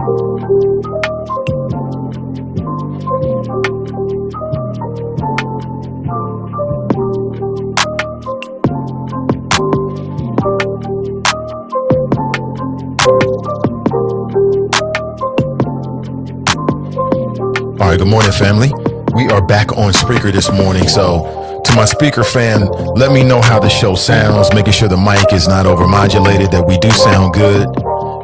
All right, good morning, family. We are back on Spreaker this morning. So to my speaker fan, let me know how the show sounds, making sure the mic is not overmodulated, that we do sound good.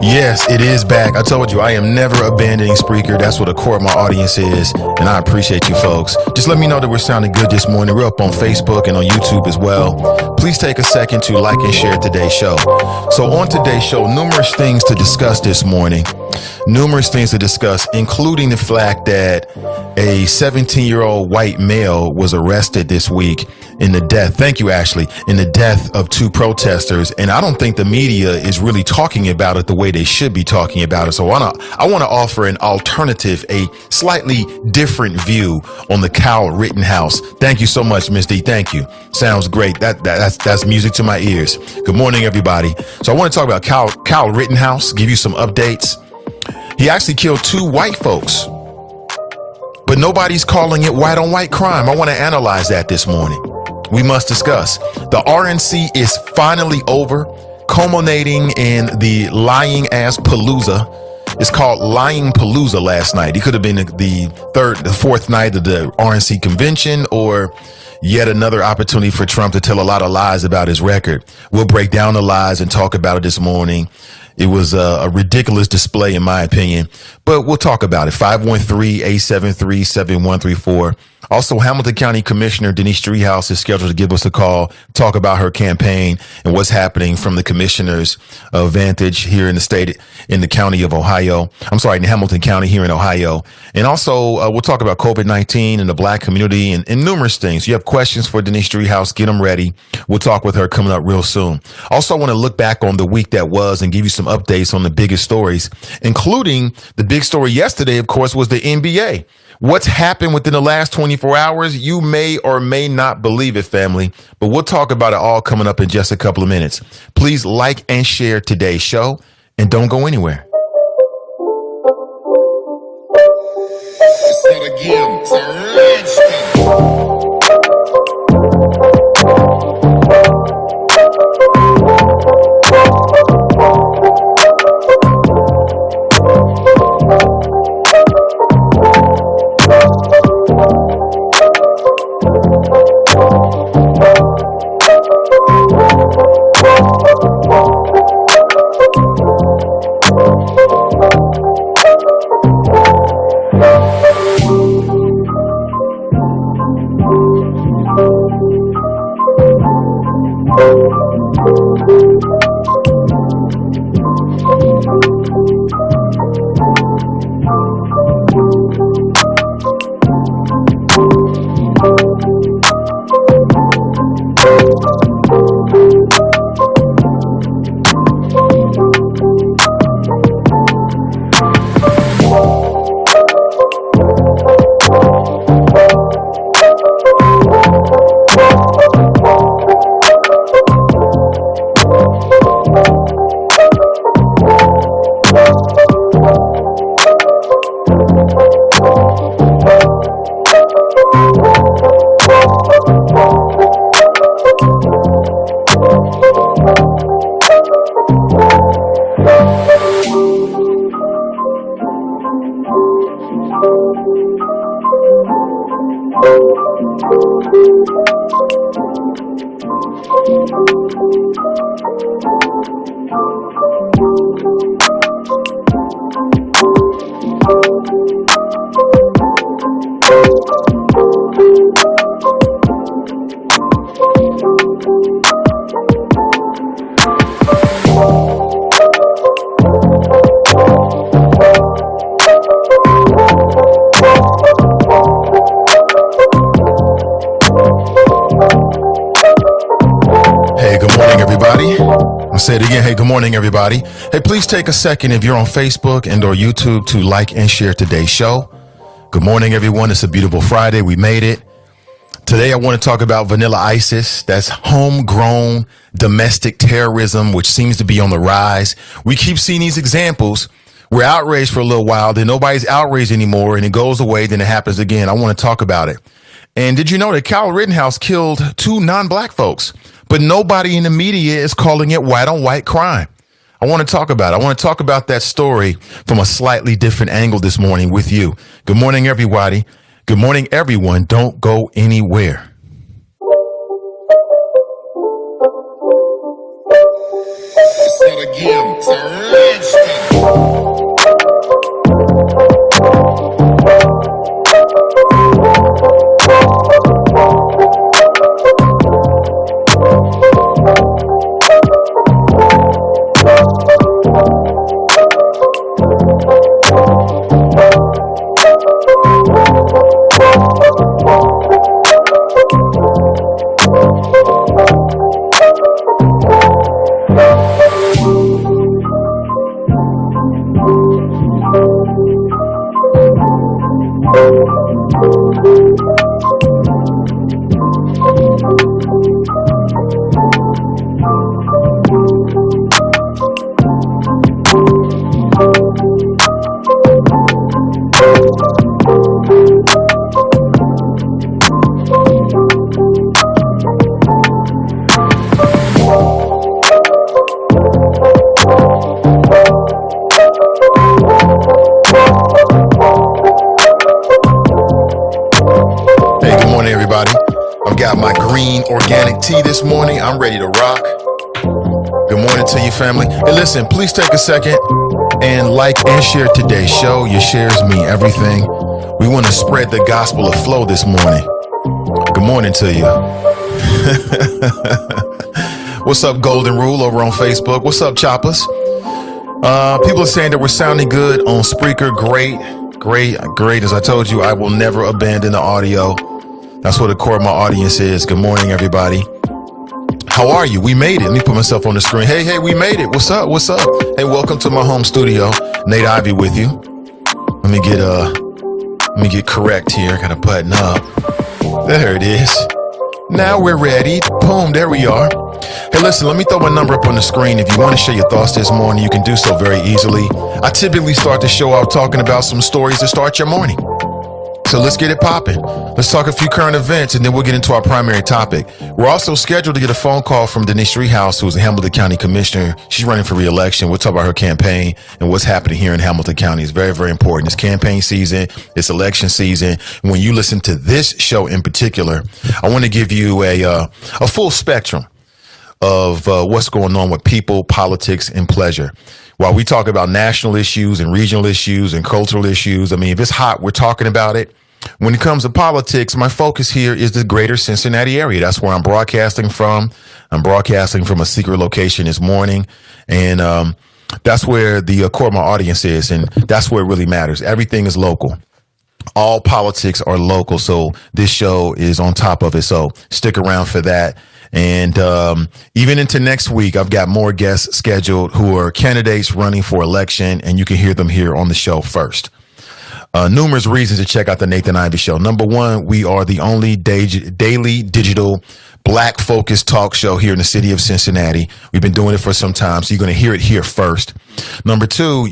Yes, it is back. I told you I am never abandoning Spreaker. That's what the core of my audience is, and I appreciate you folks. Just let me know that we're sounding good this morning. We're up on Facebook and on YouTube as well. Please take a second to like and share today's show. So on today's show, numerous things to discuss this morning. Numerous things to discuss, including the fact that a 17-year-old white male was arrested this week in the death. Thank you, Ashley. In the death of two protesters. And I don't think the media is really talking about it the way they should be talking about it. So I want to offer an alternative, a slightly different view on the Kyle Rittenhouse. Thank you so much, Ms. D. Thank you. Sounds great. That's music to my ears. Good morning, everybody. So I want to talk about Kyle Rittenhouse, give you some updates. He actually killed two white folks, but nobody's calling it white on white crime. I want to analyze that this morning. We must discuss. The RNC is finally over, culminating in the lying ass palooza. It's called Lying Palooza last night. It could have been the fourth night of the RNC convention, or yet another opportunity for Trump to tell a lot of lies about his record. We'll break down the lies and talk about it this morning. It was a ridiculous display, in my opinion, but we'll talk about it. 513-873-7134. Also, Hamilton County Commissioner Denise Driehaus is scheduled to give us a call, talk about her campaign and what's happening from the commissioner's vantage here in the state, in the county of Ohio. I'm sorry, in Hamilton County here in Ohio. And also, we'll talk about COVID-19 and the black community and numerous things. You have questions for Denise Driehaus, get them ready. We'll talk with her coming up real soon. Also, I want to look back on the week that was and give you some updates on the biggest stories, including the big story yesterday, of course, was the NBA. What's happened within the last 24 hours? You may or may not believe it, family, but we'll talk about it all coming up in just a couple of minutes. Please like and share today's show, and don't go anywhere. It's not a game, it's a rich thing. Say it again. Hey, good morning, everybody. Hey, please take a second if you're on Facebook and or YouTube to like and share today's show. Good morning, everyone. It's a beautiful Friday. We made it. Today, I want to talk about Vanillia ISIS. That's homegrown domestic terrorism, which seems to be on the rise. We keep seeing these examples We're outraged for a little while, then nobody's outraged anymore, and it goes away, then it happens again. I want to talk about it. And did you know that Kyle Rittenhouse killed 2 non-black folks, but nobody in the media is calling it white on white crime? I want to talk about it. I want to talk about that story from a slightly different angle this morning with you. Good morning, everybody. Good morning, everyone. Don't go anywhere. Say it again. It's a rich organic tea this morning. I'm ready to rock. Good morning to you, family. Hey, listen, please take a second and like and share today's show. Your shares mean everything. We want to spread the gospel of flow this morning. Good morning to you. What's up, Golden Rule over on Facebook? What's up, Choppers? People are saying that we're sounding good on Spreaker. Great. As I told you, I will never abandon the audio. That's what the core of my audience is. Good morning, everybody. How are you? We made it. Let me put myself on the screen. Hey, we made it. What's up? Hey, welcome to my home studio. Nate Ivey with you. Let me get correct here. Gotta button up. There it is. Now we're ready. Boom, there we are. Hey, listen, let me throw my number up on the screen. If you want to share your thoughts this morning, you can do so very easily. I typically start the show out talking about some stories to start your morning. So let's get it popping. Let's talk a few current events, and then we'll get into our primary topic. We're also scheduled to get a phone call from Denise Driehaus, who's the Hamilton County Commissioner. She's running for re-election. We'll talk about her campaign and what's happening here in Hamilton County. It's very, very important. It's campaign season. It's election season. And when you listen to this show in particular, I want to give you a full spectrum of what's going on with people, politics, and pleasure. While we talk about national issues and regional issues and cultural issues, I mean, if it's hot, we're talking about it. When it comes to politics, my focus here is the greater Cincinnati area. That's where I'm broadcasting from. I'm broadcasting from a secret location this morning. And that's where the core of my audience is. And that's where it really matters. Everything is local. All politics are local. So this show is on top of it. So stick around for that. And even into next week, I've got more guests scheduled who are candidates running for election. And you can hear them here on the show first. Numerous reasons to check out the Nathan Ivey Show. Number one, we are the only daily digital black focused talk show here in the city of Cincinnati. We've been doing it for some time, so you're going to hear it here first. Number two,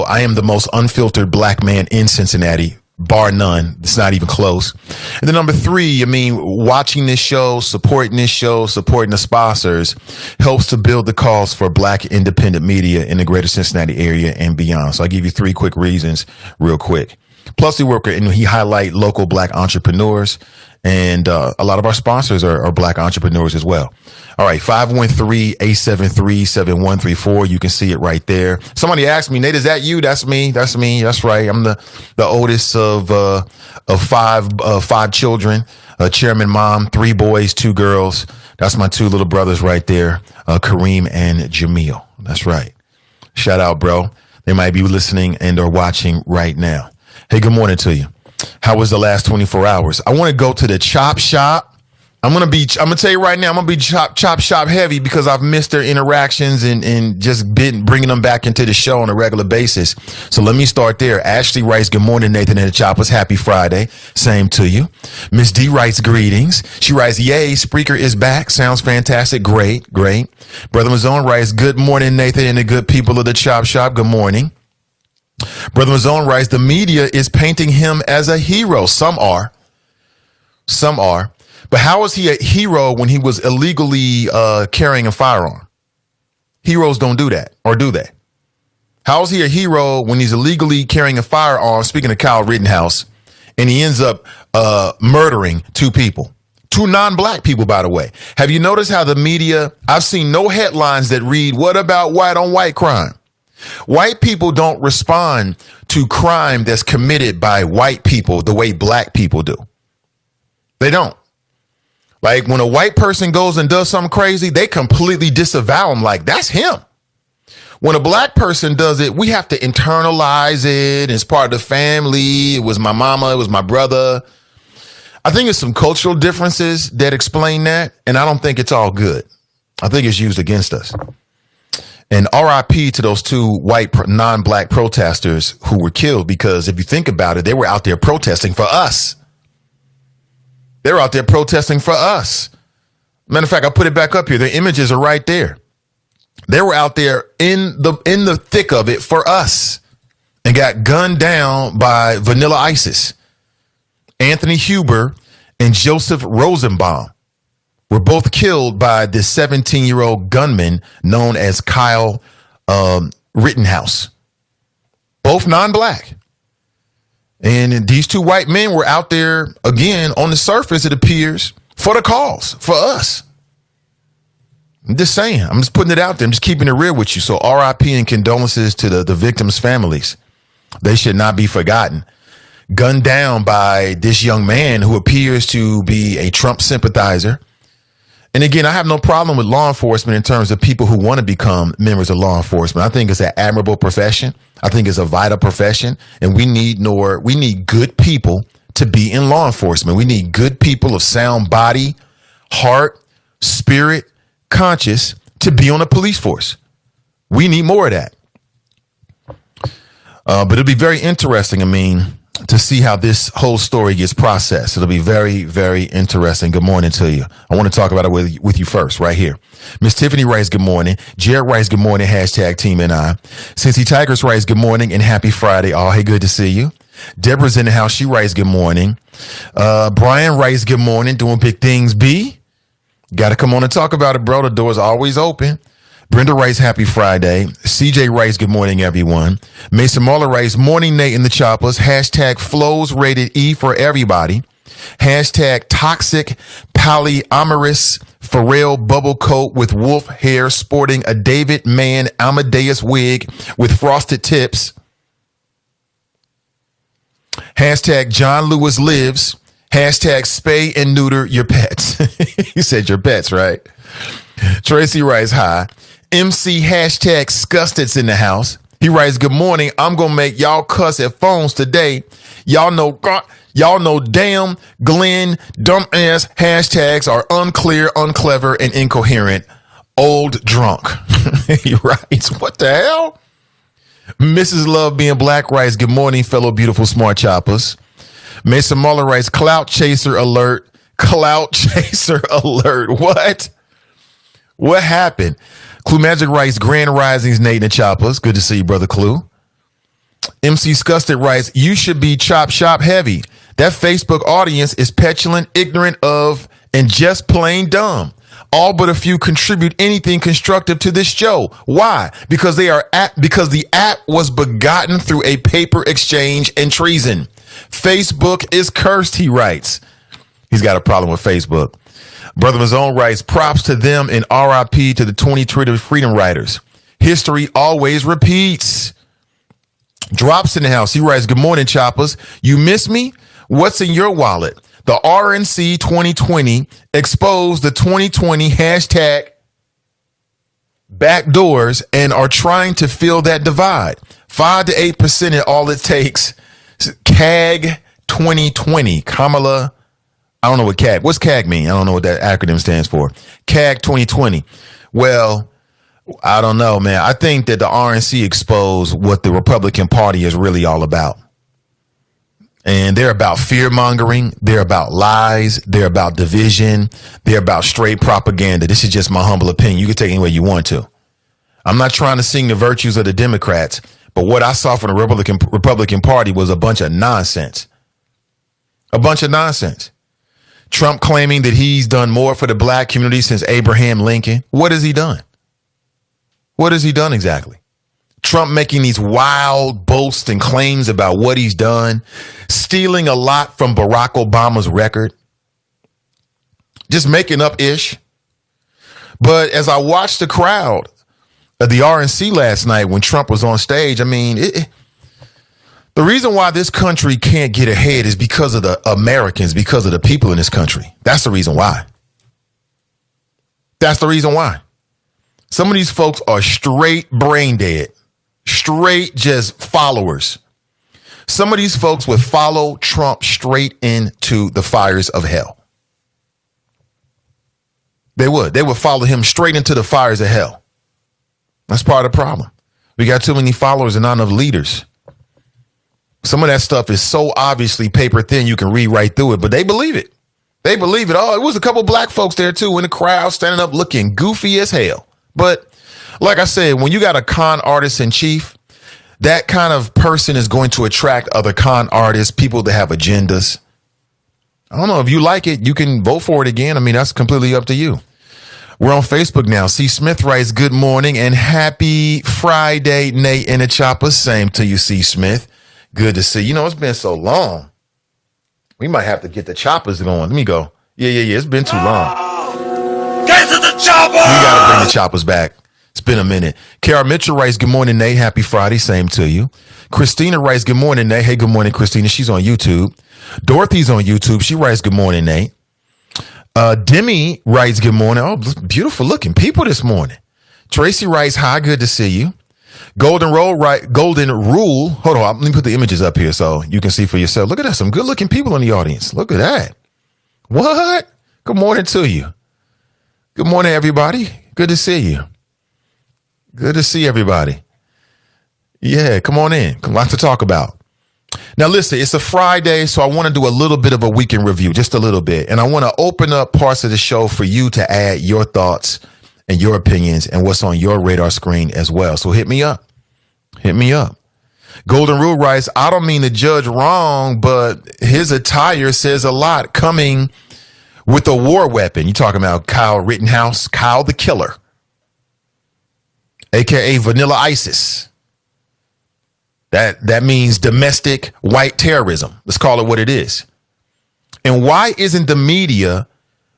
I am the most unfiltered black man in Cincinnati, bar none. It's not even close. And then number three, watching this show, supporting the sponsors helps to build the cause for black independent media in the greater Cincinnati area and beyond. So I'll give you 3 quick reasons real quick. Plus, he highlight local black entrepreneurs, and a lot of our sponsors are black entrepreneurs as well. All right, 513-873-7134. You can see it right there. Somebody asked me, Nate, is that you? That's me. That's right. I'm the oldest of five children, a chairman mom, 3 boys, 2 girls. That's my 2 little brothers right there, Kareem and Jamil. That's right. Shout out, bro. They might be listening and or watching right now. Hey, good morning to you. How was the last 24 hours? I want to go to the chop shop. I'm going to tell you right now, I'm going to be chop shop heavy because I've missed their interactions and just been bringing them back into the show on a regular basis. So let me start there. Ashley writes, good morning, Nathan and the Choppers. Happy Friday. Same to you. Miss D writes, greetings. She writes, yay, Spreaker is back. Sounds fantastic. Great. Brother Mazone writes, good morning, Nathan and the good people of the chop shop. Good morning. Brother Mazone writes, the media is painting him as a hero. Some are. But how was he a hero when he was illegally carrying a firearm? Heroes don't do that, or do they? How is he a hero when he's illegally carrying a firearm, speaking of Kyle Rittenhouse, and he ends up murdering two people? Two non-black people, by the way. Have you noticed how the media, I've seen no headlines that read, what about white on white crime? White people don't respond to crime that's committed by white people the way black people do. They don't. Like when a white person goes and does something crazy, they completely disavow him like that's him. When a black person does it, we have to internalize it. It's part of the family. It was my mama. It was my brother. I think it's some cultural differences that explain that, and I don't think it's all good. I think it's used against us. And RIP to those two white non-black protesters who were killed, because if you think about it, they were out there protesting for us. They were out there protesting for us. Matter of fact, I'll put it back up here. The images are right there. They were out there in the thick of it for us and got gunned down by Vanilla ISIS. Anthony Huber and Joseph Rosenbaum were both killed by this 17-year-old gunman known as Kyle Rittenhouse. Both non-black. And these two white men were out there, again, on the surface, it appears, for the cause, for us. I'm just saying. I'm just putting it out there. I'm just keeping it real with you. So RIP and condolences to the victims' families. They should not be forgotten. Gunned down by this young man who appears to be a Trump sympathizer. And again, I have no problem with law enforcement in terms of people who want to become members of law enforcement. I think it's an admirable profession. I think it's a vital profession. And we need good people to be in law enforcement. We need good people of sound body, heart, spirit, conscious to be on the police force. We need more of that. But it'll be very interesting, to see how this whole story gets processed. It'll be very, very interesting. Good morning to you. I want to talk about it with you first, right here. Miss Tiffany writes, good morning. Jared writes, good morning, hashtag Team NI. Cincy Tigers writes, good morning and happy Friday. Oh, hey, good to see you. Deborah's in the house. She writes, good morning. Brian writes, good morning. Doing big things, B. Got to come on and talk about it, bro. The door's always open. Brenda writes, happy Friday. CJ writes, good morning, everyone. Mason Marler writes, morning, Nate and the Choppers. Hashtag flows rated E for everybody. Hashtag toxic polyamorous Pharrell bubble coat with wolf hair sporting a David Mann Amadeus wig with frosted tips. Hashtag John Lewis lives. Hashtag spay and neuter your pets. You said your pets, right? Tracy writes, hi. MC hashtag Scusted's in the house. He writes, good morning. I'm going to make y'all cuss at phones today. Y'all know damn, Glenn, dumb ass hashtags are unclear, unclever, and incoherent. Old drunk. He writes, what the hell? Mrs. Love Being Black writes, good morning, fellow beautiful smart choppers. Mason Muller writes, clout chaser alert. Clout chaser alert. What happened? Clue Magic writes, Grand Risings, Nate and the Choppers. Good to see you, brother Clue. MC Scusted writes, you should be chop shop heavy. That Facebook audience is petulant, ignorant of, and just plain dumb. All but a few contribute anything constructive to this show. Why? Because the app was begotten through a paper exchange and treason. Facebook is cursed, he writes. He's got a problem with Facebook. Brother Mazone writes, props to them and RIP to the 20 Twitter freedom riders. History always repeats. Drops in the house. He writes, good morning, choppers. You miss me? What's in your wallet? The RNC 2020 exposed the 2020 hashtag backdoors and are trying to fill that divide. 5 to 8% is all it takes. CAG 2020. Kamala. I don't know what CAG. What's CAG mean? I don't know what that acronym stands for. CAG 2020. Well, I don't know, man. I think that the RNC exposed what the Republican Party is really all about. And they're about fear mongering. They're about lies. They're about division. They're about straight propaganda. This is just my humble opinion. You can take it any way you want to. I'm not trying to sing the virtues of the Democrats, But what I saw from the Republican Party was a bunch of nonsense. A bunch of nonsense. Trump claiming that he's done more for the black community since Abraham Lincoln. What has he done? What has he done exactly? Trump making these wild boasts and claims about what he's done, stealing a lot from Barack Obama's record, just making up ish. But as I watched the crowd at the RNC last night when Trump was on stage, I mean, the reason why this country can't get ahead is because of the Americans, because of the people in this country. That's the reason why. That's the reason why. Some of these folks are straight brain dead, straight just followers. Some of these folks would follow Trump straight into the fires of hell. They would. They would follow him straight into the fires of hell. That's part of the problem. We got too many followers and not enough leaders. Some of that stuff is so obviously paper thin you can read right through it, but they believe it. They believe it. Oh, it was a couple black folks there too in the crowd standing up looking goofy as hell. But like I said, when you got a con artist in chief, that kind of person is going to attract other con artists, people that have agendas. I don't know if you like it, you can vote for it again. I mean, that's completely up to you. We're on Facebook now. C. Smith writes, good morning and happy Friday, Nate and the Chopper. Same to you, C. Smith. Good to see. You know, it's been so long. We might have to get the choppers going. Let me go. Yeah. It's been too long. Get to the chopper! We got to bring the choppers back. It's been a minute. Kara Mitchell writes, good morning, Nate. Happy Friday. Same to you. Christina writes, good morning, Nate. Hey, good morning, Christina. She's on YouTube. Dorothy's on YouTube. She writes, good morning, Nate. Demi writes, good morning. Oh, beautiful looking people this morning. Tracy writes, hi, good to see you. Golden Rule. Hold on, let me put the images up here so you can see for yourself. Look at that, some good looking people in the audience. Look at that. What? Good morning to you. Good morning, everybody. Good to see you. Good to see everybody. Yeah, come on in. Lots to talk about. Now, listen, it's a Friday, so I want to do a little bit of a weekend review, just a little bit. And I want to open up parts of the show for you to add your thoughts and your opinions and what's on your radar screen as well. So hit me up. Hit me up. Golden Rule writes, I don't mean to judge wrong, but his attire says a lot coming with a war weapon. You talking about Kyle Rittenhouse, Kyle the Killer, a.k.a. Vanilla ISIS. That means domestic white terrorism. Let's call it what it is. And why isn't the media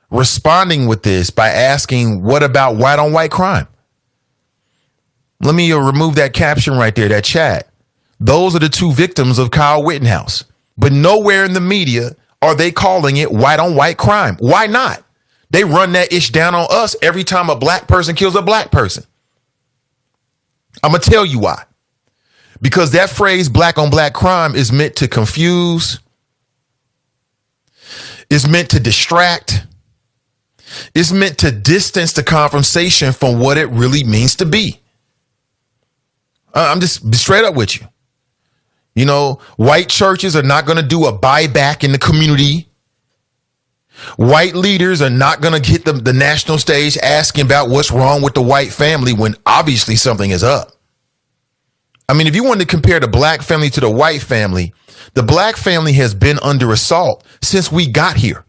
responding with this by asking, what about white on white crime? Let me remove that caption right there, that chat. Those are the two victims of Kyle Rittenhouse. But nowhere in the media are they calling it white on white crime. Why not? They run that ish down on us every time a black person kills a black person. I'm going to tell you why. Because that phrase black on black crime is meant to confuse, is meant to distract, is meant to distance the conversation from what it really means to be. I'm just straight up with you. You know, white churches are not going to do a buyback in the community. White leaders are not going to hit the national stage asking about what's wrong with the white family when obviously something is up. I mean, if you wanted to compare the black family to the white family, the black family has been under assault since we got here.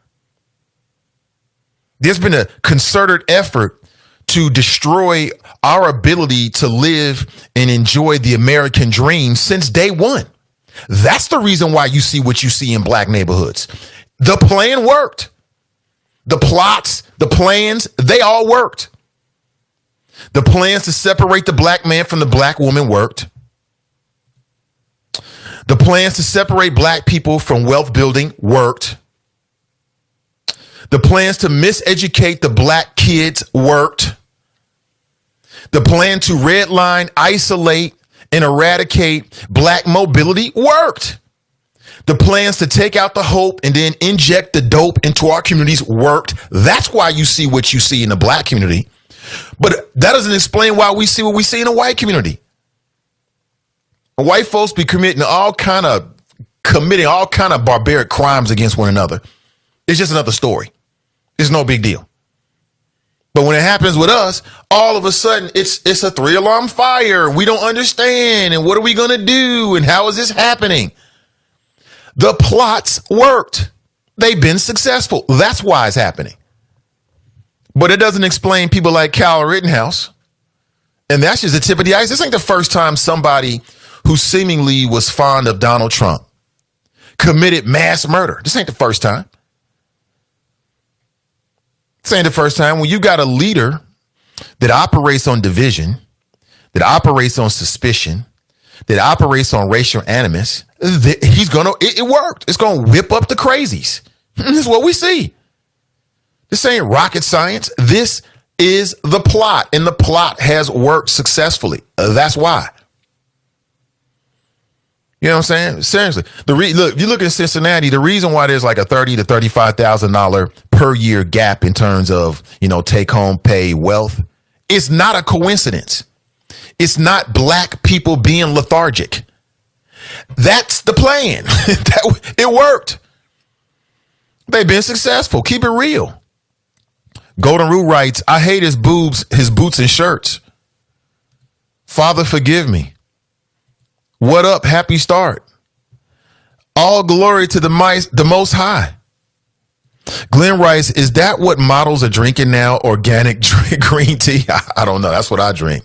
There's been a concerted effort to destroy our ability to live and enjoy the American dream since day one. That's the reason why you see what you see in black neighborhoods. The plan worked. The plots, the plans, they all worked. The plans to separate the black man from the black woman worked. The plans to separate black people from wealth building worked. The plans to miseducate the black kids worked. The plan to redline, isolate, and eradicate black mobility worked. The plans to take out the hope and then inject the dope into our communities worked. That's why you see what you see in the black community. But that doesn't explain why we see what we see in the white community. White folks be committing all kind of barbaric crimes against one another. It's just another story. It's no big deal. But when it happens with us, all of a sudden it's a 3-alarm fire. We don't understand. And what are we going to do? And how is this happening? The plots worked. They've been successful. That's why it's happening. But it doesn't explain people like Kyle Rittenhouse. And that's just the tip of the ice. This ain't the first time somebody who seemingly was fond of Donald Trump committed mass murder. This ain't the first time. This ain't the first time. When you got a leader that operates on division, that operates on suspicion, that operates on racial animus, it worked. It's going to whip up the crazies. This is what we see. This ain't rocket science. This is the plot, and the plot has worked successfully. That's why. You know what I'm saying? Seriously. Look, you look at Cincinnati, the reason why there's like a $30,000 to $35,000 per year gap in terms of, take home pay wealth, it's not a coincidence. It's not black people being lethargic. That's the plan. It worked. They've been successful. Keep it real. Golden Rule writes, I hate his boobs, his boots and shirts. Father, forgive me. What up? Happy start. All glory to the Most High. Glenn writes, is that what models are drinking now? Organic green tea? I don't know. That's what I drink.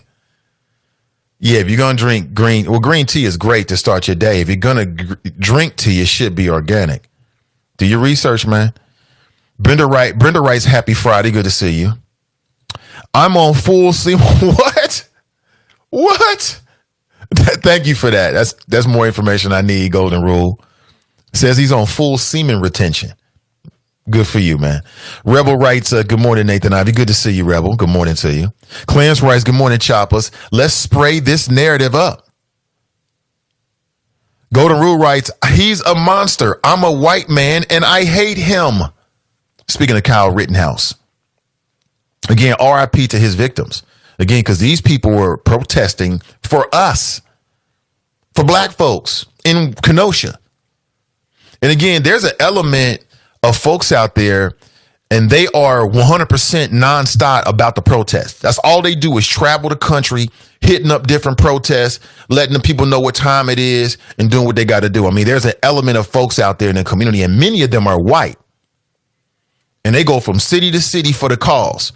Yeah, if you're going to drink green tea is great to start your day. If you're going to drink tea, it should be organic. Do your research, man. Brenda writes, happy Friday. Good to see you. I'm on full semen. What? Thank you for that. That's more information I need, Golden Rule. Says he's on full semen retention. Good for you, man. Rebel writes, good morning, Nathan Ivey. Good to see you, Rebel. Good morning to you. Clarence writes, good morning, Choppers. Let's spray this narrative up. Golden Rule writes, he's a monster. I'm a white man and I hate him. Speaking of Kyle Rittenhouse. Again, RIP to his victims. Again, because these people were protesting for us, for black folks in Kenosha. And again, there's an element of folks out there, and they are 100% nonstop about the protest. That's all they do is travel the country, hitting up different protests, letting the people know what time it is, and doing what they got to do. I mean, there's an element of folks out there in the community, and many of them are white. And they go from city to city for the cause,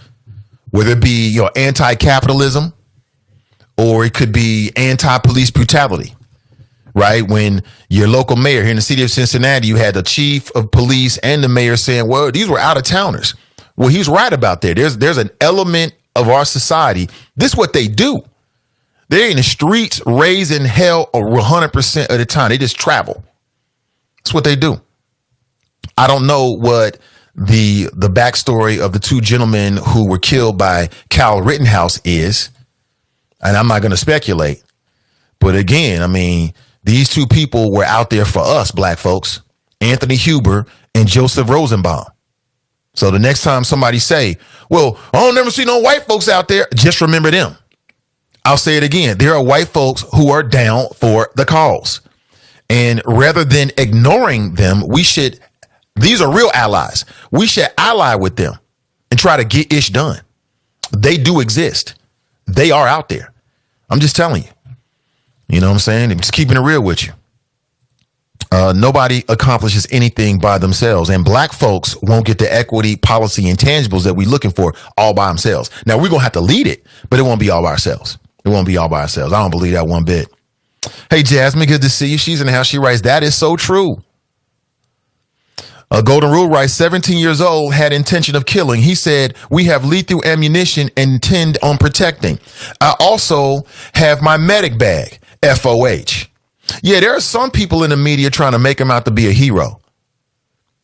whether it be anti-capitalism or it could be anti-police brutality. Right? When your local mayor here in the city of Cincinnati, you had the chief of police and the mayor saying, well, these were out of towners. Well, he's right about that. There's an element of our society. This is what they do. They're in the streets raising hell 100% of the time. They just travel. That's what they do. I don't know what the backstory of the two gentlemen who were killed by Kyle Rittenhouse is, and I'm not going to speculate. But again, I mean, these two people were out there for us, black folks, Anthony Huber and Joseph Rosenbaum. So the next time somebody say, well, I don't never see no white folks out there, just remember them. I'll say it again. There are white folks who are down for the cause. And rather than ignoring them, these are real allies. We should ally with them and try to get ish done. They do exist. They are out there. I'm just telling you. You know what I'm saying? I'm just keeping it real with you. Nobody accomplishes anything by themselves, and black folks won't get the equity, policy, intangibles that we're looking for all by themselves. Now, we're going to have to lead it, but it won't be all by ourselves. It won't be all by ourselves. I don't believe that one bit. Hey, Jasmine, good to see you. She's in the house. She writes, that is so true. Golden Rule writes, 17 years old, had intention of killing. He said, we have lethal ammunition and intend on protecting. I also have my medic bag. FOH. Yeah, there are some people in the media trying to make him out to be a hero.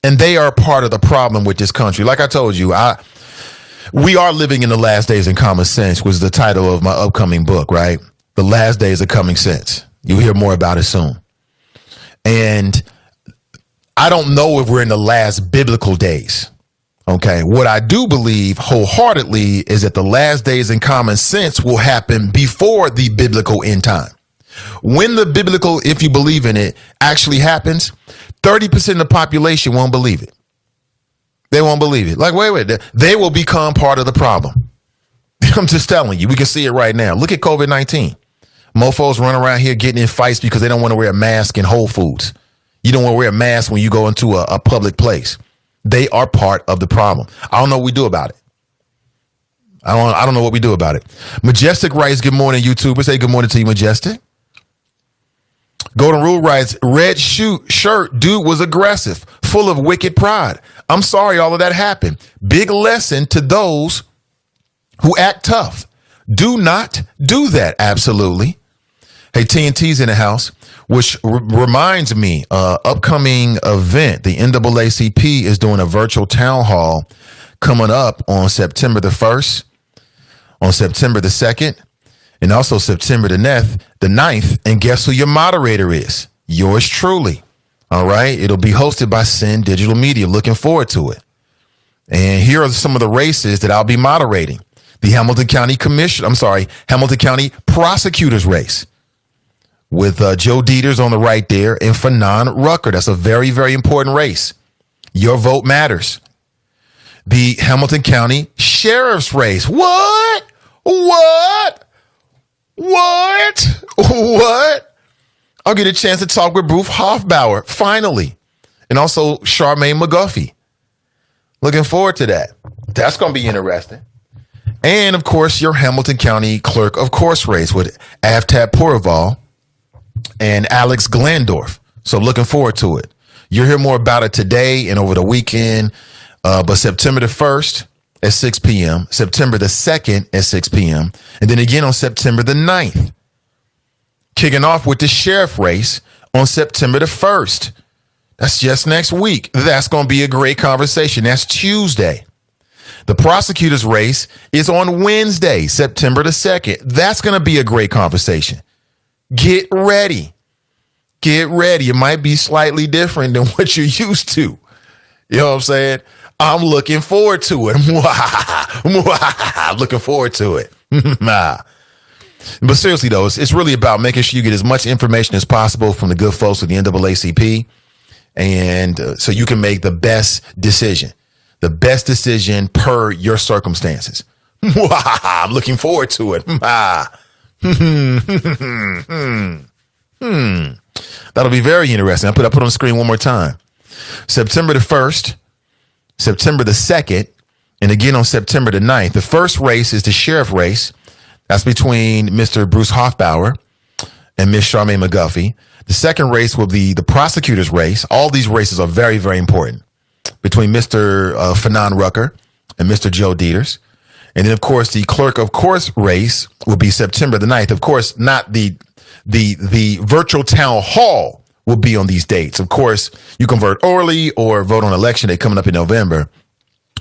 And they are part of the problem with this country. Like I told you, we are living in the last days in common sense, was the title of my upcoming book, right? The last days of common sense. You'll hear more about it soon. And I don't know if we're in the last biblical days. Okay. What I do believe wholeheartedly is that the last days in common sense will happen before the biblical end time. When the biblical, if you believe in it, actually happens, 30% of the population won't believe it. They won't believe it. Like, wait. They will become part of the problem. I'm just telling you. We can see it right now. Look at COVID-19. Mofos run around here getting in fights because they don't want to wear a mask in Whole Foods. You don't want to wear a mask when you go into a public place. They are part of the problem. I don't know what we do about it. I don't know what we do about it. Majestic writes, good morning, YouTubers. Say good morning to you, Majestic. Golden Rule writes, red shirt, dude was aggressive, full of wicked pride. I'm sorry all of that happened. Big lesson to those who act tough. Do not do that. Absolutely. Hey, TNT's in the house, which reminds me, upcoming event, the NAACP is doing a virtual town hall coming up on September the 1st, on September the 2nd, and also September the 9th. And guess who your moderator is? Yours truly. All right. It'll be hosted by Sin Digital Media. Looking forward to it. And here are some of the races that I'll be moderating. The Hamilton County Prosecutor's race with Joe Dieters on the right there and Fanon Rucker. That's a very, very important race. Your vote matters. The Hamilton County Sheriff's race. What? I'll get a chance to talk with Bruce Hoffbauer, finally. And also Charmaine McGuffey. Looking forward to that. That's going to be interesting. And, of course, your Hamilton County Clerk of Course race with Aftab Purival and Alex Glandorf. So looking forward to it. You'll hear more about it today and over the weekend. But September the 1st at 6 p.m., September the 2nd at 6 p.m., and then again on September the 9th. Kicking off with the sheriff race on September the 1st. That's just next week. That's going to be a great conversation. That's Tuesday. The prosecutor's race is on Wednesday, September the 2nd. That's going to be a great conversation. Get ready. Get ready. It might be slightly different than what you're used to. You know what I'm saying? I'm looking forward to it. Looking forward to it. But seriously, though, it's really about making sure you get as much information as possible from the good folks with the NAACP, and so you can make the best decision per your circumstances. I'm looking forward to it. That'll be very interesting. I'll put on the screen one more time. September the 1st, September the 2nd, and again on September the 9th. The first race is the sheriff race. That's between Mr. Bruce Hoffbauer and Miss Charmaine McGuffey. The second race will be the prosecutor's race. All these races are very, very important, between Mr. Fanon Rucker and Mr. Joe Dieters. And then, of course, the clerk of course race will be September the 9th. Of course, not the virtual town hall will be on these dates. Of course, you can vote early or vote on election day coming up in November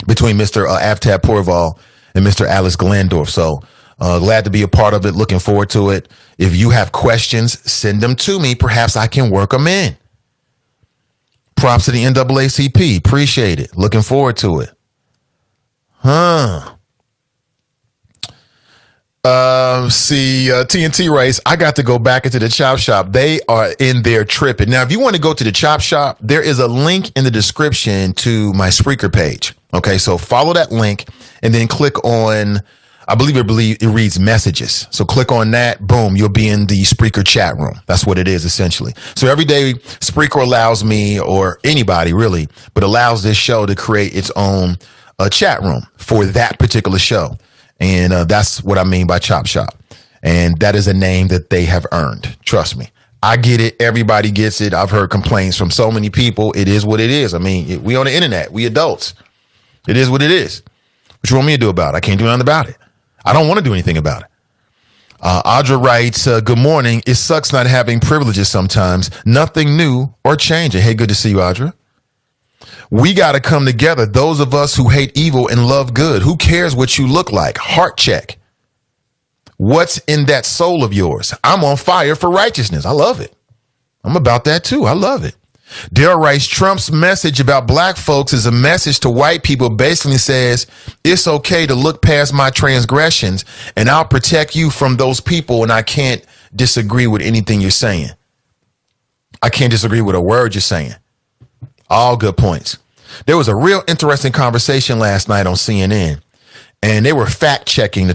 between Mr. Aftab Purival and Mr. Alice Glandorf. So glad to be a part of it. Looking forward to it. If you have questions, send them to me. Perhaps I can work them in. Props to the NAACP. Appreciate it. Looking forward to it. TNT race. I got to go back into the chop shop. They are in there tripping. Now, if you want to go to the chop shop, there is a link in the description to my Spreaker page. Okay, so follow that link and then click on, I believe it reads messages. So click on that. Boom, you'll be in the Spreaker chat room. That's what it is, essentially. So every day, Spreaker allows me, or anybody really, but allows this show to create its own chat room for that particular show. And that's what I mean by Chop Shop. And that is a name that they have earned. Trust me. I get it. Everybody gets it. I've heard complaints from so many people. It is what it is. I mean, we on the internet. We adults. It is what it is. What you want me to do about it? I can't do nothing about it. I don't want to do anything about it. Audra writes, good morning. It sucks not having privileges sometimes. Nothing new or changing. Hey, good to see you, Audra. We got to come together. Those of us who hate evil and love good. Who cares what you look like? Heart check. What's in that soul of yours? I'm on fire for righteousness. I love it. I'm about that too. I love it. Dale writes, Trump's message about black folks is a message to white people. Basically says it's okay to look past my transgressions and I'll protect you from those people. And I can't disagree with anything you're saying. I can't disagree with a word you're saying. All good points. There was a real interesting conversation last night on CNN, and they were fact checking the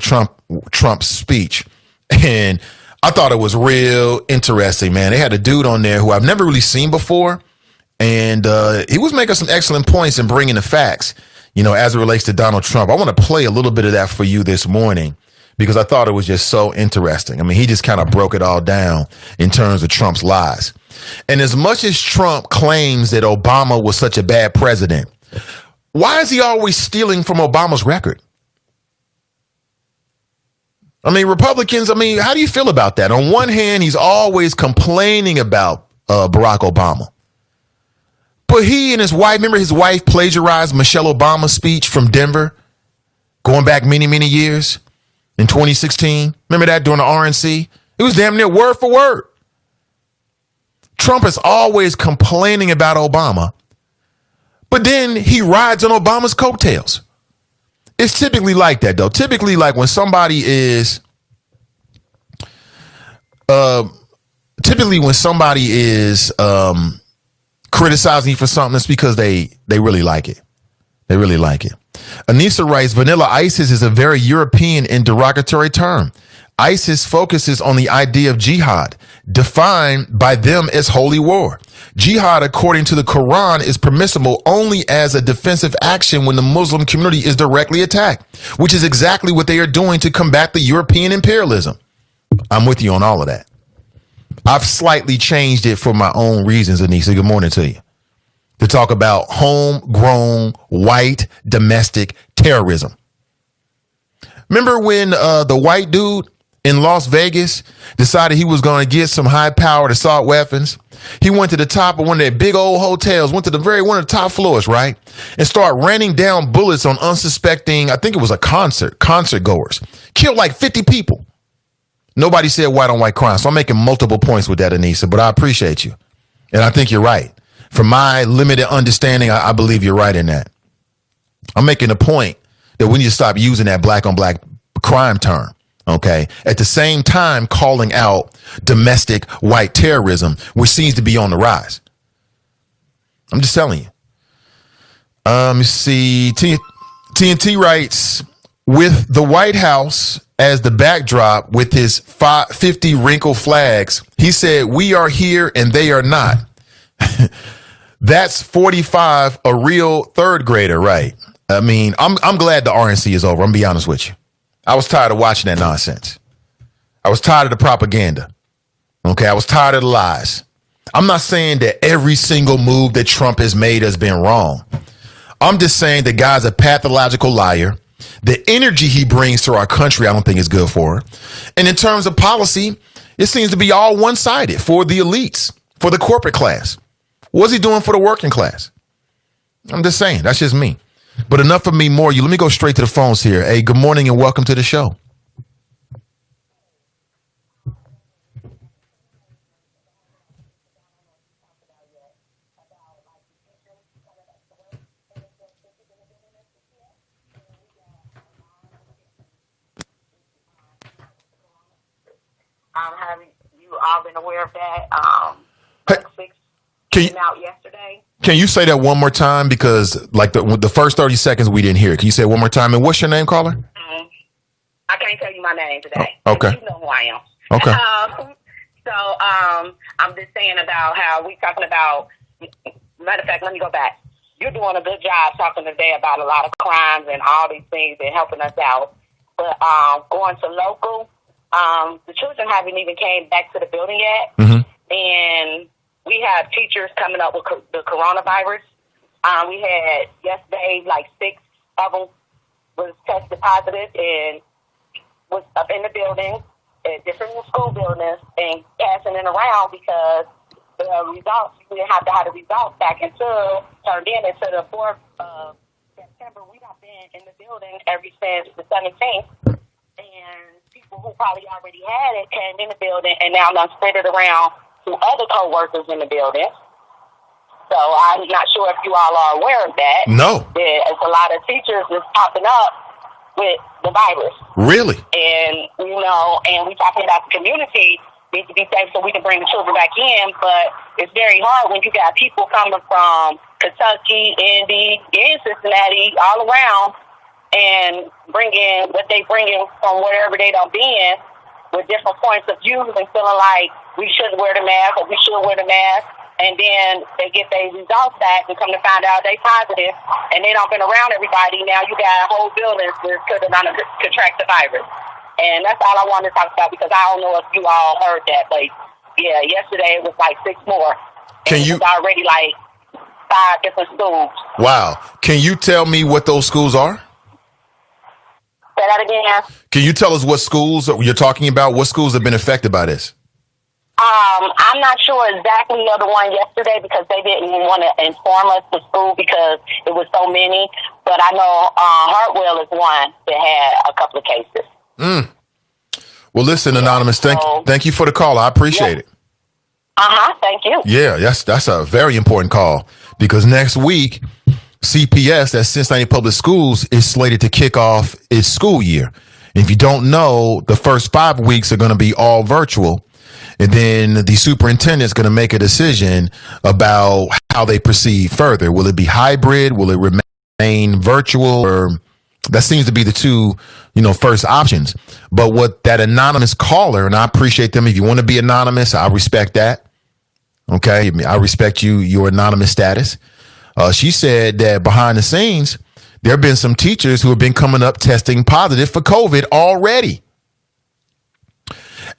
Trump's speech, and I thought it was real interesting, man. They had a dude on there who I've never really seen before, and he was making some excellent points and bringing the facts, as it relates to Donald Trump. I want to play a little bit of that for you this morning because I thought it was just so interesting. I mean, he just kind of broke it all down in terms of Trump's lies. And as much as Trump claims that Obama was such a bad president, why is he always stealing from Obama's record? I mean, Republicans, how do you feel about that? On one hand, he's always complaining about Barack Obama. But he and his wife, remember his wife plagiarized Michelle Obama's speech from Denver going back many, many years in 2016. Remember that during the RNC? It was damn near word for word. Trump is always complaining about Obama, but then he rides on Obama's coattails. It's typically like that, though. Typically, like when somebody is, criticizing you for something, it's because they really like it. They really like it. Anissa writes, Vanilla ISIS is a very European and derogatory term. ISIS focuses on the idea of jihad, defined by them as holy war. Jihad, according to the Quran, is permissible only as a defensive action when the Muslim community is directly attacked, which is exactly what they are doing to combat the European imperialism. I'm with you on all of that. I've slightly changed it for my own reasons, Anissa. Good morning to you. To talk about homegrown, white, domestic terrorism. Remember when the white dude in Las Vegas decided he was going to get some high-powered assault weapons? He went to the top of one of their big old hotels, went to one of the top floors, right? And started raining down bullets on unsuspecting, I think it was a concert goers. Killed like 50 people. Nobody said white on white crime. So I'm making multiple points with that, Anissa, but I appreciate you. And I think you're right. From my limited understanding, I believe you're right in that. I'm making a point that we need to stop using that black on black crime term. Okay. At the same time, calling out domestic white terrorism, which seems to be on the rise. I'm just telling you. Let me see. TNT writes, with the White House as the backdrop with his 50 wrinkle flags, he said, we are here and they are not. That's 45, a real third grader, right? I mean, I'm glad the RNC is over. I'm gonna be honest with you. I was tired of watching that nonsense. I was tired of the propaganda. Okay, I was tired of the lies. I'm not saying that every single move that Trump has made has been wrong. I'm just saying the guy's a pathological liar. The energy he brings to our country, I don't think is good for her. And in terms of policy, it seems to be all one-sided for the elites, for the corporate class. What's he doing for the working class? I'm just saying, that's just me. But enough of me, more you. Let me go straight to the phones here. Hey, good morning and welcome to the show. Have you all been aware of that? Six came out yesterday. Can you say that one more time? Because like the first 30 seconds we didn't hear. Can you say it one more time? And what's your name, caller? I can't tell you my name today. Oh, okay. You know who I am. Okay. I'm just saying about how we talking about, matter of fact, let me go back. You're doing a good job talking today about a lot of crimes and all these things and helping us out. But going to local, the children haven't even came back to the building yet. Mm-hmm. And we have teachers coming up with the coronavirus. We had yesterday, like 6 of them was tested positive and was up in the building at different school buildings and passing it around because the results, we didn't have to have the results back until turned in until the 4th of September. We have been in the building ever since the 17th. And people who probably already had it came in the building and now done spread it around to other co-workers in the building. So I'm not sure if you all are aware of that. No. There's a lot of teachers that's popping up with the virus. Really? And, and we're talking about the community needs to be safe so we can bring the children back in. But it's very hard when you got people coming from Kentucky, Indy, and Cincinnati, all around, and bringing what they bring in from wherever they don't be in with different points of view and feeling like we shouldn't wear the mask or we should wear the mask. And then they get their results back and come to find out they positive, and they don't been around everybody. Now you got a whole building that could have contract the virus. And that's all I wanted to talk about, because I don't know if you all heard that, but yeah, yesterday it was like 6 more. And it was already like 5 different schools. Wow. Can you tell me what those schools are? Say that again. Can you tell us what schools you're talking about? What schools have been affected by this? I'm not sure exactly of the one yesterday, because they didn't want to inform us, the school, because it was so many. But I know Hartwell is one that had a couple of cases. Well, listen, Anonymous, thank you for the call. I appreciate it. Thank you. Yeah, that's a very important call, because next week, CPS, that's Cincinnati Public Schools, is slated to kick off its school year. And if you don't know, the first 5 weeks are going to be all virtual. And then the superintendent is going to make a decision about how they proceed further. Will it be hybrid? Will it remain virtual? Or that seems to be the two, first options. But what that anonymous caller, and I appreciate them. If you want to be anonymous, I respect that. Okay. I respect your anonymous status. She said that behind the scenes, there have been some teachers who have been coming up testing positive for COVID already.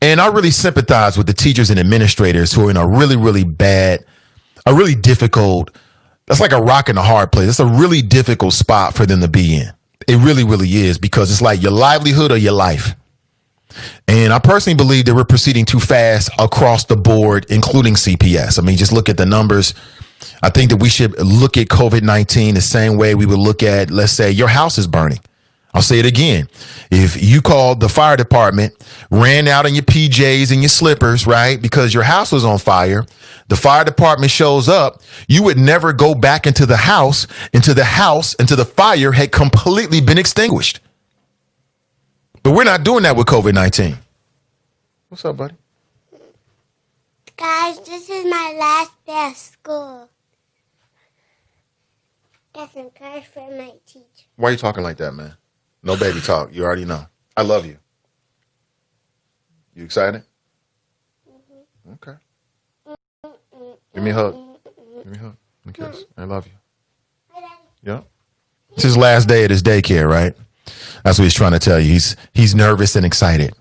And I really sympathize with the teachers and administrators who are in a really, really bad, a really difficult, that's like a rock in a hard place. It's a really difficult spot for them to be in. It really, really is, because it's like your livelihood or your life. And I personally believe that we're proceeding too fast across the board, including CPS. I mean, just look at the numbers. I think that we should look at COVID-19 the same way we would look at, let's say, your house is burning. I'll say it again. If you called the fire department, ran out in your PJs and your slippers, right, because your house was on fire, the fire department shows up, you would never go back into the house until the fire had completely been extinguished. But we're not doing that with COVID-19. What's up, buddy? Guys, this is my last day of school. Got some cards for my teacher. Why are you talking like that, man? No baby talk. You already know. I love you. You excited? Mm-hmm. Okay. Give me a hug. Give me a hug. And a kiss. I love you. Yeah. It's his last day at his daycare, right? That's what he's trying to tell you. He's nervous and excited.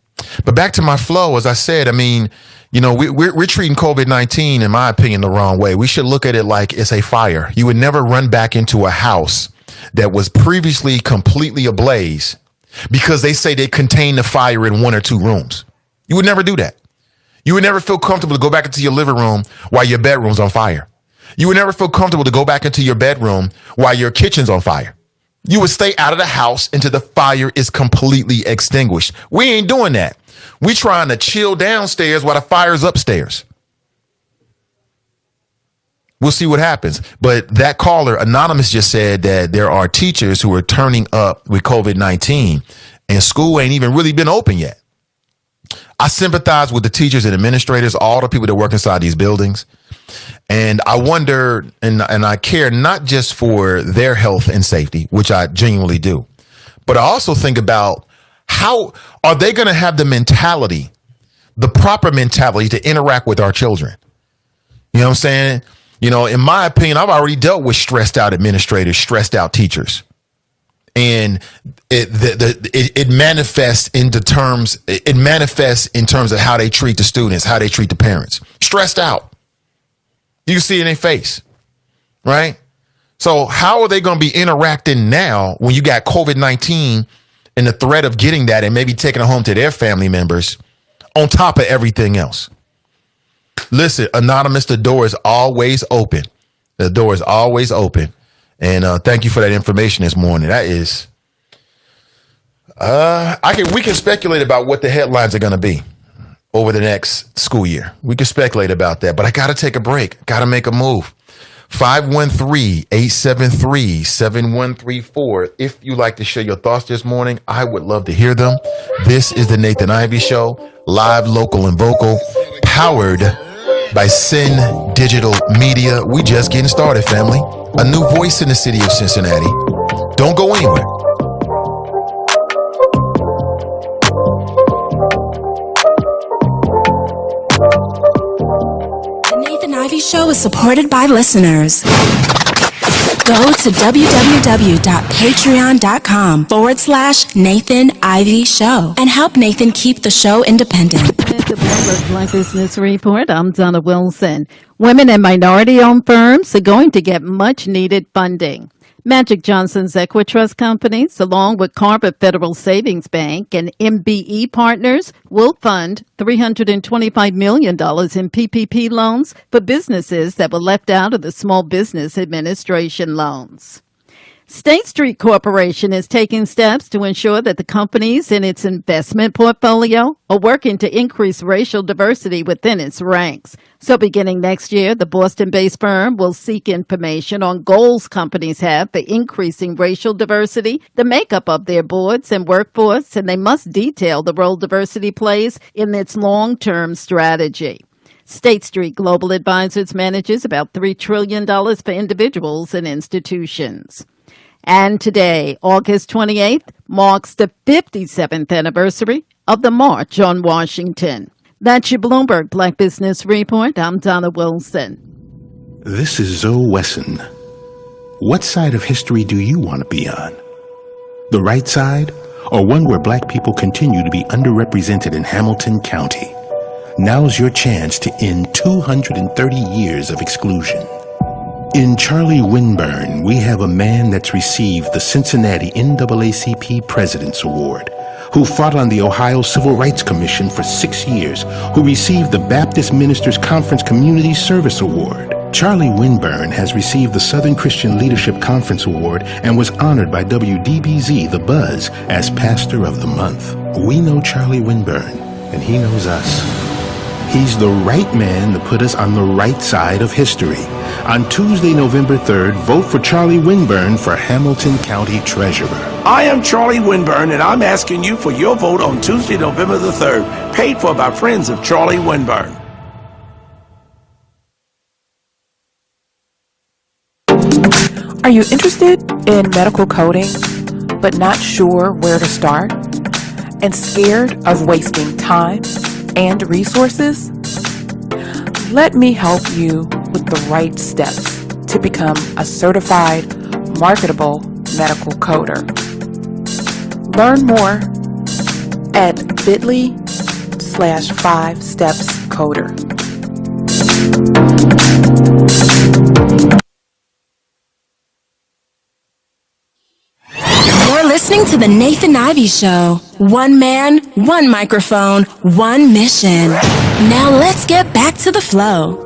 But back to my flow, as I said, I mean, we're treating COVID-19, in my opinion, the wrong way. We should look at it like it's a fire. You would never run back into a house that was previously completely ablaze because they say they contain the fire in 1 or 2 rooms. You would never do that. You would never feel comfortable to go back into your living room while your bedroom's on fire. You would never feel comfortable to go back into your bedroom while your kitchen's on fire. You would stay out of the house until the fire is completely extinguished. We ain't doing that. We trying to chill downstairs while the fire's upstairs. We'll see what happens. But that caller, Anonymous, just said that there are teachers who are turning up with COVID-19 and school ain't even really been open yet. I sympathize with the teachers and administrators, all the people that work inside these buildings. And I wonder, and I care not just for their health and safety, which I genuinely do, but I also think about how are they going to have the mentality, the proper mentality to interact with our children? You know what I'm saying? In my opinion, I've already dealt with stressed out administrators, stressed out teachers. And it manifests in terms of how they treat the students, how they treat the parents. Stressed out. You can see it in their face, right? So how are they going to be interacting now when you got COVID-19 and the threat of getting that and maybe taking it home to their family members on top of everything else? Listen, Anonymous, the door is always open. The door is always open. And thank you for that information this morning. That is, we can speculate about what the headlines are going to be over the next school year. We can speculate about that, but I got to take a break. Got to make a move. 513-873-7134. If you like to share your thoughts this morning, I would love to hear them. This is the Nathan Ivey Show, live, local, and vocal. powered by Sin Digital Media. We just getting started, family. A new voice in the city of Cincinnati. Don't go anywhere. The Nathan Ivey Show is supported by listeners. Go to www.patreon.com/Nathan Ivey Show and help Nathan keep the show independent. The Black Business Report. I'm Donna Wilson. Women and minority-owned firms are going to get much-needed funding. Magic Johnson's Equitrust companies, along with Carver Federal Savings Bank and MBE Partners, will fund $325 million in PPP loans for businesses that were left out of the Small Business Administration loans. State Street Corporation is taking steps to ensure that the companies in its investment portfolio are working to increase racial diversity within its ranks. So beginning next year, the Boston-based firm will seek information on goals companies have for increasing racial diversity, the makeup of their boards and workforce, and they must detail the role diversity plays in its long-term strategy. State Street Global Advisors manages about $3 trillion for individuals and institutions. And today, August 28th, marks the 57th anniversary of the March on Washington. That's your Bloomberg Black Business Report. I'm Donna Wilson. This is Zoe Wesson. What side of history do you want to be on? The right side, or one where black people continue to be underrepresented in Hamilton County? Now's your chance to end 230 years of exclusion. In Charlie Winburn, we have a man that's received the Cincinnati NAACP President's Award, who fought on the Ohio Civil Rights Commission for 6 years, who received the Baptist Ministers Conference Community Service Award. Charlie Winburn has received the Southern Christian Leadership Conference Award and was honored by WDBZ The Buzz as Pastor of the Month. We know Charlie Winburn, and he knows us. He's the right man to put us on the right side of history. On Tuesday, November 3rd, vote for Charlie Winburn for Hamilton County Treasurer. I am Charlie Winburn, and I'm asking you for your vote on Tuesday, November the 3rd, paid for by friends of Charlie Winburn. Are you interested in medical coding, but not sure where to start? And scared of wasting time and resources? Let me help you with the right steps to become a certified, marketable medical coder. Learn more at bit.ly/5stepscoder. You're listening to The Nathan Ivey Show. One man, one microphone, one mission. Now let's get back to the flow.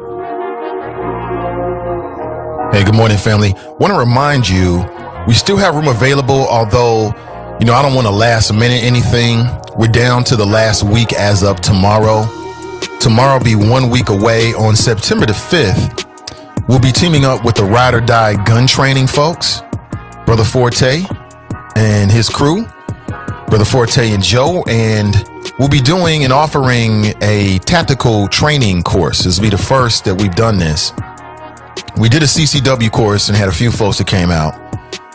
Hey, good morning, family. Want to remind you, we still have room available, although, I don't want to last minute anything. We're down to the last week as of tomorrow. Tomorrow will be 1 week away. On September the 5th, we'll be teaming up with the Ride or Die gun training folks, Brother Forte and his crew, Brother Forte and Joe, and we'll be doing and offering a tactical training course. This will be the first that we've done this. We did a CCW course and had a few folks that came out,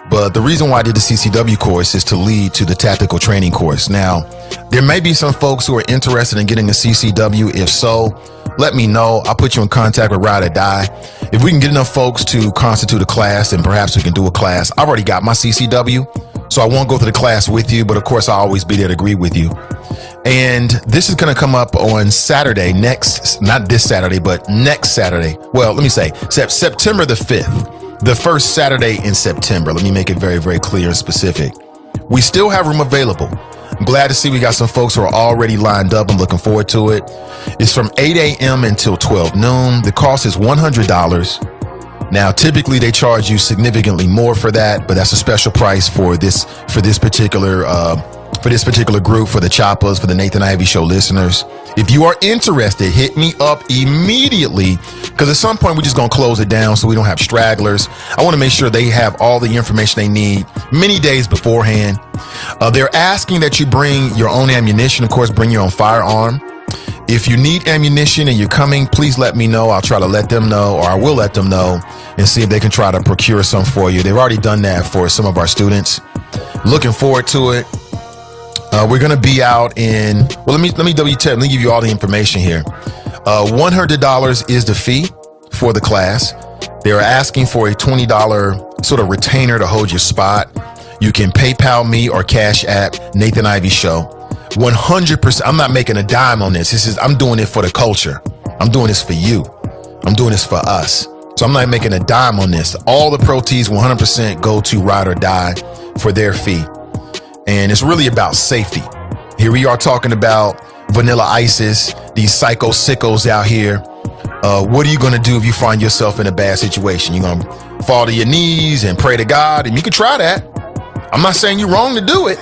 but the reason why I did the CCW course is to lead to the tactical training course. Now, there may be some folks who are interested in getting a CCW. If so, let me know. I'll put you in contact with Ride or Die. If we can get enough folks to constitute a class, then perhaps we can do a class. I've already got my CCW, so I won't go through the class with you, but of course I'll always be there to agree with you. And this is going to come up on Saturday, not this Saturday, but next Saturday. Well, let me say September the 5th, the first Saturday in September. Let me make it very, very clear and specific. We still have room available. I'm glad to see we got some folks who are already lined up. I'm looking forward to it. It's from 8 a.m. until 12 noon. The cost is $100. Now, typically they charge you significantly more for that, but that's a special price for this particular group, for the Choppers, for the Nathan Ivey Show listeners. If you are interested, hit me up immediately, because at some point we're just going to close it down so we don't have stragglers. I want to make sure they have all the information they need many days beforehand. They're asking that you bring your own ammunition, of course, bring your own firearm. If you need ammunition and you're coming, please let me know. I'll try to let them know, or I will let them know and see if they can try to procure some for you. They've already done that for some of our students. Looking forward to it. We're going to be out in, well, let me give you all the information here. $100 is the fee for the class. They're asking for a $20 sort of retainer to hold your spot. You can PayPal me or Cash App Nathan Ivey Show. 100%. I'm not making a dime on this. I'm doing it for the culture. I'm doing this for you. I'm doing this for us. So I'm not making a dime on this. All the proceeds 100% go to Ride or Die for their fee. And it's really about safety. Here we are talking about Vanilla ISIS, these psycho sickos out here. What are you going to do if you find yourself in a bad situation? You're going to fall to your knees and pray to God, and you can try that. I'm not saying you're wrong to do it,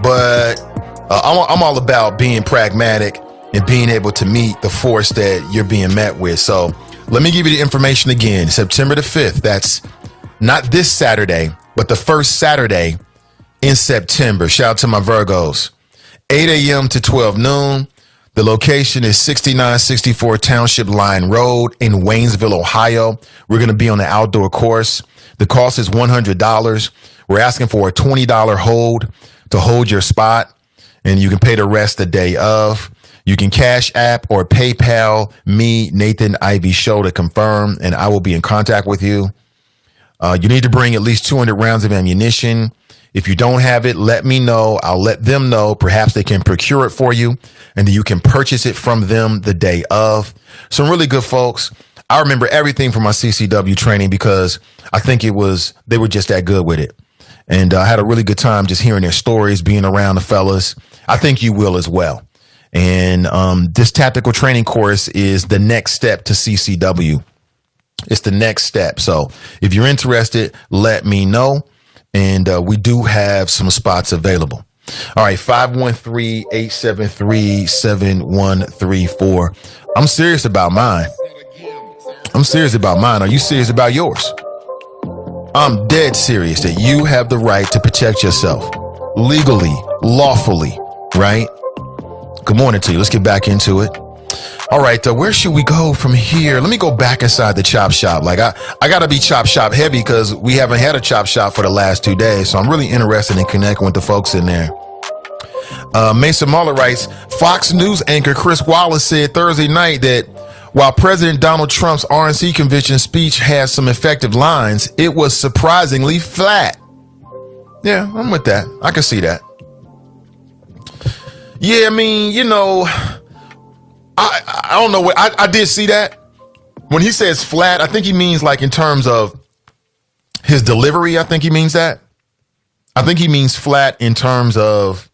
but I'm all about being pragmatic and being able to meet the force that you're being met with. So let me give you the information again. September the 5th. That's not this Saturday, but the first Saturday in September. Shout out to my Virgos. 8 a.m. to 12 noon. The location is 6964 Township Line Road in Waynesville, Ohio. We're going to be on the outdoor course. The cost is $100. We're asking for a $20 hold to hold your spot, and you can pay the rest the day of. You can Cash App or PayPal me, Nathan Ivey Show, to confirm, and I will be in contact with you. You need to bring at least 200 rounds of ammunition. If you don't have it, let me know. I'll let them know. Perhaps they can procure it for you, and then you can purchase it from them the day of. Some really good folks. I remember everything from my CCW training because I think they were just that good with it. And I had a really good time just hearing their stories, being around the fellas. I think you will as well. And this tactical training course is the next step to CCW. It's the next step. So if you're interested, let me know. And we do have some spots available. All right, 513-873-7134. I'm serious about mine. Are you serious about yours? I'm dead serious that you have the right to protect yourself legally, lawfully, right? Good morning to you. Let's get back into it. All right, where should we go from here? Let me go back inside the chop shop. Like I got to be chop shop heavy because we haven't had a chop shop for the last 2 days. So I'm really interested in connecting with the folks in there. Mason Muller writes, Fox News anchor Chris Wallace said Thursday night that while President Donald Trump's RNC convention speech has some effective lines, it was surprisingly flat. Yeah, I'm with that. I can see that. Yeah, I mean, I don't know what I did see that. When he says flat, I think he means like in terms of his delivery. I think he means that. I think he means flat in terms of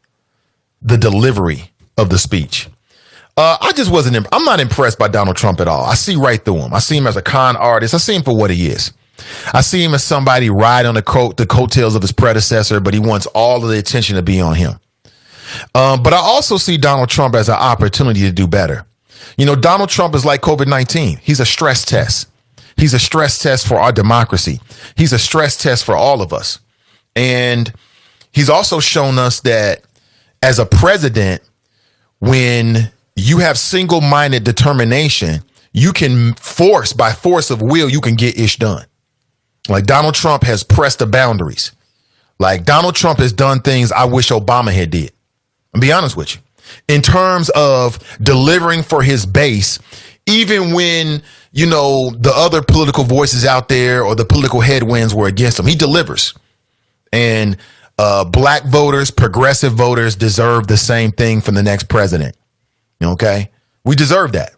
the delivery of the speech. I'm not impressed by Donald Trump at all. I see right through him. I see him as a con artist. I see him for what he is. I see him as somebody riding on the coattails of his predecessor, but he wants all of the attention to be on him. But I also see Donald Trump as an opportunity to do better. Donald Trump is like COVID-19. He's a stress test. He's a stress test for our democracy. He's a stress test for all of us. And he's also shown us that as a president, when you have single-minded determination, you can by force of will, you can get ish done. Like Donald Trump has pressed the boundaries. Like Donald Trump has done things I wish Obama had did. I'll be honest with you. In terms of delivering for his base, even when, the other political voices out there or the political headwinds were against him, he delivers. And black voters, progressive voters deserve the same thing from the next president. Okay? We deserve that.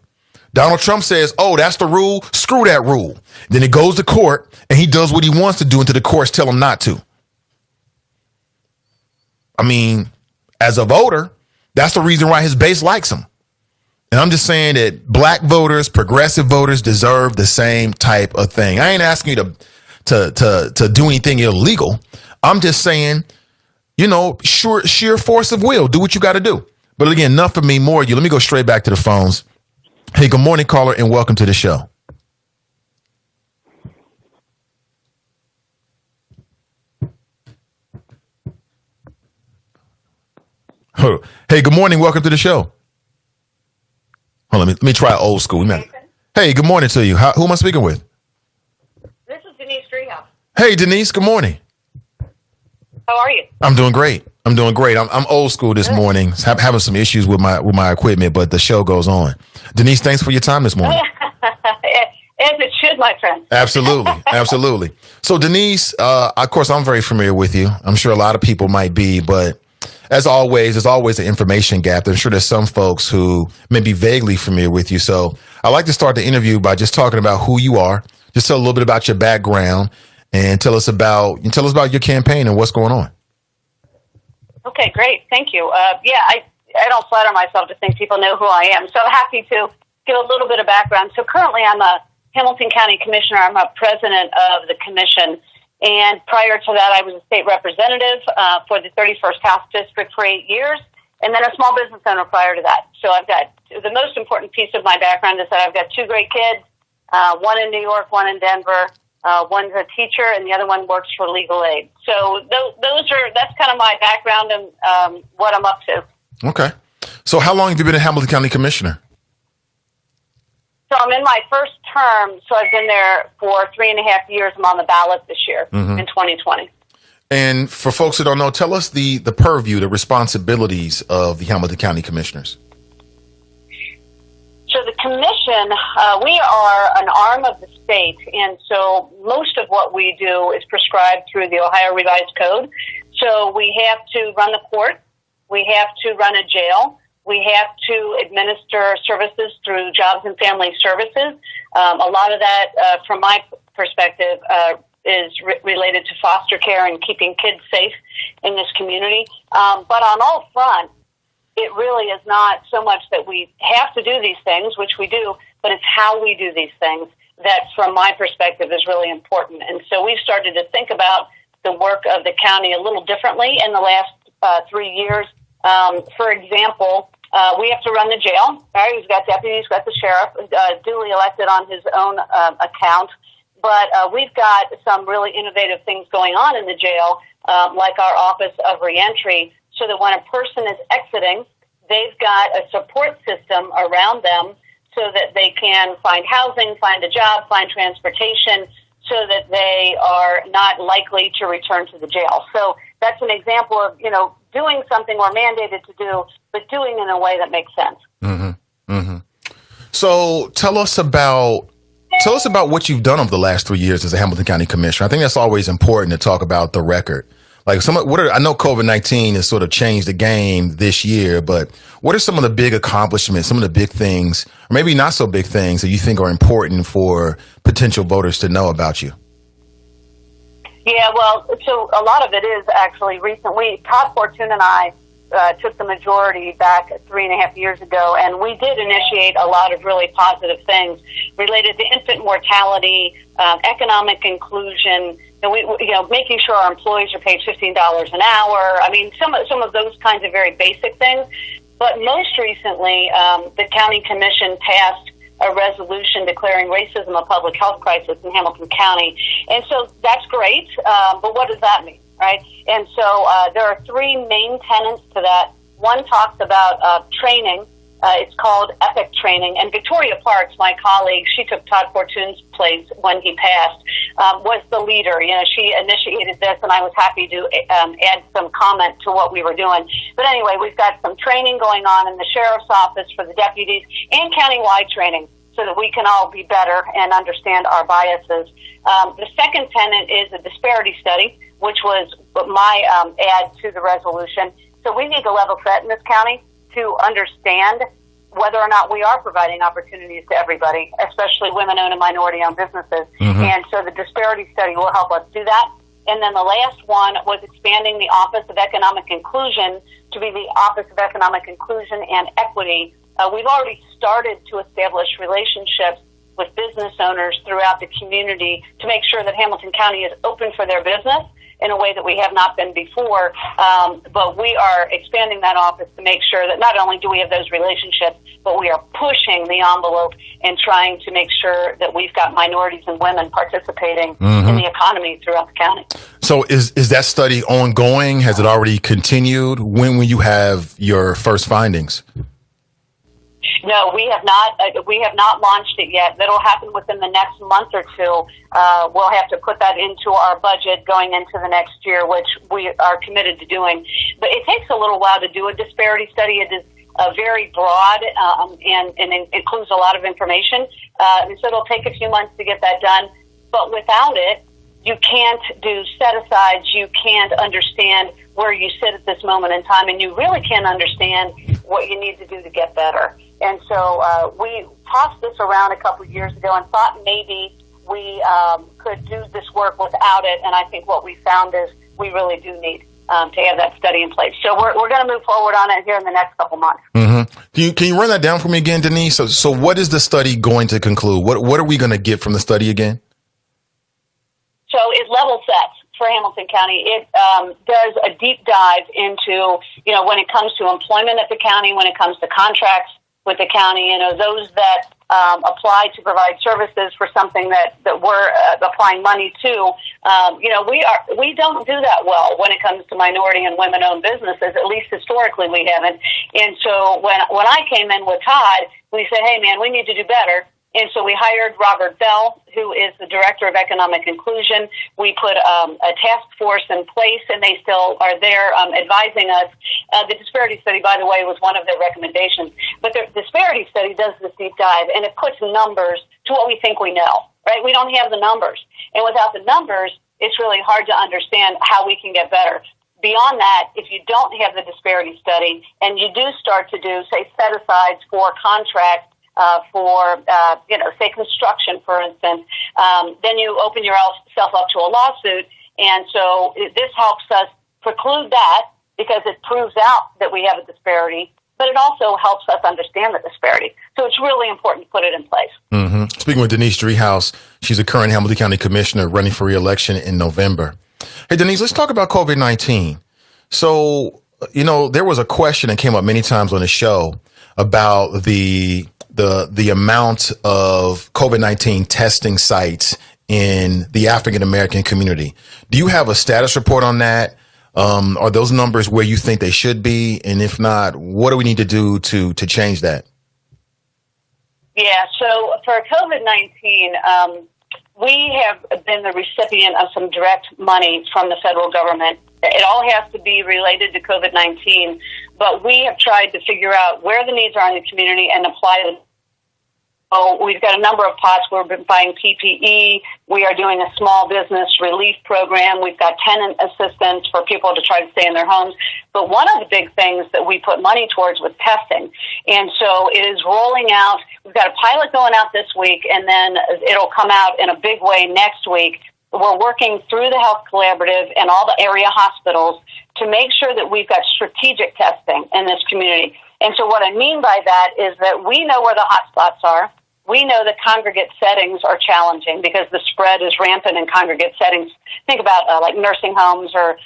Donald Trump says, oh, that's the rule. Screw that rule. Then it goes to court and he does what he wants to do until the courts tell him not to. I mean, as a voter, that's the reason why his base likes him. And I'm just saying that black voters, progressive voters deserve the same type of thing. I ain't asking you to do anything illegal. I'm just saying, sheer force of will. Do what you got to do. But again, enough for me, more of you. Let me go straight back to the phones. Hey, good morning, caller, and welcome to the show. Hey, good morning. Welcome to the show. Hold on, let me try old school. Hey, good morning to you. Who am I speaking with? This is Denise Driehaus. Hey, Denise, good morning. How are you? I'm doing great. I'm old school this morning. Having some issues with my equipment, but the show goes on. Denise, thanks for your time this morning. As it should, my friend. Absolutely. So, Denise, of course, I'm very familiar with you. I'm sure a lot of people might be, but as always, there's always an information gap. I'm sure there's some folks who may be vaguely familiar with you. So I like to start the interview by just talking about who you are. Just tell a little bit about your background and tell us about your campaign and what's going on. Okay, great. Thank you. I don't flatter myself to think people know who I am. So happy to give a little bit of background. So currently I'm a Hamilton County Commissioner. I'm a president of the commission. And prior to that, I was a state representative for the 31st House District for 8 years, and then a small business owner prior to that. So I've got the most important piece of my background is that I've got two great kids, one in New York, one in Denver. One's a teacher, and the other one works for legal aid. So that's kind of my background and what I'm up to. Okay. So how long have you been a Hamilton County Commissioner? So I'm in my first term, so I've been there for 3.5 years. I'm on the ballot this year in 2020. And for folks who don't know, tell us the purview, the responsibilities of the Hamilton County Commissioners. So the commission, we are an arm of the state, and so most of what we do is prescribed through the Ohio Revised Code. So we have to run the court, we have to run a jail, we have to administer services through Jobs and Family Services. A lot of that, from my perspective, is related to foster care and keeping kids safe in this community. But on all fronts, it really is not so much that we have to do these things, which we do, but it's how we do these things that, from my perspective, is really important. And so we've started to think about the work of the county a little differently in the last 3 years. For example, we have to run the jail. Right? We've got deputies, we've got the sheriff, duly elected on his own account. But we've got some really innovative things going on in the jail, like our Office of Reentry, so that when a person is exiting, they've got a support system around them so that they can find housing, find a job, find transportation, so that they are not likely to return to the jail. So that's an example of, doing something we're mandated to do, but doing in a way that makes sense. Mm-hmm. Mm-hmm. So tell us about what you've done over the last 3 years as a Hamilton County Commissioner. I think that's always important to talk about the record. Like I know COVID-19 has sort of changed the game this year, but what are some of the big accomplishments, some of the big things, or maybe not so big things that you think are important for potential voters to know about you? Yeah, well, so a lot of it is actually recently. Todd Fortune and I took the majority back 3.5 years ago, and we did initiate a lot of really positive things related to infant mortality, economic inclusion, and making sure our employees are paid $15 an hour. I mean, some of those kinds of very basic things. But most recently, the county commission passed a resolution declaring racism a public health crisis in Hamilton County, and so that's great. But what does that mean? Right? And so there are three main tenets to that. One talks about training. It's called EPIC training. And Victoria Parks, my colleague, she took Todd Fortune's place when he passed, was the leader. She initiated this, and I was happy to add some comment to what we were doing. But anyway, we've got some training going on in the sheriff's office for the deputies and countywide training so that we can all be better and understand our biases. The second tenet is a disparity study, which was my add to the resolution. So we need to level set in this county to understand whether or not we are providing opportunities to everybody, especially women-owned and minority-owned businesses. Mm-hmm. And so the disparity study will help us do that. And then the last one was expanding the Office of Economic Inclusion to be the Office of Economic Inclusion and Equity. We've already started to establish relationships with business owners throughout the community to make sure that Hamilton County is open for their business in a way that we have not been before. But we are expanding that office to make sure that not only do we have those relationships, but we are pushing the envelope and trying to make sure that we've got minorities and women participating in the economy throughout the county. So is that study ongoing? Has it already continued? When will you have your first findings? No, we have not. We have not launched it yet. That'll happen within the next month or two. We'll have to put that into our budget going into the next year, which we are committed to doing. But it takes a little while to do a disparity study. It is very broad and it includes a lot of information. And so it'll take a few months to get that done. But without it, you can't do set-asides. You can't understand where you sit at this moment in time, and you really can't understand what you need to do to get better. And so we tossed this around a couple of years ago and thought maybe we could do this work without it. And I think what we found is we really do need to have that study in place. So we're going to move forward on it here in the next couple months. Mm-hmm. Can you run that down for me again, Denise? So what is the study going to conclude? What are we going to get from the study again? So it level sets for Hamilton County. It does a deep dive into, when it comes to employment at the county, when it comes to contracts with the county, those that apply to provide services for something that we're applying money to. We don't do that well when it comes to minority and women-owned businesses. At least historically, we haven't. And so when I came in with Todd, we said, "Hey, man, we need to do better." And so we hired Robert Bell, who is the Director of Economic Inclusion. We put a task force in place, and they still are there advising us. The disparity study, by the way, was one of their recommendations. But the disparity study does this deep dive, and it puts numbers to what we think we know, right? We don't have the numbers. And without the numbers, it's really hard to understand how we can get better. Beyond that, if you don't have the disparity study and you do start to do, say, set-asides for contracts, say construction, for instance, then you open yourself up to a lawsuit. And so this helps us preclude that because it proves out that we have a disparity, but it also helps us understand the disparity. So it's really important to put it in place. Mm-hmm. Speaking with Denise Driehaus, she's a current Hamilton County Commissioner running for re-election in November. Hey, Denise, let's talk about COVID-19. So, there was a question that came up many times on the show about the amount of COVID-19 testing sites in the African American community. Do you have a status report on that? Are those numbers where you think they should be? And if not, what do we need to do to change that? Yeah, so for COVID-19, we have been the recipient of some direct money from the federal government. It all has to be related to COVID-19, but we have tried to figure out where the needs are in the community and apply them. So we've got a number of pots. We've been buying PPE. We are doing a small business relief program. We've got tenant assistance for people to try to stay in their homes. But one of the big things that we put money towards was testing. And so it is rolling out. We've got a pilot going out this week, and then it'll come out in a big way next week. We're working through the Health Collaborative and all the area hospitals to make sure that we've got strategic testing in this community. And so what I mean by that is that we know where the hot spots are. We know that congregate settings are challenging because the spread is rampant in congregate settings. Think about like nursing homes or,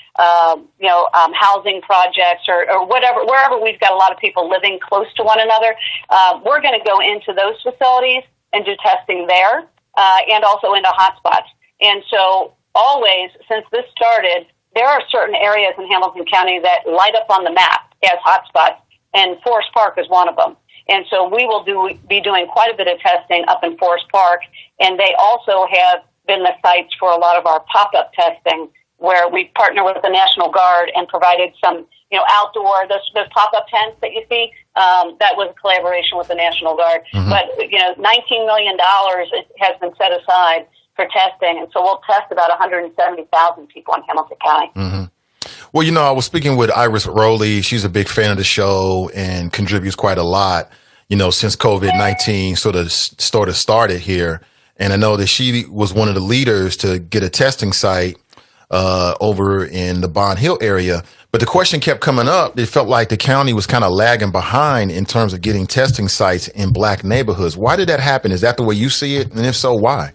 housing projects or whatever, wherever we've got a lot of people living close to one another. We're going to go into those facilities and do testing there and also into hotspots. And so always, since this started, there are certain areas in Hamilton County that light up on the map as hotspots, and Forest Park is one of them. And so we will be doing quite a bit of testing up in Forest Park, and they also have been the sites for a lot of our pop-up testing, where we partner with the National Guard and provided some, outdoor, those pop-up tents that you see, that was a collaboration with the National Guard. Mm-hmm. But, $19 million has been set aside for testing, and so we'll test about 170,000 people in Hamilton County. Mm-hmm. Well, I was speaking with Iris Rowley. She's a big fan of the show and contributes quite a lot, since COVID-19 sort of started here. And I know that she was one of the leaders to get a testing site over in the Bond Hill area. But the question kept coming up. It felt like the county was kind of lagging behind in terms of getting testing sites in black neighborhoods. Why did that happen? Is that the way you see it? And if so, why?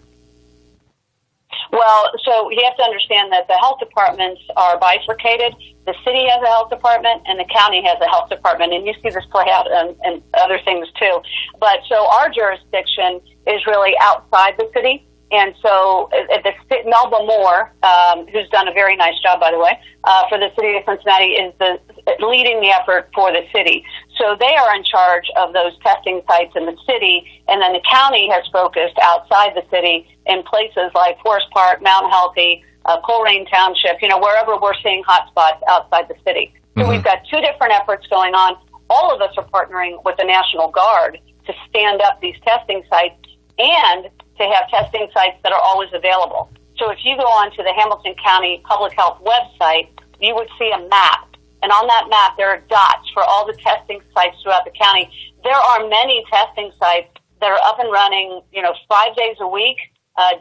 Well, so you have to understand that the health departments are bifurcated. The city has a health department and the county has a health department, and you see this play out in other things too. But so our jurisdiction is really outside the city. And so Melba Moore, who's done a very nice job, by the way, for the city of Cincinnati, is leading the effort for the city. So they are in charge of those testing sites in the city, and then the county has focused outside the city in places like Forest Park, Mount Healthy, Coleraine Township, wherever we're seeing hotspots outside the city. So we've got two different efforts going on. All of us are partnering with the National Guard to stand up these testing sites and to have testing sites that are always available. So if you go onto the Hamilton County Public Health website, you would see a map. And on that map, there are dots for all the testing sites throughout the county. There are many testing sites that are up and running, 5 days a week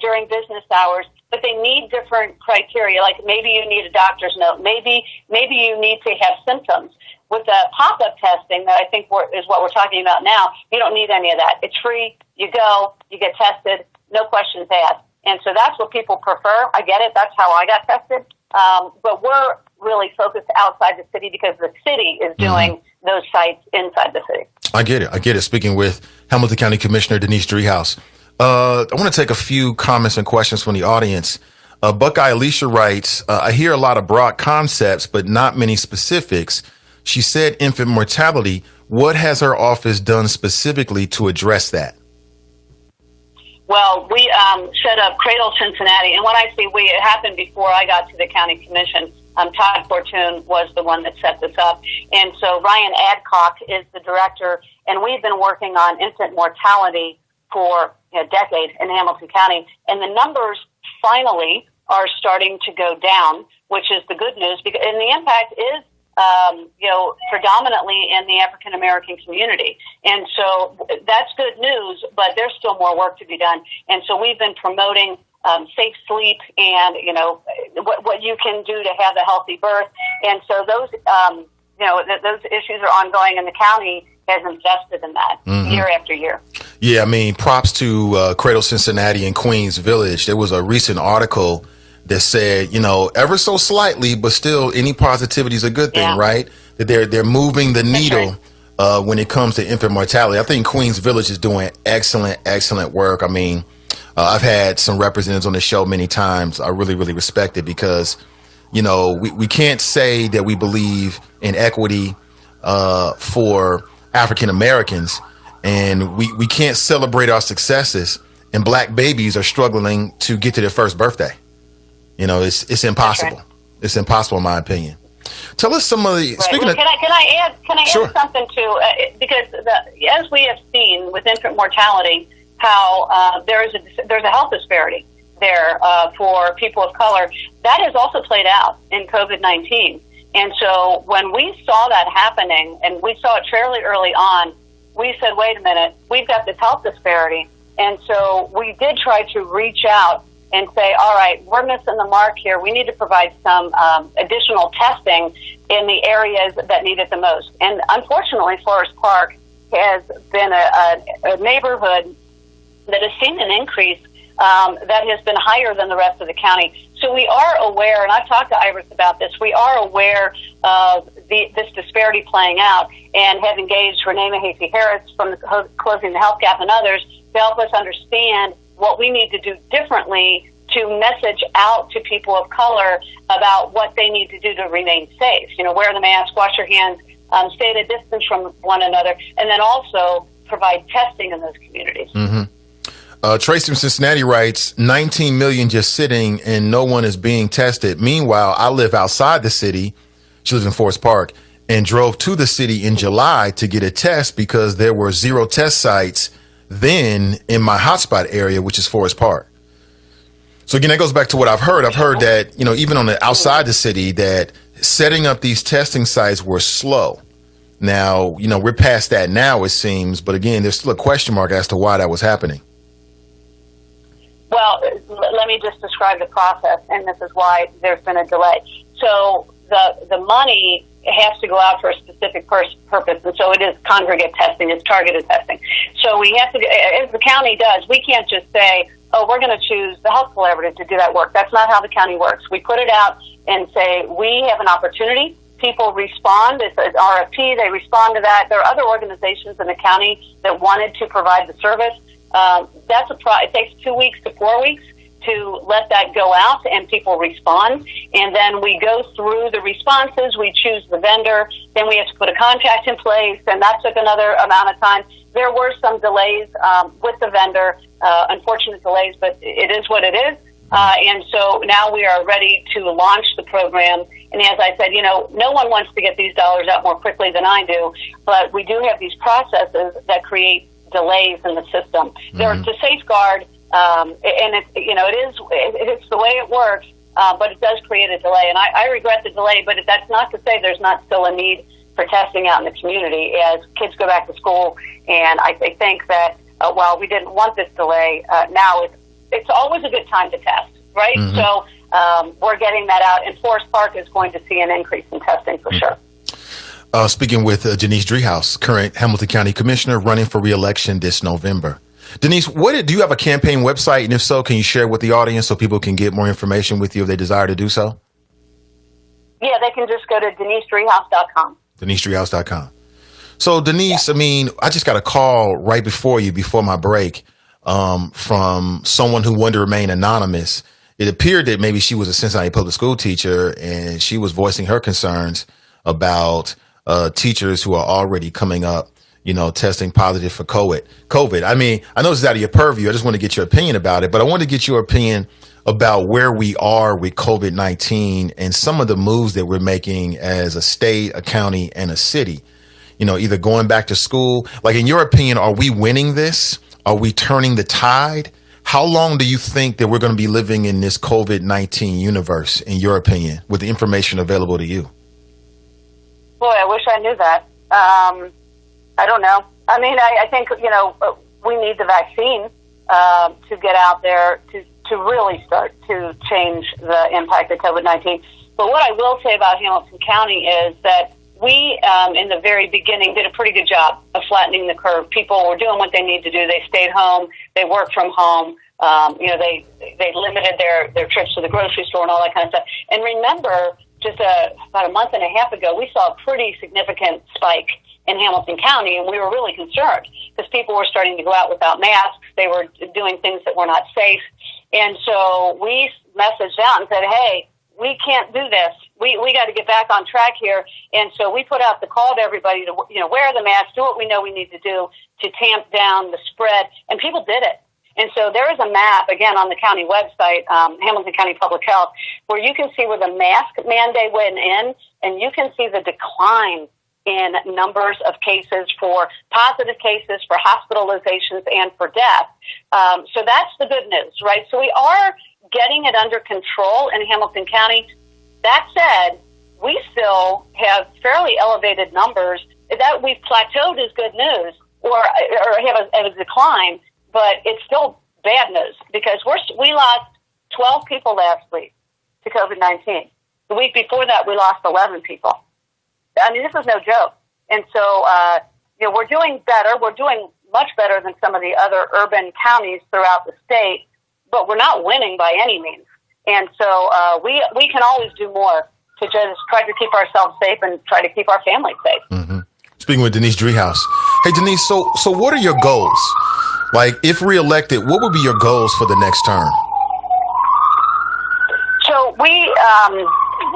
during business hours, but they need different criteria. Like maybe you need a doctor's note. Maybe you need to have symptoms. With the pop-up testing that I think is what we're talking about now, you don't need any of that. It's free. You go, you get tested, no questions asked. And so that's what people prefer. I get it. That's how I got tested. But we're really focused outside the city because the city is doing those sites inside the city. I get it. Speaking with Hamilton County Commissioner Denise Driehaus. I want to take a few comments and questions from the audience. Buckeye Alicia writes, I hear a lot of broad concepts, but not many specifics. She said infant mortality. What has her office done specifically to address that? Well, we set up Cradle Cincinnati, and when I say we, it happened before I got to the county commission. Todd Fortune was the one that set this up, and so Ryan Adcock is the director, and we've been working on infant mortality for a decade in Hamilton County, and the numbers finally are starting to go down, which is the good news, because and the impact is predominantly in the African American community. And so that's good news, but there's still more work to be done. And so we've been promoting safe sleep and, what you can do to have a healthy birth. And so those, those issues are ongoing, and the county has invested in that year after year. Yeah, I mean, props to Cradle Cincinnati and Queens Village. There was a recent article that said, ever so slightly, but still any positivity is a good thing, right? That they're moving the needle when it comes to infant mortality. I think Queens Village is doing excellent work. I mean, I've had some representatives on the show many times. I really respect it because, we can't say that we believe in equity for African Americans, and we can't celebrate our successes, and black babies are struggling to get to their first birthday. It's impossible. Right. It's impossible, in my opinion. Tell us some of the. Right. Well, can I add something too? Because as we have seen with infant mortality, how there's a health disparity there for people of color. That has also played out in COVID-19. And so when we saw that happening, and we saw it fairly early on, we said, wait a minute, we've got this health disparity. And so we did try to reach out and say, all right, we're missing the mark here. We need to provide some additional testing in the areas that need it the most. And unfortunately, Forest Park has been a neighborhood that has seen an increase that has been higher than the rest of the county. So we are aware, and I've talked to Iris about this, we are aware of this disparity playing out and have engaged Renee Mahaffey-Harris from the Closing the Health Gap and others to help us understand what we need to do differently to message out to people of color about what they need to do to remain safe. Wear the mask, wash your hands, stay at a distance from one another, and then also provide testing in those communities. Tracy from Cincinnati writes, 19 million just sitting and no one is being tested. Meanwhile, I live outside the city. She lives in Forest Park and drove to the city in July to get a test because there were 0 test sites then in my hotspot area, which is Forest Park. So again, that goes back to what I've heard. I've heard that, even on the outside the city, that setting up these testing sites were slow. Now, we're past that now, it seems. But again, there's still a question mark as to why that was happening. Well, let me just describe the process, and this is why there's been a delay. So the money has to go out for a specific purpose, and so it is congregate testing, it's targeted testing. So we have to, as the county does, we can't just say, oh, we're going to choose the health collaborative to do that work. That's not how the county works. We put it out and say, we have an opportunity. People respond. It's an RFP. They respond to that. There are other organizations in the county that wanted to provide the service. It takes 2 weeks to 4 weeks to let that go out and people respond. And then we go through the responses, we choose the vendor, then we have to put a contract in place, and that took another amount of time. There were some delays with the vendor, unfortunate delays, but it is what it is. And so now we are ready to launch the program. And as I said, no one wants to get these dollars out more quickly than I do, but we do have these processes that create delays in the system. They're to safeguard, and it's the way it works, but it does create a delay. And I regret the delay, but that's not to say there's not still a need for testing out in the community as kids go back to school. And I think that while we didn't want this delay, now it's always a good time to test, right? So we're getting that out, and Forest Park is going to see an increase in testing for sure. Speaking with Denise Driehaus, current Hamilton County Commissioner, running for re-election this November. Denise, do you have a campaign website? And if so, can you share with the audience so people can get more information with you if they desire to do so? Yeah, they can just go to DeniseDriehaus.com. DeniseDriehaus.com. So, Denise, I just got a call right before my break from someone who wanted to remain anonymous. It appeared that maybe she was a Cincinnati public school teacher, and she was voicing her concerns about teachers who are already coming up, testing positive for COVID. I know this is out of your purview. I just want to get your opinion about it, but I want to get your opinion about where we are with COVID-19 and some of the moves that we're making as a state, a county, and a city. Either going back to school. Like, in your opinion, are we winning this? Are we turning the tide? How long do you think that we're going to be living in this COVID-19 universe, in your opinion, with the information available to you? Boy, I wish I knew that. I don't know. I think, we need the vaccine to get out there to really start to change the impact of COVID-19. But what I will say about Hamilton County is that we, in the very beginning, did a pretty good job of flattening the curve. People were doing what they need to do. They stayed home. They worked from home. They limited their trips to the grocery store and all that kind of stuff. And remember, just about a month and a half ago, we saw a pretty significant spike in Hamilton County, and we were really concerned because people were starting to go out without masks. They were doing things that were not safe. And so we messaged out and said, hey, we can't do this. We got to get back on track here. And so we put out the call to everybody to, wear the mask, do what we know we need to do to tamp down the spread. And people did it. And so there is a map, again, on the county website, Hamilton County Public Health, where you can see where the mask mandate went in, and you can see the decline in numbers of cases for positive cases, for hospitalizations, and for death. So that's the good news, right? So we are getting it under control in Hamilton County. That said, we still have fairly elevated numbers. That we've plateaued is good news, or have a decline, but it's still bad news because we lost 12 people last week to COVID-19. The week before that, we lost 11 people. This is no joke. And so, we're doing better. We're doing much better than some of the other urban counties throughout the state, but we're not winning by any means. And so we can always do more to just try to keep ourselves safe and try to keep our families safe. Mm-hmm. Speaking with Denise Driehaus. Hey, Denise, so what are your goals? Like, if reelected, what would be your goals for the next term? So we,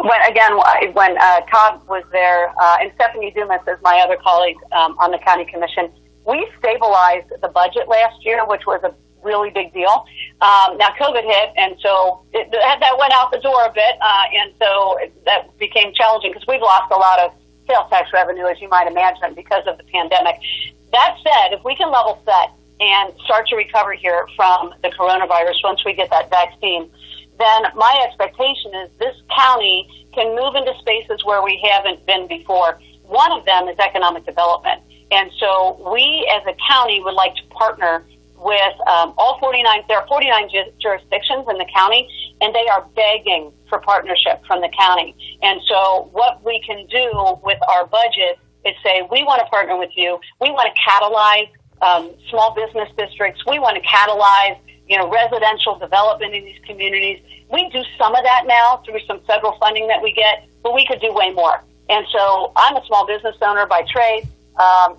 when Todd was there, and Stephanie Dumas is my other colleague on the county commission, we stabilized the budget last year, which was a really big deal. Now COVID hit, and so that went out the door a bit, and so that became challenging because we've lost a lot of sales tax revenue, as you might imagine, because of the pandemic. That said, if we can level set and start to recover here from the coronavirus once we get that vaccine, then my expectation is this county can move into spaces where we haven't been before. One of them is economic development. And so we as a county would like to partner with all 49, there are 49 jurisdictions in the county, and they are begging for partnership from the county. And so what we can do with our budget is say, we want to partner with you. We want to catalyze small business districts. We want to catalyze, residential development in these communities. We do some of that now through some federal funding that we get, but we could do way more. And so I'm a small business owner by trade.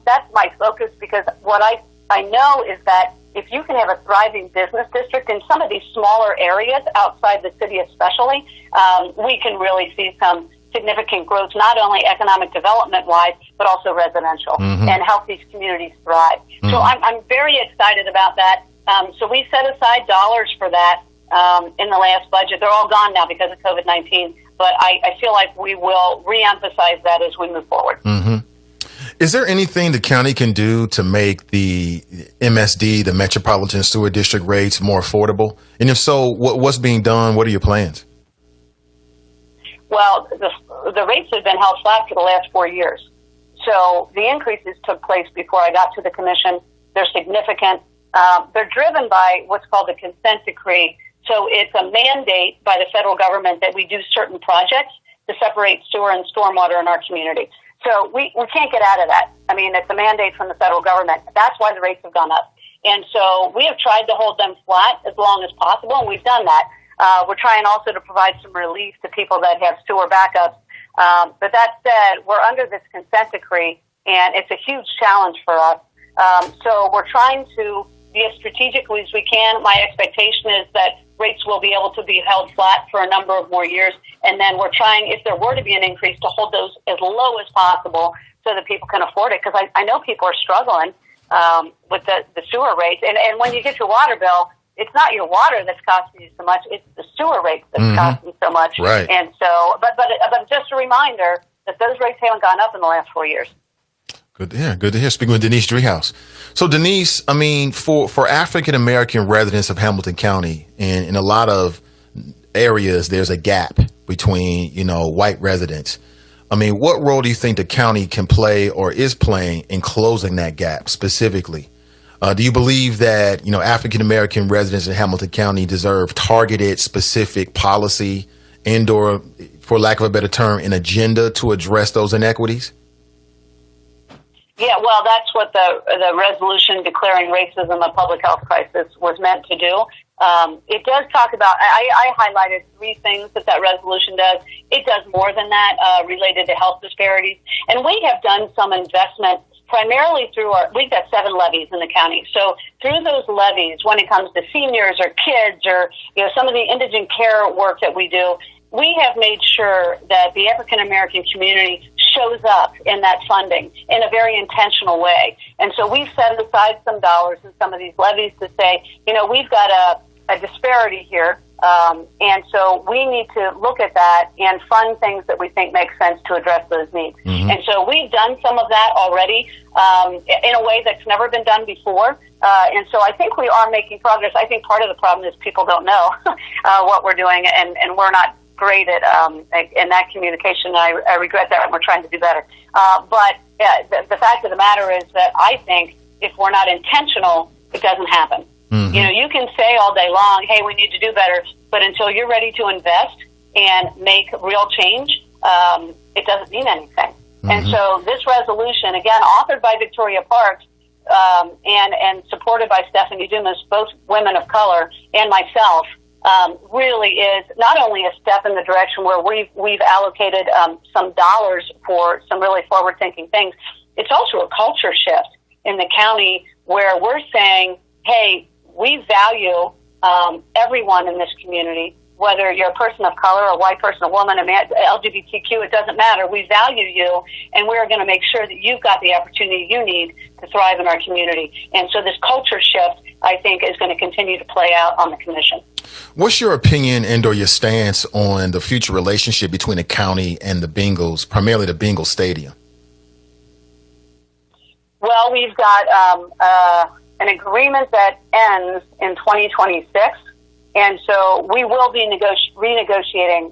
That's my focus because what I I know is that if you can have a thriving business district in some of these smaller areas outside the city especially, we can really see some significant growth, not only economic development-wise, but also residential, and help these communities thrive. So I'm very excited about that. So we set aside dollars for that in the last budget. They're all gone now because of COVID-19, but I feel like we will reemphasize that as we move forward. Is there anything the county can do to make the MSD, the Metropolitan Sewer District rates more affordable? And if so, what's being done? What are your plans? Well, the rates have been held flat for the last 4 years. So the increases took place before I got to the commission. They're significant. They're driven by what's called the consent decree. So it's a mandate by the federal government that we do certain projects to separate sewer and stormwater in our community. So we can't get out of that. I mean, it's a mandate from the federal government. That's why the rates have gone up. And so we have tried to hold them flat as long as possible, and we've done that. We're trying also to provide some relief to people that have sewer backups. But that said, we're under this consent decree, and it's a huge challenge for us. So we're trying to be as strategic as we can. My expectation is that rates will be able to be held flat for a number of more years. And then we're trying, if there were to be an increase, to hold those as low as possible so that people can afford it. Because I know people are struggling with the sewer rates. And when you get your water bill, it's not your water that's costing you so much; it's the sewer rates that's costing so much. Right. And so, but just a reminder that those rates haven't gone up in the last 4 years. Good to hear. Good to hear. Speaking with Denise Driehaus. So Denise, I mean, for African American residents of Hamilton County, and in a lot of areas, there's a gap between white residents. I mean, what role do you think the county can play or is playing in closing that gap specifically? Do you believe that, African American residents in Hamilton County deserve targeted, specific policy and or, for lack of a better term, an agenda to address those inequities? Yeah, well, that's what the resolution declaring racism a public health crisis was meant to do. It does talk about, I highlighted 3 things that resolution does. It does more than that related to health disparities. And we have done some investment primarily through we've got 7 levies in the county. So through those levies, when it comes to seniors or kids or, some of the indigent care work that we do, we have made sure that the African American community shows up in that funding in a very intentional way. And so we've set aside some dollars in some of these levies to say, we've got a disparity here. And so we need to look at that and fund things that we think make sense to address those needs. And so we've done some of that already in a way that's never been done before. And so I think we are making progress. I think part of the problem is people don't know what we're doing, and we're not great at in that communication. I regret that, and we're trying to do better. But the fact of the matter is that I think if we're not intentional, it doesn't happen. You can say all day long, hey, we need to do better, but until you're ready to invest and make real change, it doesn't mean anything. And so this resolution, again, authored by Victoria Parks and supported by Stephanie Dumas, both women of color, and myself, really is not only a step in the direction where we've allocated some dollars for some really forward-thinking things, it's also a culture shift in the county where we're saying, hey, we value everyone in this community, whether you're a person of color, a white person, a woman, a man, LGBTQ, it doesn't matter. We value you, and we're going to make sure that you've got the opportunity you need to thrive in our community. And so this culture shift, I think, is going to continue to play out on the commission. What's your opinion and or your stance on the future relationship between the county and the Bengals, primarily the Bengals Stadium? Well, we've got an agreement that ends in 2026, and so we will be renegotiating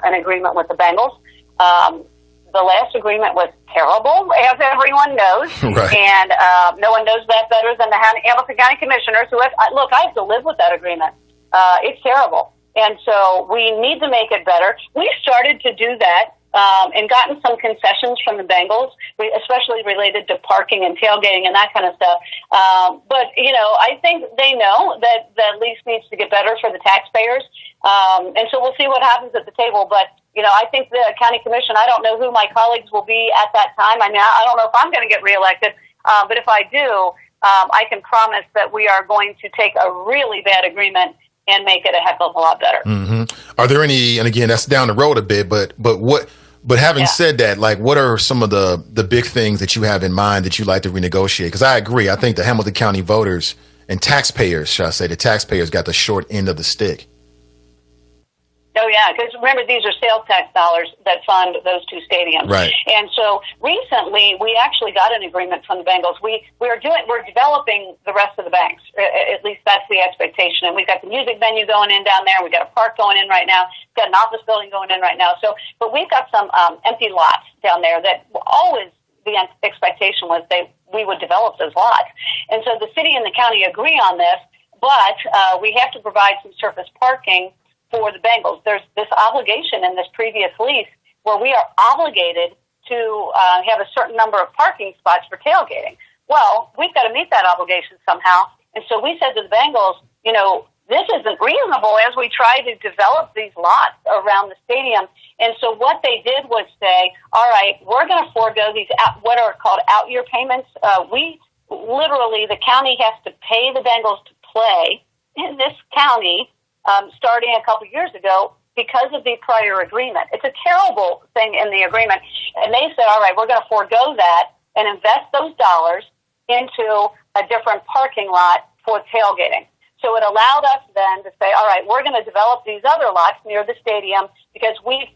an agreement with the Bengals. The last agreement was terrible, as everyone knows, right. And no one knows that better than the Hamilton County Commissioners. Look, I have to live with that agreement. It's terrible, and so we need to make it better. We started to do that and gotten some concessions from the Bengals, especially related to parking and tailgating and that kind of stuff. But, I think they know that the lease needs to get better for the taxpayers. And so we'll see what happens at the table. But, I think the county commission, I don't know who my colleagues will be at that time. I mean, I don't know if I'm going to get reelected. But if I do, I can promise that we are going to take a really bad agreement and make it a heck of a lot better. Are there any, and again, that's down the road a bit, but having said that, like, what are some of the big things that you have in mind that you like to renegotiate? Because I agree. I think the Hamilton County voters and taxpayers, shall I say, the taxpayers got the short end of the stick. Oh, yeah, because remember, these are sales tax dollars that fund those two stadiums. Right. And so recently, we actually got an agreement from the Bengals. We're developing the rest of the banks. At least that's the expectation. And we've got the music venue going in down there. We've got a park going in right now. We've got an office building going in right now. So, but we've got some empty lots down there that always the expectation was we would develop those lots. And so the city and the county agree on this, but we have to provide some surface parking for the Bengals. There's this obligation in this previous lease where we are obligated to have a certain number of parking spots for tailgating. Well, we've got to meet that obligation somehow. And so we said to the Bengals, this isn't reasonable as we try to develop these lots around the stadium. And so what they did was say, all right, we're going to forego these what are called out-year payments. The county has to pay the Bengals to play in this county starting a couple years ago because of the prior agreement. It's a terrible thing in the agreement. And they said, all right, we're going to forego that and invest those dollars into a different parking lot for tailgating. So it allowed us then to say, all right, we're going to develop these other lots near the stadium because we've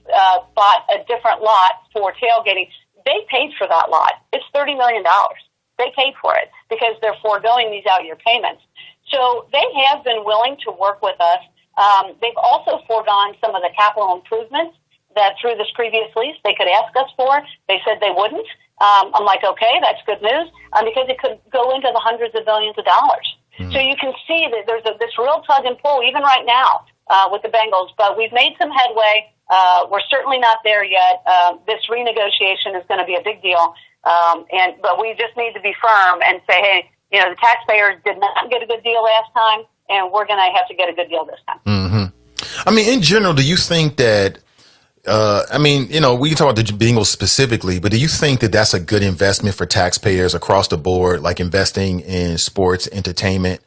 bought a different lot for tailgating. They paid for that lot. It's $30 million. They paid for it because they're foregoing these out-year payments. So they have been willing to work with us. They've also foregone some of the capital improvements that through this previous lease they could ask us for. They said they wouldn't. I'm like, okay, that's good news, because it could go into the hundreds of millions of dollars. So you can see that there's this real tug and pull even right now with the Bengals, but we've made some headway. We're certainly not there yet. This renegotiation is going to be a big deal, but we just need to be firm and say, hey, the taxpayers did not get a good deal last time, and we're going to have to get a good deal this time. I mean, in general, do you think that, we can talk about the Bengals specifically, but do you think that that's a good investment for taxpayers across the board, like investing in sports, entertainment,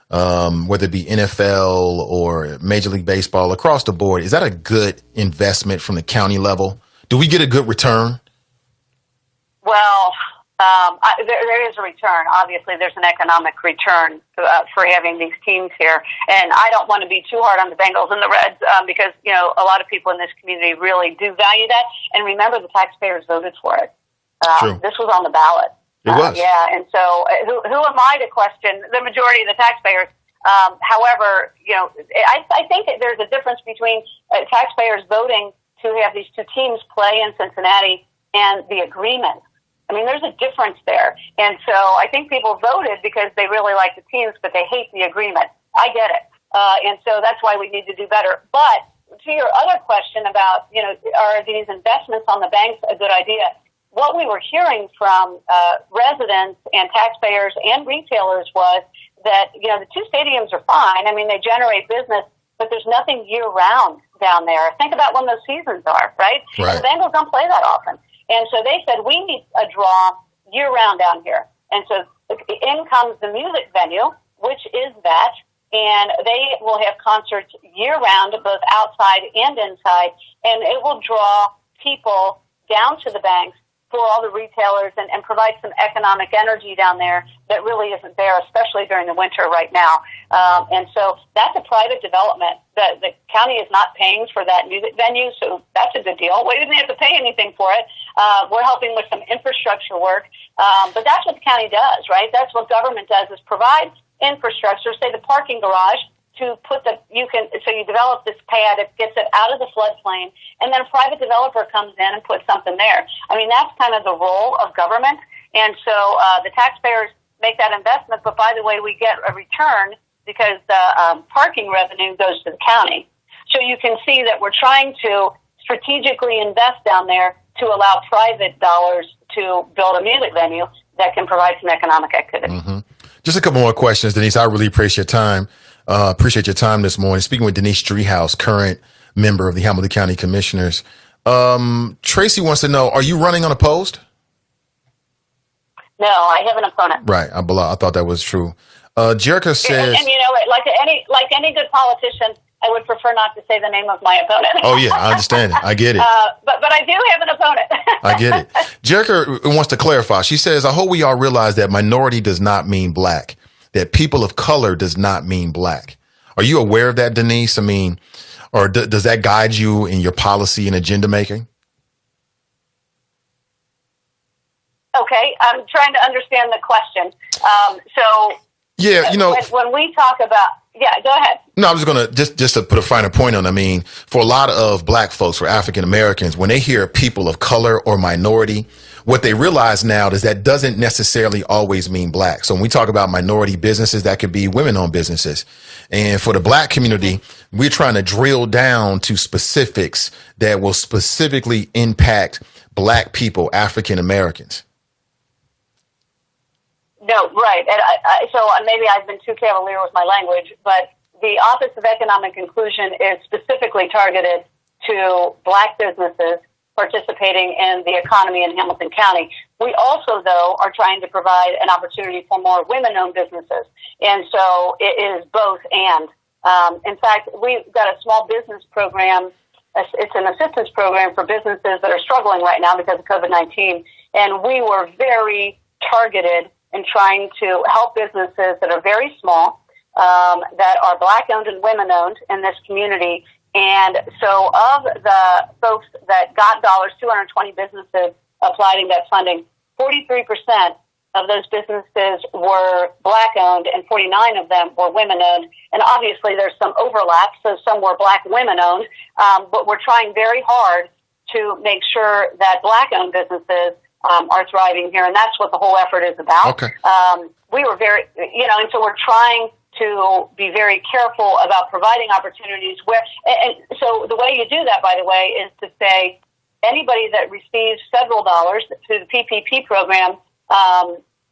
whether it be NFL or Major League Baseball, across the board? Is that a good investment from the county level? Do we get a good return? Well, there is a return. Obviously, there's an economic return for having these teams here. And I don't want to be too hard on the Bengals and the Reds because, a lot of people in this community really do value that. And remember, the taxpayers voted for it. True. This was on the ballot. It was. Yeah, and so who am I to question the majority of the taxpayers? However, I think that there's a difference between taxpayers voting to have these two teams play in Cincinnati and the agreement. I mean, there's a difference there. And so I think people voted because they really like the teams, but they hate the agreement. I get it. And so that's why we need to do better. But to your other question about, are these investments on the banks a good idea? What we were hearing from residents and taxpayers and retailers was that, the two stadiums are fine. I mean, they generate business, but there's nothing year-round down there. Think about when those seasons are, right? And the Bengals don't play that often. And so they said, we need a draw year-round down here. And so in comes the music venue, which is that, and they will have concerts year-round, both outside and inside, and it will draw people down to the banks for all the retailers and provide some economic energy down there that really isn't there, especially during the winter right now. And so that's a private development. The county is not paying for that music venue, so that's a good deal. We didn't have to pay anything for it. We're helping with some infrastructure work. But that's what the county does, right? That's what government does, is provide infrastructure, say the parking garage, to put so you develop this pad, it gets it out of the floodplain, and then a private developer comes in and puts something there. I mean, that's kind of the role of government. And so the taxpayers make that investment, but by the way, we get a return because the parking revenue goes to the county. So you can see that we're trying to strategically invest down there to allow private dollars to build a music venue that can provide some economic activity. Just a couple more questions, Denise. I really appreciate your time. Appreciate your time this morning. Speaking with Denise Driehaus, current member of the Hamilton County Commissioners. Tracy wants to know, are you running unopposed? No, I have an opponent. Right. I thought that was true. Jerica says, and you know, like any good politician, I would prefer not to say the name of my opponent. oh yeah, I understand it. I get it. But I do have an opponent. I get it. Jerica wants to clarify. She says, I hope we all realize that minority does not mean black, that people of color does not mean black. Are you aware of that, Denise? I mean, or does that guide you in your policy and agenda making? Okay, I'm trying to understand the question. Yeah, you know, when we talk about, yeah, go ahead. No, I was going to just to put a finer point on. I mean, for a lot of black folks, for African Americans, when they hear people of color or minority, what they realize now is that doesn't necessarily always mean black. So when we talk about minority businesses, that could be women-owned businesses. And for the black community, we're trying to drill down to specifics that will specifically impact black people, African Americans. No, right. And so maybe I've been too cavalier with my language, but the Office of Economic Inclusion is specifically targeted to black businesses participating in the economy in Hamilton County. We also, though, are trying to provide an opportunity for more women-owned businesses. And so it is both and. In fact, we've got a small business program. It's an assistance program for businesses that are struggling right now because of COVID-19. And we were very targeted in trying to help businesses that are very small, that are black-owned and women-owned in this community. And so of the folks that got dollars, 220 businesses applied and got funding, 43% of those businesses were black-owned and 49 of them were women-owned. And obviously there's some overlap, so some were black women-owned, but we're trying very hard to make sure that black-owned businesses are thriving here, and that's what the whole effort is about. Okay. We were very, and so we're trying to be very careful about providing opportunities where, and so the way you do that, by the way, is to say anybody that receives federal dollars through the PPP program,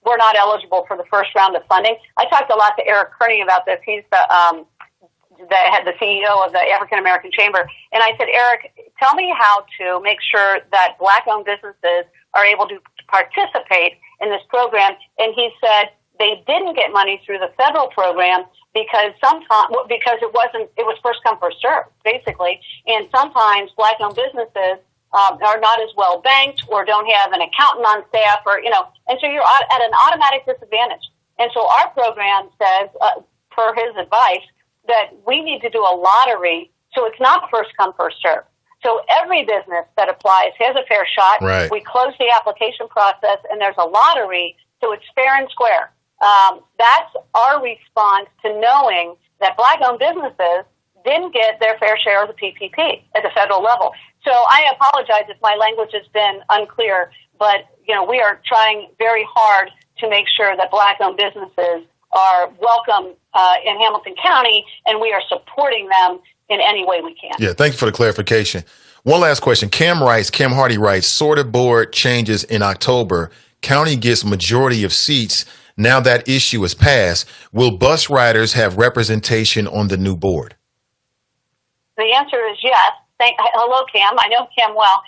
we're not eligible for the first round of funding. I talked a lot to Eric Kearney about this. He's the CEO of the African American Chamber, and I said, Eric, tell me how to make sure that black-owned businesses are able to participate in this program. And he said they didn't get money through the federal program because it was first come, first served, basically. And sometimes black-owned businesses are not as well banked or don't have an accountant on staff, and so you're at an automatic disadvantage. And so our program says, per his advice, that we need to do a lottery so it's not first come, first served. So every business that applies has a fair shot. Right. We close the application process, and there's a lottery, so it's fair and square. That's our response to knowing that black-owned businesses didn't get their fair share of the PPP at the federal level. So I apologize if my language has been unclear, but we are trying very hard to make sure that black-owned businesses are welcome in Hamilton County, and we are supporting them in any way we can. Yeah, thank you for the clarification. One last question. Cam Hardy writes, sorted board changes in October. County gets majority of seats. Now that issue is passed. Will bus riders have representation on the new board? The answer is yes. Hello, Cam. I know Cam well.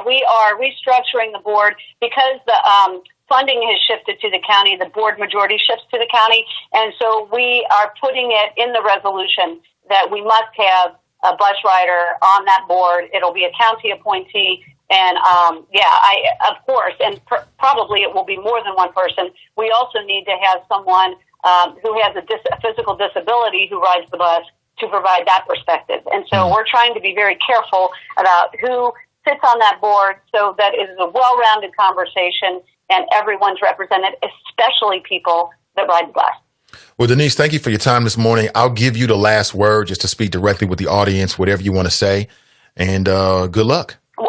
We are restructuring the board because the funding has shifted to the county. The board majority shifts to the county. And so we are putting it in the resolution that we must have a bus rider on that board. It'll be a county appointee. And, of course, and probably it will be more than one person. We also need to have someone who has a physical disability who rides the bus to provide that perspective. And so we're trying to be very careful about who sits on that board so that it is a well-rounded conversation and everyone's represented, especially people that ride the bus. Well, Denise, thank you for your time this morning. I'll give you the last word just to speak directly with the audience, whatever you want to say. And good luck. No,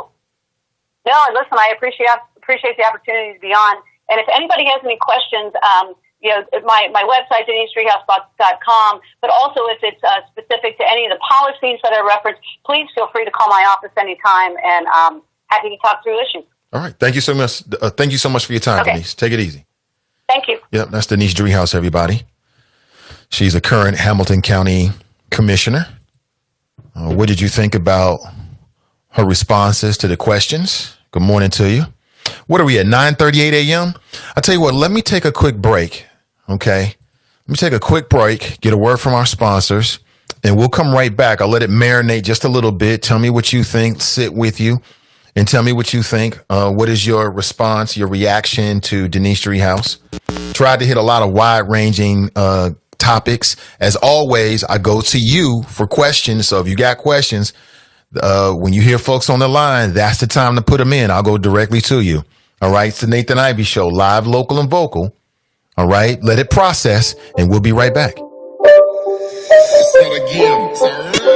listen, I appreciate the opportunity to be on. And if anybody has any questions, my website, DeniseDriehaus.com, but also if it's specific to any of the policies that I referenced, please feel free to call my office anytime, and happy to talk through issues. All right. Thank you so much. Thank you so much for your time, Denise. Take it easy. Thank you. Yep, that's Denise Driehaus, everybody. She's a current Hamilton County Commissioner. What did you think about her responses to the questions? Good morning to you. What are we at, 9:38 a.m.? I tell you what, let me take a quick break, okay? Let me take a quick break, get a word from our sponsors, and we'll come right back. I'll let it marinate just a little bit. Tell me what you think, sit with you, and tell me what you think. What is your response, your reaction to Denise Driehaus? Tried to hit a lot of wide-ranging topics. As always, I go to you for questions. So if you got questions, when you hear folks on the line, that's the time to put them in. I'll go directly to you. All right. It's the Nathan Ivey Show, live, local, and vocal. All right. Let it process, and we'll be right back.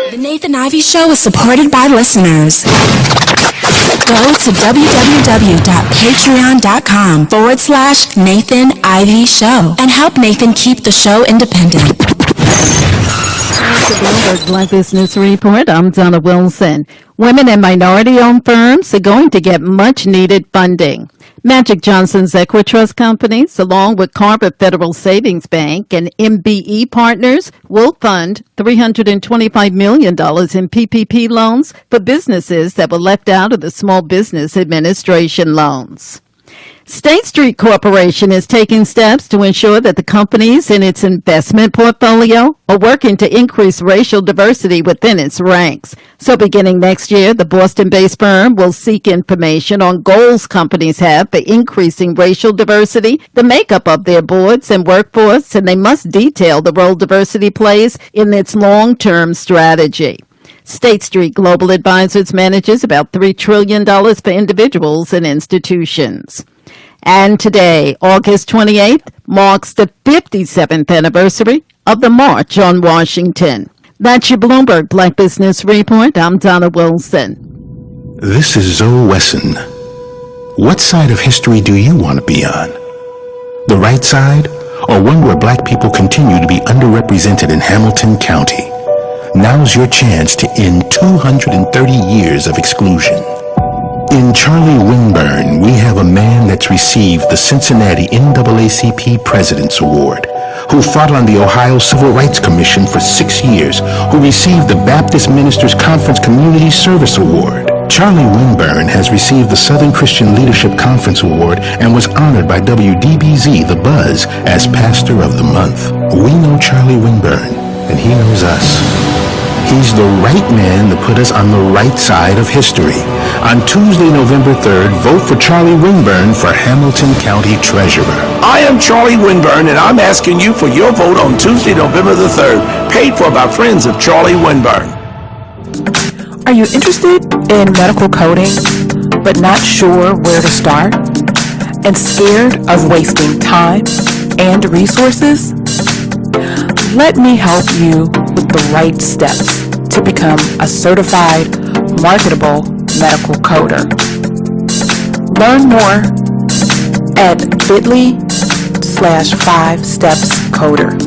The Nathan Ivey Show is supported by listeners. Go to www.patreon.com/Nathan Ivey Show and help Nathan keep the show independent. The Bloomberg Black Business Report. I'm Donna Wilson. Women and minority-owned firms are going to get much-needed funding. Magic Johnson's Equitrust companies, along with Carver Federal Savings Bank and MBE Partners, will fund $325 million in PPP loans for businesses that were left out of the Small Business Administration loans. State Street Corporation is taking steps to ensure that the companies in its investment portfolio are working to increase racial diversity within its ranks. So beginning next year, the Boston-based firm will seek information on goals companies have for increasing racial diversity, the makeup of their boards and workforce, and they must detail the role diversity plays in its long-term strategy. State Street Global Advisors manages about $3 trillion for individuals and institutions. And today, August 28th, marks the 57th anniversary of the March on Washington. That's your Bloomberg Black Business Report. I'm Donna Wilson. This is Zoe Wesson. What side of history do you want to be on? The right side, or one where black people continue to be underrepresented in Hamilton County? Now's your chance to end 230 years of exclusion. In Charlie Winburn, we have a man that's received the Cincinnati NAACP President's Award, who fought on the Ohio Civil Rights Commission for 6 years, who received the Baptist Ministers Conference Community Service Award. Charlie Winburn has received the Southern Christian Leadership Conference Award and was honored by WDBZ The Buzz as Pastor of the Month. We know Charlie Winburn, and he knows us. He's the right man to put us on the right side of history. On Tuesday, November 3rd, vote for Charlie Winburn for Hamilton County Treasurer. I am Charlie Winburn, and I'm asking you for your vote on Tuesday, November the 3rd, paid for by friends of Charlie Winburn. Are you interested in medical coding, but not sure where to start? And scared of wasting time and resources? Let me help you with the right steps to become a certified, marketable medical coder. Learn more at bit.ly/5stepscoder.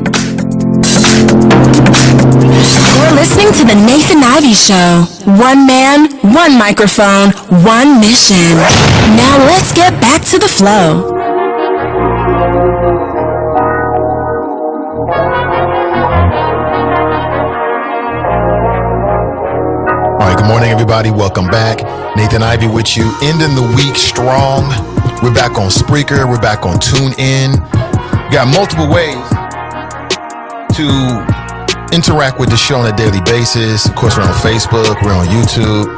You're listening to the Nathan Ivey Show. One man, one microphone, one mission. Now let's get back to the flow. Good morning, everybody. Welcome back. Nathan Ivey with you, ending the week strong. We're back on Spreaker. We're back on TuneIn. Got multiple ways to interact with the show on a daily basis. Of course, we're on Facebook. We're on YouTube.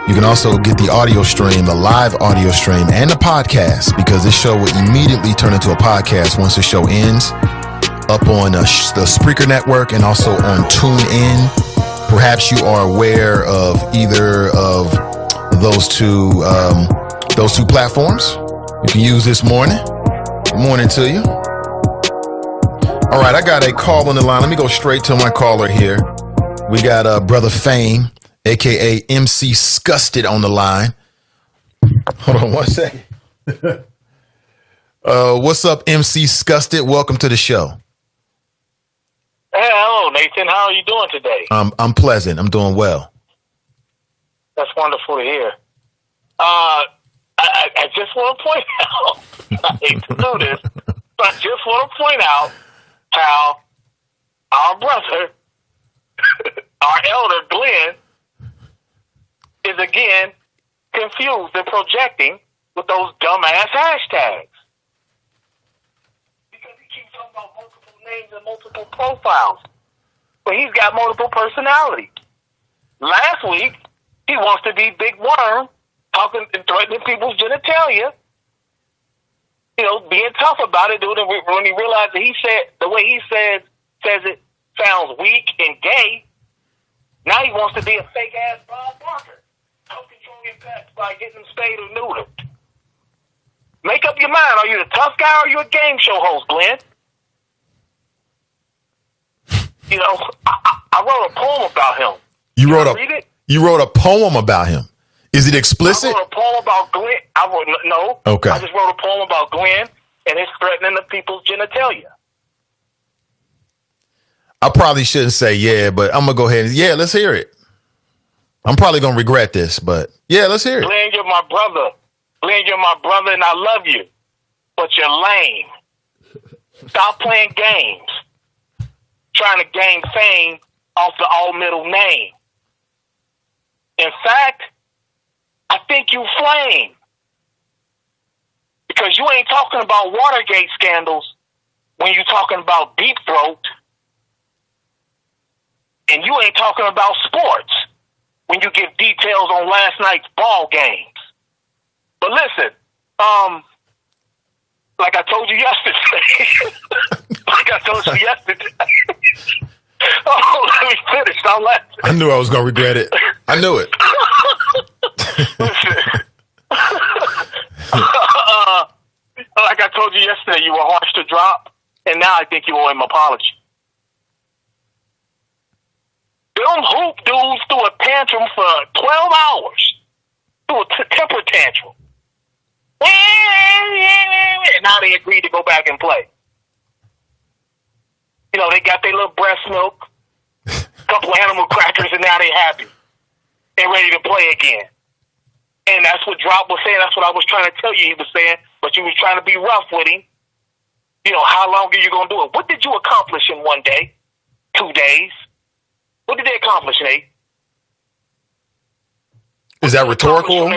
You can also get the audio stream, the live audio stream, and the podcast, because this show will immediately turn into a podcast once the show ends, up on the Spreaker network and also on TuneIn. Perhaps you are aware of either of those two platforms. You can use this morning. Good morning to you. All right, I got a call on the line. Let me go straight to my caller here. We got Brother Fame, a.k.a. MC Scusted, on the line. Hold on one second. What's up, MC Scusted? Welcome to the show. Hey, hello, Nathan. How are you doing today? I'm pleasant. I'm doing well. That's wonderful to hear. I just want to point out, I hate to do this, but I just want to point out how our brother, our elder, Glenn, is again confused and projecting with those dumbass hashtags. Because he keeps talking about multiple names and multiple profiles. But he's got multiple personalities. Last week, he wants to be Big Worm, talking and threatening people's genitalia. You know, being tough about it, dude. When he realized that he said the way he says it sounds weak and gay. Now he wants to be a fake ass Bob Barker. Help control your pets by getting them spayed or neutered. Make up your mind. Are you the tough guy or are you a game show host, Glenn? You know, I wrote a poem about him. You wrote read it? You wrote a poem about him. Is it explicit? I wrote a poem about Glenn. No. Okay. I just wrote a poem about Glenn and his threatening of people's genitalia. I probably shouldn't say yeah, but I'm going to go ahead and let's hear it. I'm probably going to regret this, but yeah, let's hear it. Glenn, you're my brother. Glenn, you're my brother and I love you. But you're lame. Stop playing games. Trying to gain fame off the all-middle name. In fact, I think you flame. Because you ain't talking about Watergate scandals when you're talking about Deep Throat. And you ain't talking about sports when you give details on last night's ball games. But listen, like I told you yesterday. Oh, let me finish. I'm laughing. I knew I was going to regret it. I knew it. Like I told you yesterday, you were harsh to drop, and now I think you owe him an apology. Them hoop dudes threw a tantrum for 12 hours. Threw a temper tantrum. And now they agreed to go back and play. You know, they got their little breast milk, a couple of animal crackers, and now they're happy. They're ready to play again. And that's what Drop was saying. That's what I was trying to tell you he was saying. But you was trying to be rough with him. You know, how long are you going to do it? What did you accomplish in 1 day? 2 days? What did they accomplish, Nate? Is that rhetorical?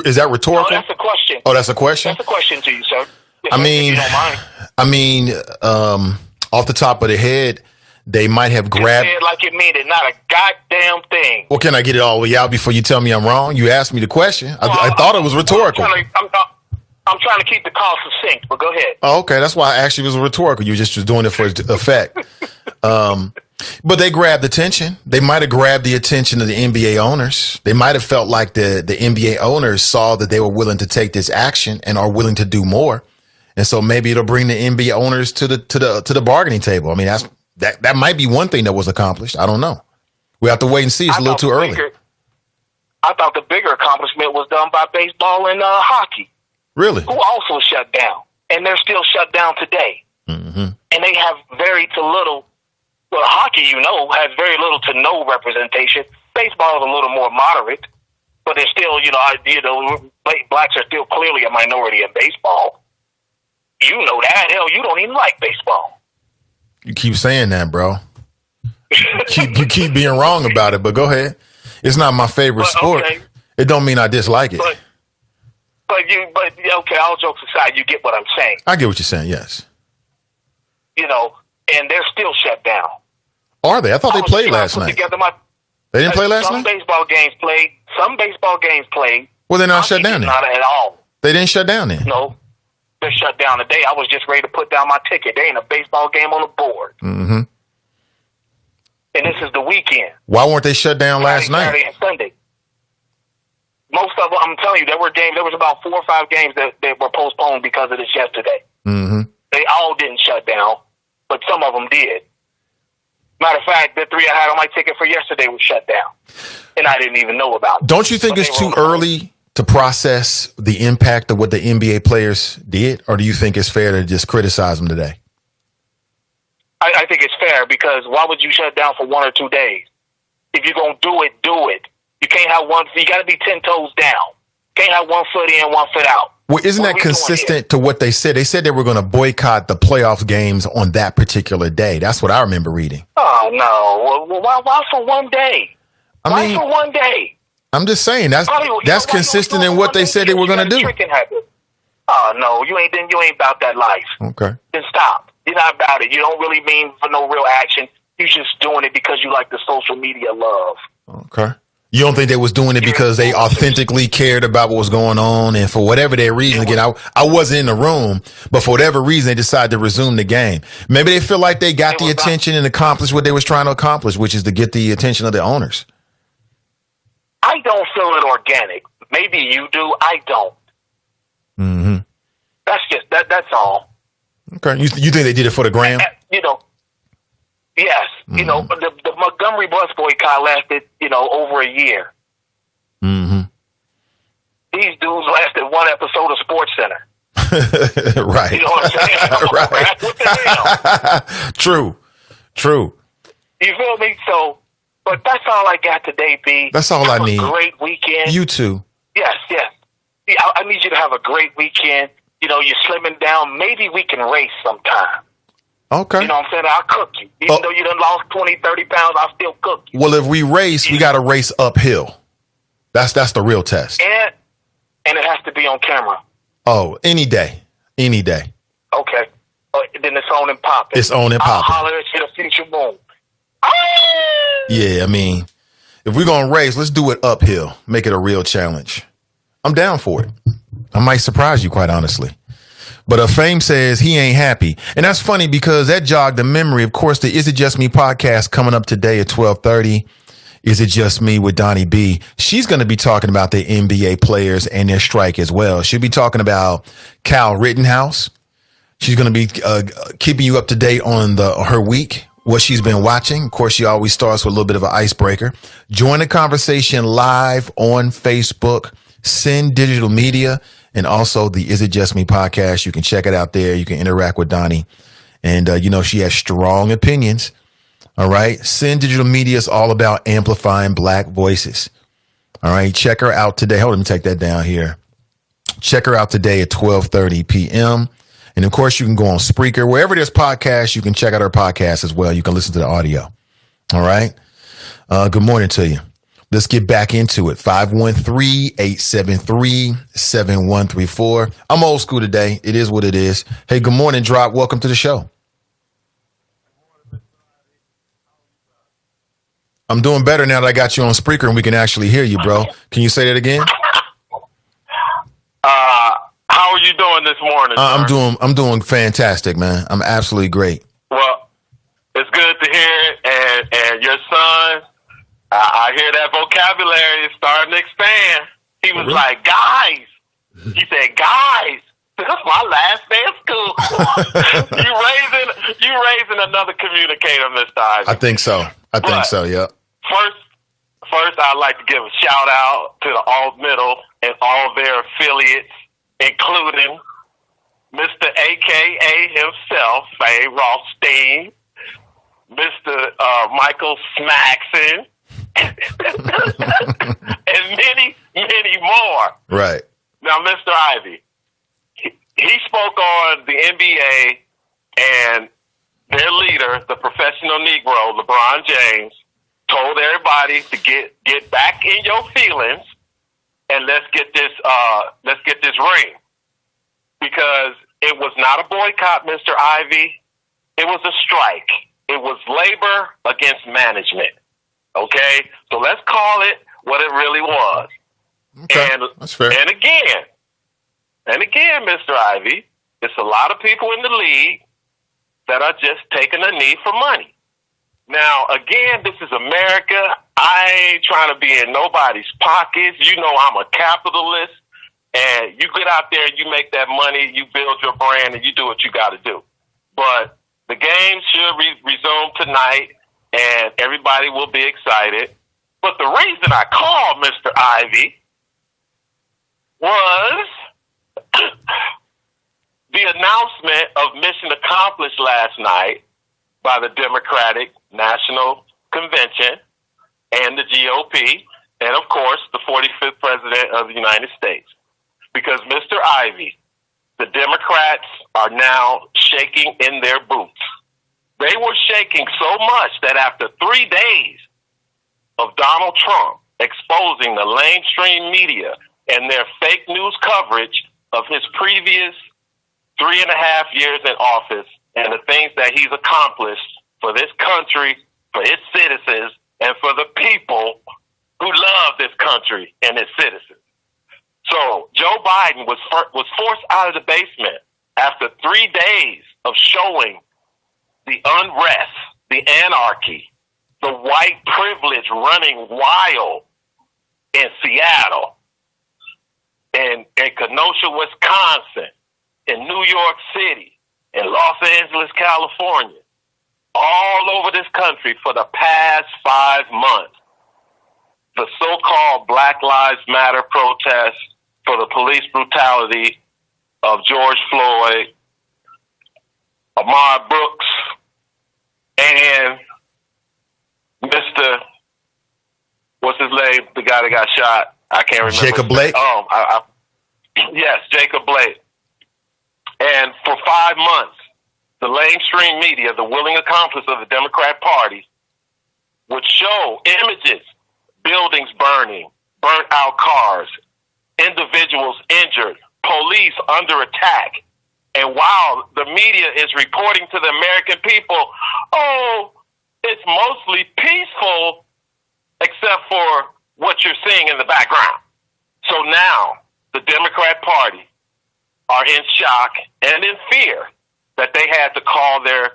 Is that rhetorical? No, that's a question. Oh, that's a question? That's a question to you, sir. I mean, off the top of the head, they might have grabbed. Say it like it mean it, not a goddamn thing. Well, can I get it all the way out before you tell me I'm wrong? You asked me the question. I thought it was rhetorical. I'm trying to keep the call succinct, but go ahead. Oh, okay. That's why I asked you if it was rhetorical. You just was doing it for effect. But they grabbed attention. They might have grabbed the attention of the NBA owners. They might have felt like the NBA owners saw that they were willing to take this action and are willing to do more. And so maybe it'll bring the NBA owners to the bargaining table. I mean, that might be one thing that was accomplished. I don't know. We have to wait and see. It's a little too early. I thought the bigger accomplishment was done by baseball and hockey. Really? Who also shut down. And they're still shut down today. Mm-hmm. And they have very to little, well, hockey, has very little to no representation. Baseball is a little more moderate. But they're still, blacks are still clearly a minority in baseball. You know that. Hell, you don't even like baseball. You keep saying that, bro. you keep being wrong about it, but go ahead. It's not my favorite sport. Okay. It don't mean I dislike it. Okay, all jokes aside, you get what I'm saying. I get what you're saying, yes. And they're still shut down. Are they? I thought they played last night. They didn't play last night? Some baseball games played. Well, they're not shut down then. Not at all. They didn't shut down then? No. They're shut down today. I was just ready to put down my ticket. There ain't a baseball game on the board. Mm-hmm. And this is the weekend. Why weren't they shut down last night? Saturday and Sunday. Most of them, I'm telling you, there was about 4 or 5 games that were postponed because of this yesterday. Mm-hmm. They all didn't shut down, but some of them did. Matter of fact, the 3 I had on my ticket for yesterday was shut down, and I didn't even know about it. Don't you think it's too early to process the impact of what the NBA players did, or do you think it's fair to just criticize them today? I think it's fair because why would you shut down for 1 or 2 days? If you're going to do it. You can't have you got to be 10 toes down. Can't have 1 foot in, 1 foot out. Well, isn't that consistent to what they said? They said they were going to boycott the playoff games on that particular day. That's what I remember reading. Oh, no. Well, why for 1 day? Why for 1 day? I'm just saying that's consistent in what they said they were going to do. Tricking habit. Oh no, you ain't about that life. Okay. Then stop. You're not about it. You don't really mean for no real action. You're just doing it because you like the social media love. Okay. You don't think they was doing it because they authentically cared about what was going on, and for whatever their reason, again, I wasn't in the room, but for whatever reason, they decided to resume the game. Maybe they feel like they got the attention and accomplished what they was trying to accomplish, which is to get the attention of the owners. I don't feel it organic. Maybe you do. I don't. Mm-hmm. That's just that's all. Okay. You think they did it for the gram? Yes. Mm-hmm. The Montgomery bus boycott lasted, over a year. Mm-hmm. These dudes lasted one episode of Sports Center. Right. You know what I'm saying? Right. What the hell? True. You feel me? So, but that's all I got today, B. That's all I need. Have a great weekend. You too. Yes. Yeah, I need you to have a great weekend. You're slimming down. Maybe we can race sometime. Okay. You know what I'm saying? I'll cook you. Even though you done lost 20, 30 pounds, I'll still cook you. Well, if we race, we got to race uphill. That's the real test. And it has to be on camera. Oh, any day. Okay. Then it's on and popping. It's on and I'll popping. holler at you the future moon. Yeah, I mean, if we're going to race, let's do it uphill. Make it a real challenge. I'm down for it. I might surprise you, quite honestly. But Fame says he ain't happy. And that's funny because that jogged the memory. Of course, the Is It Just Me podcast coming up today at 12:30. Is It Just Me with Donnie B. She's going to be talking about the NBA players and their strike as well. She'll be talking about Cal Rittenhouse. She's going to be keeping you up to date on her week, what she's been watching. Of course, she always starts with a little bit of an icebreaker. Join the conversation live on Facebook, Send Digital Media, and also the Is It Just Me podcast. You can check it out there. You can interact with Donnie. And, she has strong opinions. All right. Send Digital Media is all about amplifying Black voices. All right. Check her out today. Hold on, let me take that down here. Check her out today at 12:30 p.m. And of course, you can go on Spreaker. Wherever there's podcasts, you can check out our podcast as well. You can listen to the audio. All right. Good morning to you. Let's get back into it. 513-873-7134. I'm old school today. It is what it is. Hey, good morning, Drop. Welcome to the show. I'm doing better now that I got you on Spreaker and we can actually hear you, bro. Can you say that again? How are you doing this morning? I'm doing fantastic, man. I'm absolutely great. Well, it's good to hear it. And your son, I hear that vocabulary is starting to expand. He was like, guys. He said, guys. This is my last day of school. you raising another communicator, Mr. Ivey. I think so. Yeah. First, I'd like to give a shout out to the Alt Middle and all their affiliates, including Mr. AKA himself, Faye Rothstein, Mr. Michael Smaxson, and many, many more. Right. Now, Mr. Ivey, he spoke on the NBA and their leader, the professional Negro, LeBron James, told everybody to get back in your feelings and let's get this ring. Because it was not a boycott, Mr. Ivey. It was a strike. It was labor against management. Okay? So let's call it what it really was. Okay. That's fair. And again, Mr. Ivey, it's a lot of people in the league that are just taking a knee for money. Now, again, this is America. I ain't trying to be in nobody's pockets. You know I'm a capitalist. And you get out there, you make that money, you build your brand, and you do what you got to do. But the game should resume tonight, and everybody will be excited. But the reason I called Mr. Ivey was the announcement of mission accomplished last night by the Democratic National Convention and the GOP, and of course, the 45th President of the United States. Because, Mr. Ivey, the Democrats are now shaking in their boots. They were shaking so much that after 3 days of Donald Trump exposing the mainstream media and their fake news coverage of his previous 3.5 years in office and the things that he's accomplished for this country, for its citizens, and for the people who love this country and its citizens. So Joe Biden was forced out of the basement after 3 days of showing the unrest, the anarchy, the white privilege running wild in Seattle, in Kenosha, Wisconsin, in New York City, in Los Angeles, California, all over this country for the past 5 months. The so-called Black Lives Matter protests for the police brutality of George Floyd, Ahmaud Brooks, and Mr. What's his name? The guy that got shot. I can't remember. Jacob Blake? Yes, Jacob Blake. And for 5 months, the mainstream media, the willing accomplice of the Democrat Party, would show images, buildings burning, burnt out cars, individuals injured, police under attack. And while the media is reporting to the American people, oh, it's mostly peaceful, except for what you're seeing in the background. So now the Democrat Party are in shock and in fear that they had to call their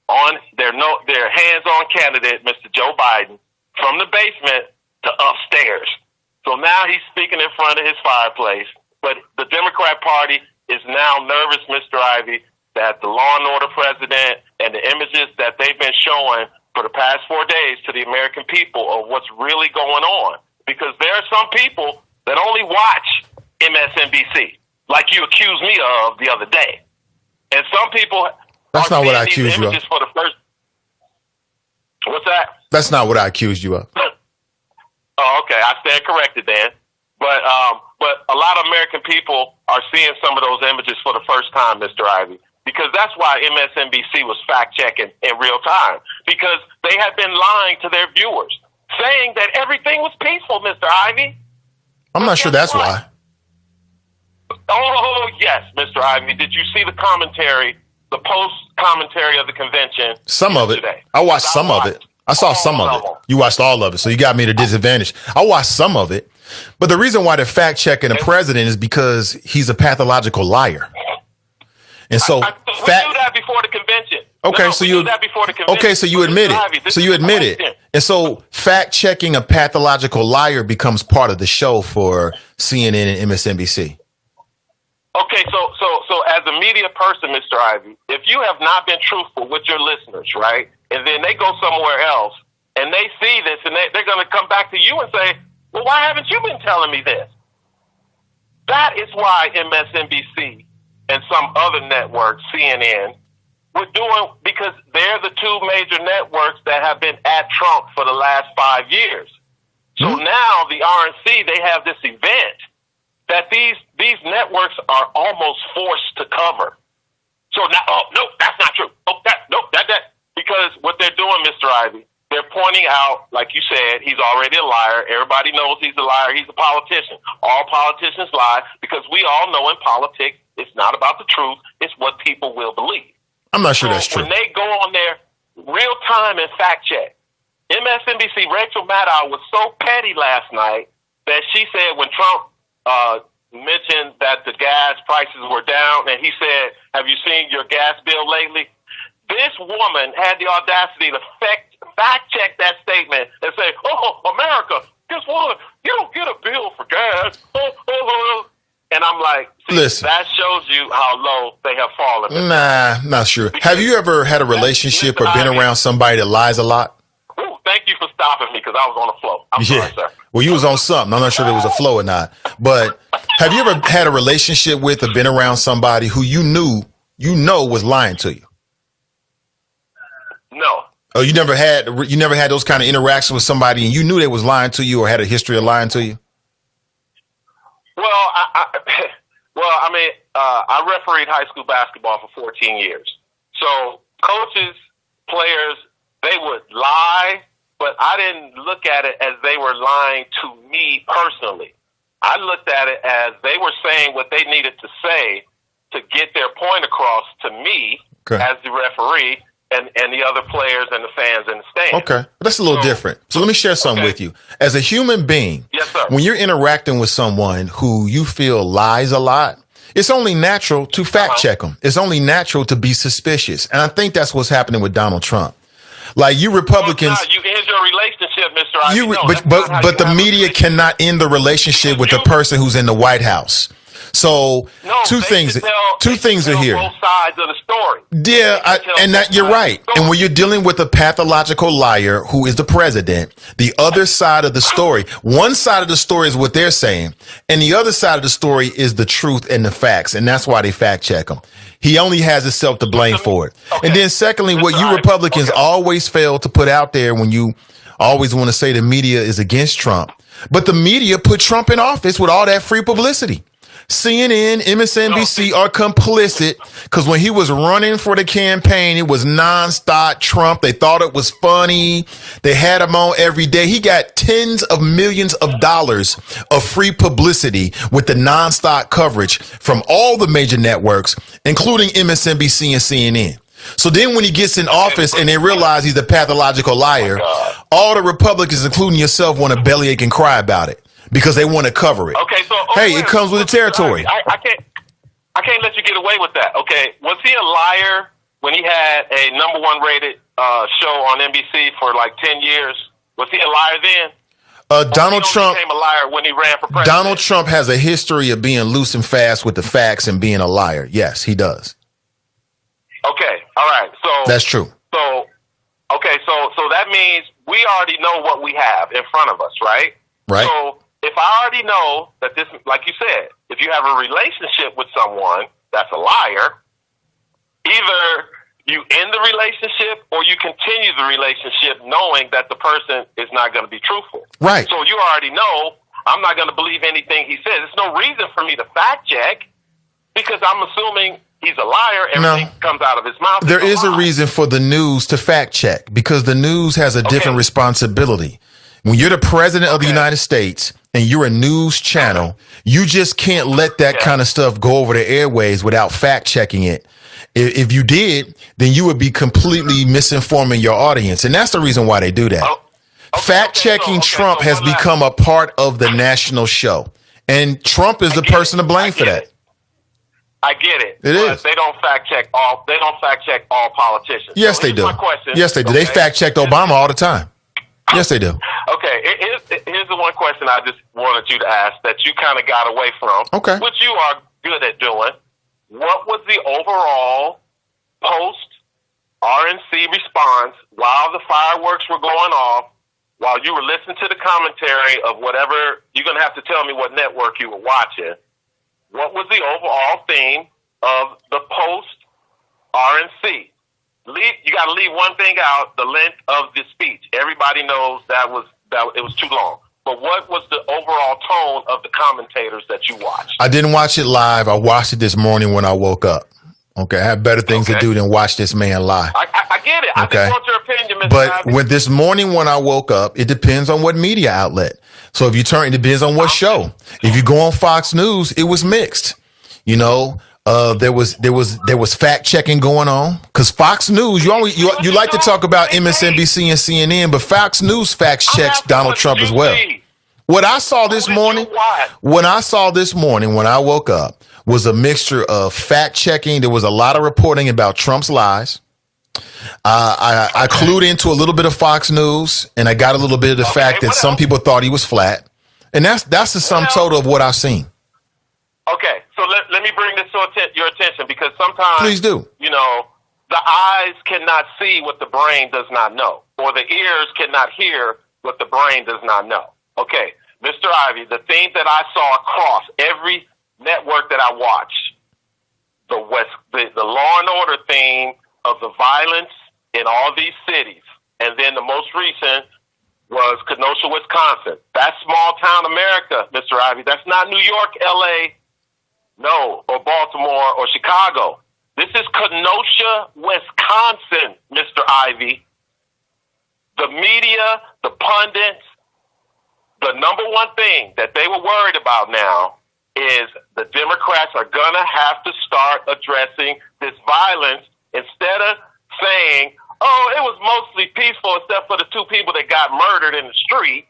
hands-on candidate, Mr. Joe Biden, from the basement to upstairs. So now he's speaking in front of his fireplace. But the Democrat Party is now nervous, Mr. Ivey, that the law and order president and the images that they've been showing for the past 4 days to the American people of what's really going on. Because there are some people that only watch MSNBC, like you accused me of the other day. And some people That's are not what I seeing these accused you of. images for the first. What's that? That's not what I accused you of. Oh, okay. I stand corrected then. But a lot of American people are seeing some of those images for the first time, Mr. Ivey, because that's why MSNBC was fact-checking in real time, because they had been lying to their viewers, saying that everything was peaceful, Mr. Ivey. I'm not sure that's why. Oh, yes, Mr. Ivey. Did you see the commentary, the post-commentary of the convention? Some of it. Yesterday? I watched some of it. I saw some of it. You watched all of it, so you got me at a disadvantage. I watched some of it. But the reason why they're fact-checking the president is because he's a pathological liar. And so we knew that before the convention. Okay, so you knew that before the convention. Okay, so you admit it. So you admit it. And so fact-checking a pathological liar becomes part of the show for CNN and MSNBC. Okay, so as a media person, Mr. Ivey, if you have not been truthful with your listeners, right, and then they go somewhere else and they see this and they're going to come back to you and say, well, why haven't you been telling me this? That is why MSNBC and some other networks, CNN, were doing, because they're the two major networks that have been at Trump for the last 5 years. So now the RNC, they have this event that these networks are almost forced to cover. So now, no, that's not true. That, because what they're doing, Mr. Ivey, they're pointing out, like you said, he's already a liar. Everybody knows he's a liar. He's a politician. All politicians lie because we all know in politics it's not about the truth. It's what people will believe. I'm not sure that's true. When they go on there real time and fact check, MSNBC Rachel Maddow was so petty last night that she said when Trump mentioned that the gas prices were down, and he said, have you seen your gas bill lately? This woman had the audacity to fact check that statement and say, oh, America, guess what? You don't get a bill for gas. And I'm like, see, listen, that shows you how low they have fallen. Nah, not sure. Have you ever had a relationship or been around somebody that lies a lot? Ooh, thank you for stopping me because I was on the flow. I'm sorry, sir. Well, you was on something. I'm not sure there was a flow or not. But have you ever had a relationship with or been around somebody who you know was lying to you? No. Oh, you never had those kind of interactions with somebody and you knew they was lying to you or had a history of lying to you? Well, I refereed high school basketball for 14 years. So coaches, players, they would lie, but I didn't look at it as they were lying to me personally. I looked at it as they were saying what they needed to say to get their point across to me as the referee and the other players and the fans in the stands. Okay. That's a little different. So let me share something with you. As a human being, yes, sir. When you're interacting with someone who you feel lies a lot, it's only natural to fact check them. It's only natural to be suspicious. And I think that's what's happening with Donald Trump. Like you Republicans, you end your relationship, Mr. Ivey. But the media cannot end the relationship with the person who's in the White House. So two things are here. Both sides of the story. Yeah, you're right. And when you're dealing with a pathological liar who is the president, the other side of the story, one side of the story is what they're saying, and the other side of the story is the truth and the facts, and that's why they fact check him. He only has himself to blame for it. Okay. And then secondly, what you Republicans always fail to put out there when you always want to say the media is against Trump, but the media put Trump in office with all that free publicity. CNN, MSNBC are complicit because when he was running for the campaign, it was nonstop Trump. They thought it was funny. They had him on every day. He got tens of millions of dollars of free publicity with the nonstop coverage from all the major networks, including MSNBC and CNN. So then when he gets in office and they realize he's a pathological liar, all the Republicans, including yourself, want to bellyache and cry about it. Because they want to cover it. Okay, so it comes with the territory. I can't let you get away with that. Okay, was he a liar when he had a #1 rated show on NBC for like 10 years? Was he a liar then? Donald Trump became a liar when he ran for president. Donald Trump has a history of being loose and fast with the facts and being a liar. Yes, he does. Okay, all right. So that's true. So that means we already know what we have in front of us, right? Right. So if I already know that this, like you said, if you have a relationship with someone that's a liar, either you end the relationship or you continue the relationship knowing that the person is not going to be truthful. Right. So you already know I'm not going to believe anything he says. There's no reason for me to fact check because I'm assuming he's a liar. Everything comes out of his mouth. There is a reason for the news to fact check because the news has a different responsibility. When you're the president of the United States and you're a news channel, you just can't let that kind of stuff go over the airways without fact checking it. If you did, then you would be completely misinforming your audience. And that's the reason why they do that. Fact checking Trump has become a part of the national show. And Trump is the person to blame for that. I get it. It is. They don't fact check all politicians. Yes, they do. Yes, they do. They fact checked Obama all the time. Yes, they do. Okay, here's the one question I just wanted you to ask that you kind of got away from, which you are good at doing. What was the overall post-RNC response while the fireworks were going off, while you were listening to the commentary of whatever, you're going to have to tell me what network you were watching. What was the overall theme of the post-RNC? You got to leave one thing out: the length of the speech. Everybody knows that it was too long. But what was the overall tone of the commentators that you watched? I didn't watch it live. I watched it this morning when I woke up. Okay, I have better things to do than watch this man lie. I get it. I just want your opinion, Mr. But Ivey. with this morning when I woke up, it depends on what media outlet. So if you turn, it depends on what show. If you go on Fox News, it was mixed. You know. There was fact checking going on because Fox News, you like to talk about MSNBC and CNN, but Fox News fact checks Donald Trump as well. What I saw this morning, when I woke up, was a mixture of fact checking. There was a lot of reporting about Trump's lies. I clued into a little bit of Fox News, and I got a little bit of the fact that some people thought he was flat, and that's the sum total of what I've seen. Okay, so let me bring this to your attention because sometimes, please do. You know, the eyes cannot see what the brain does not know, or the ears cannot hear what the brain does not know. Okay, Mr. Ivey, the thing that I saw across every network that I watched, the law and order theme of the violence in all these cities, and then the most recent was Kenosha, Wisconsin. That's small town America, Mr. Ivey. That's not New York, L.A., no, or Baltimore or Chicago. This is Kenosha, Wisconsin, Mr. Ivey. the media, the pundits, the number one thing that they were worried about now is the Democrats are going to have to start addressing this violence instead of saying, oh, it was mostly peaceful except for the two people that got murdered in the street.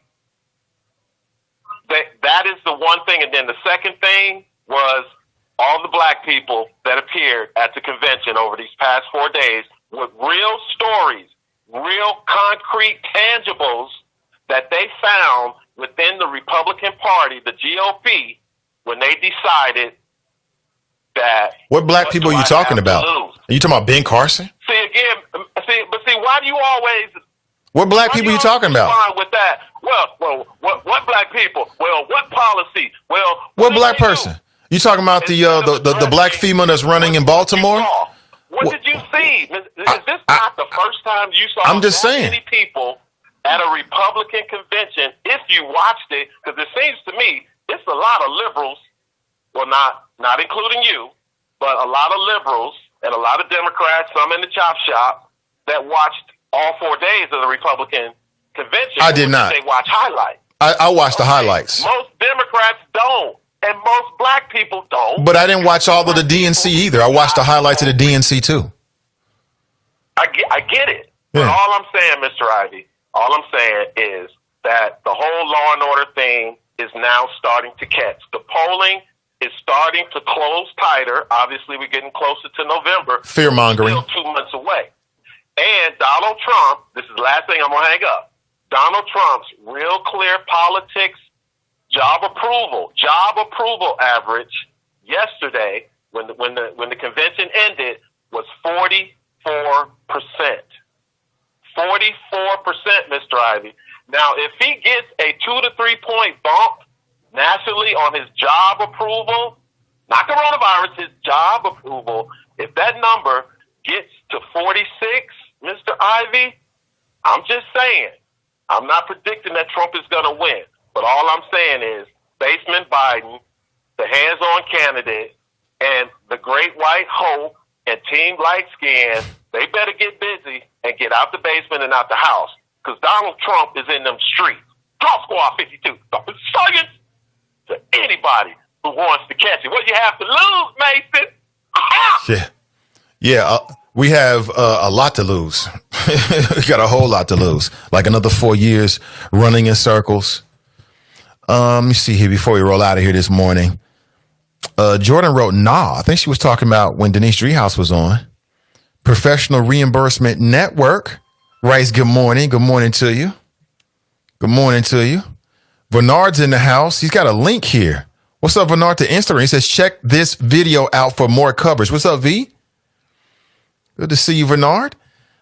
That is the one thing. And then the second thing was all the black people that appeared at the convention over these past 4 days with real stories, real concrete tangibles that they found within the Republican Party, the GOP, when they decided that... What black people are you talking about? Are you talking about Ben Carson? See, why do you always... What black people are you talking about? With that? Well, what black people? Well, what policy? Well, what black person? You talking about the black female that's running in Baltimore? What did you see? Is this not the first time you saw I'm just saying. Many people at a Republican convention? If you watched it, because it seems to me it's a lot of liberals, well, not including you, but a lot of liberals and a lot of Democrats, some in the chop shop, that watched all 4 days of the Republican convention. I did not. They watch highlights. I watched the highlights. Most Democrats don't, and most black people don't. But I didn't watch all of the DNC either. I watched the highlights of the DNC too. I get it. Yeah. But all I'm saying, Mr. Ivey, all I'm saying is that the whole law and order thing is now starting to catch. The polling is starting to close tighter. Obviously, we're getting closer to November. Fear-mongering. Still 2 months away. And Donald Trump, this is the last thing I'm going to hang up. Donald Trump's real clear politics job approval average yesterday when the convention ended was 44%. 44%, Mr. Ivey. Now, if he gets a 2 to 3 point bump nationally on his job approval, not coronavirus, his job approval, if that number gets to 46, Mr. Ivey, I'm just saying, I'm not predicting that Trump is going to win, but all I'm saying is Baseman Biden, the hands-on candidate, and the great white hope and Team Light Skin, they better get busy and get out the basement and out the house, because Donald Trump is in them streets. Talk Squad 52. Science to anybody who wants to catch it. What you have to lose, Mason? Yeah. We have a lot to lose. We got a whole lot to lose. Like another 4 years running in circles. Let me see here before we roll out of here this morning. Jordan wrote, I think she was talking about when Denise Driehaus was on. Professional Reimbursement Network writes, good morning. Good morning to you. Good morning to you. Bernard's in the house. He's got a link here. What's up, Bernard, to Instagram? He says, check this video out for more coverage. What's up, V? Good to see you, Bernard.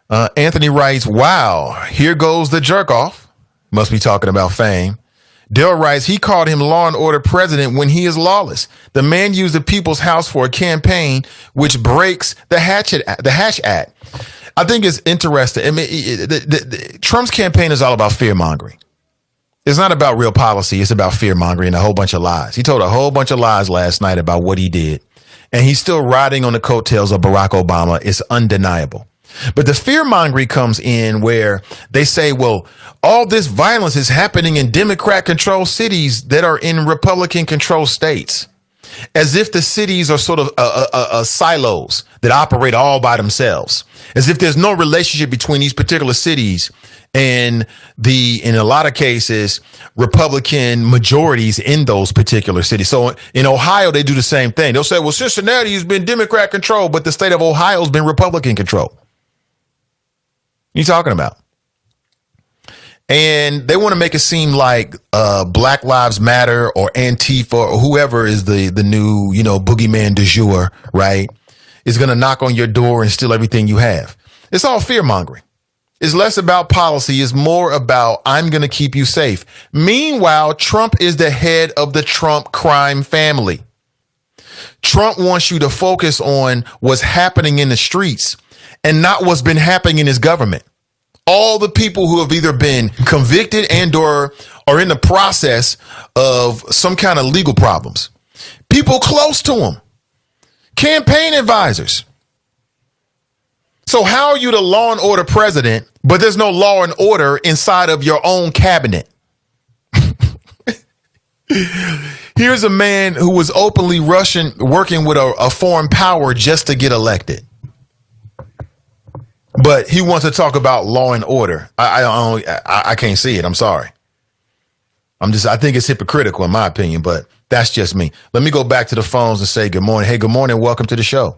Anthony writes, wow, here goes the jerk off. Must be talking about Fame. Dale writes, he called him law and order president when he is lawless. The man used the people's house for a campaign which breaks the Hatch Act. I think it's interesting. I mean, Trump's campaign is all about fear mongering. It's not about real policy. It's about fear mongering and a whole bunch of lies. He told a whole bunch of lies last night about what he did. And he's still riding on the coattails of Barack Obama. It's undeniable. But the fear mongering comes in where they say, well, all this violence is happening in Democrat controlled cities that are in Republican controlled states, as if the cities are sort of silos that operate all by themselves, as if there's no relationship between these particular cities and in a lot of cases, Republican majorities in those particular cities. So in Ohio, they do the same thing. They'll say, well, Cincinnati has been Democrat controlled, but the state of Ohio has been Republican controlled. What are you talking about? And they want to make it seem like Black Lives Matter or Antifa or whoever is the new, boogeyman du jour, right, is going to knock on your door and steal everything you have. It's all fear mongering. It's less about policy. It's more about I'm going to keep you safe. Meanwhile, Trump is the head of the Trump crime family. Trump wants you to focus on what's happening in the streets and not what's been happening in his government. All the people who have either been convicted and or are in the process of some kind of legal problems. People close to him. Campaign advisors. So how are you the law and order president But there's no law and order inside of your own cabinet. Here's a man who was openly working with a foreign power just to get elected. But he wants to talk about law and order. I can't see it. I'm sorry. I think it's hypocritical in my opinion, but that's just me. Let me go back to the phones and say good morning. Hey, good morning. Welcome to the show.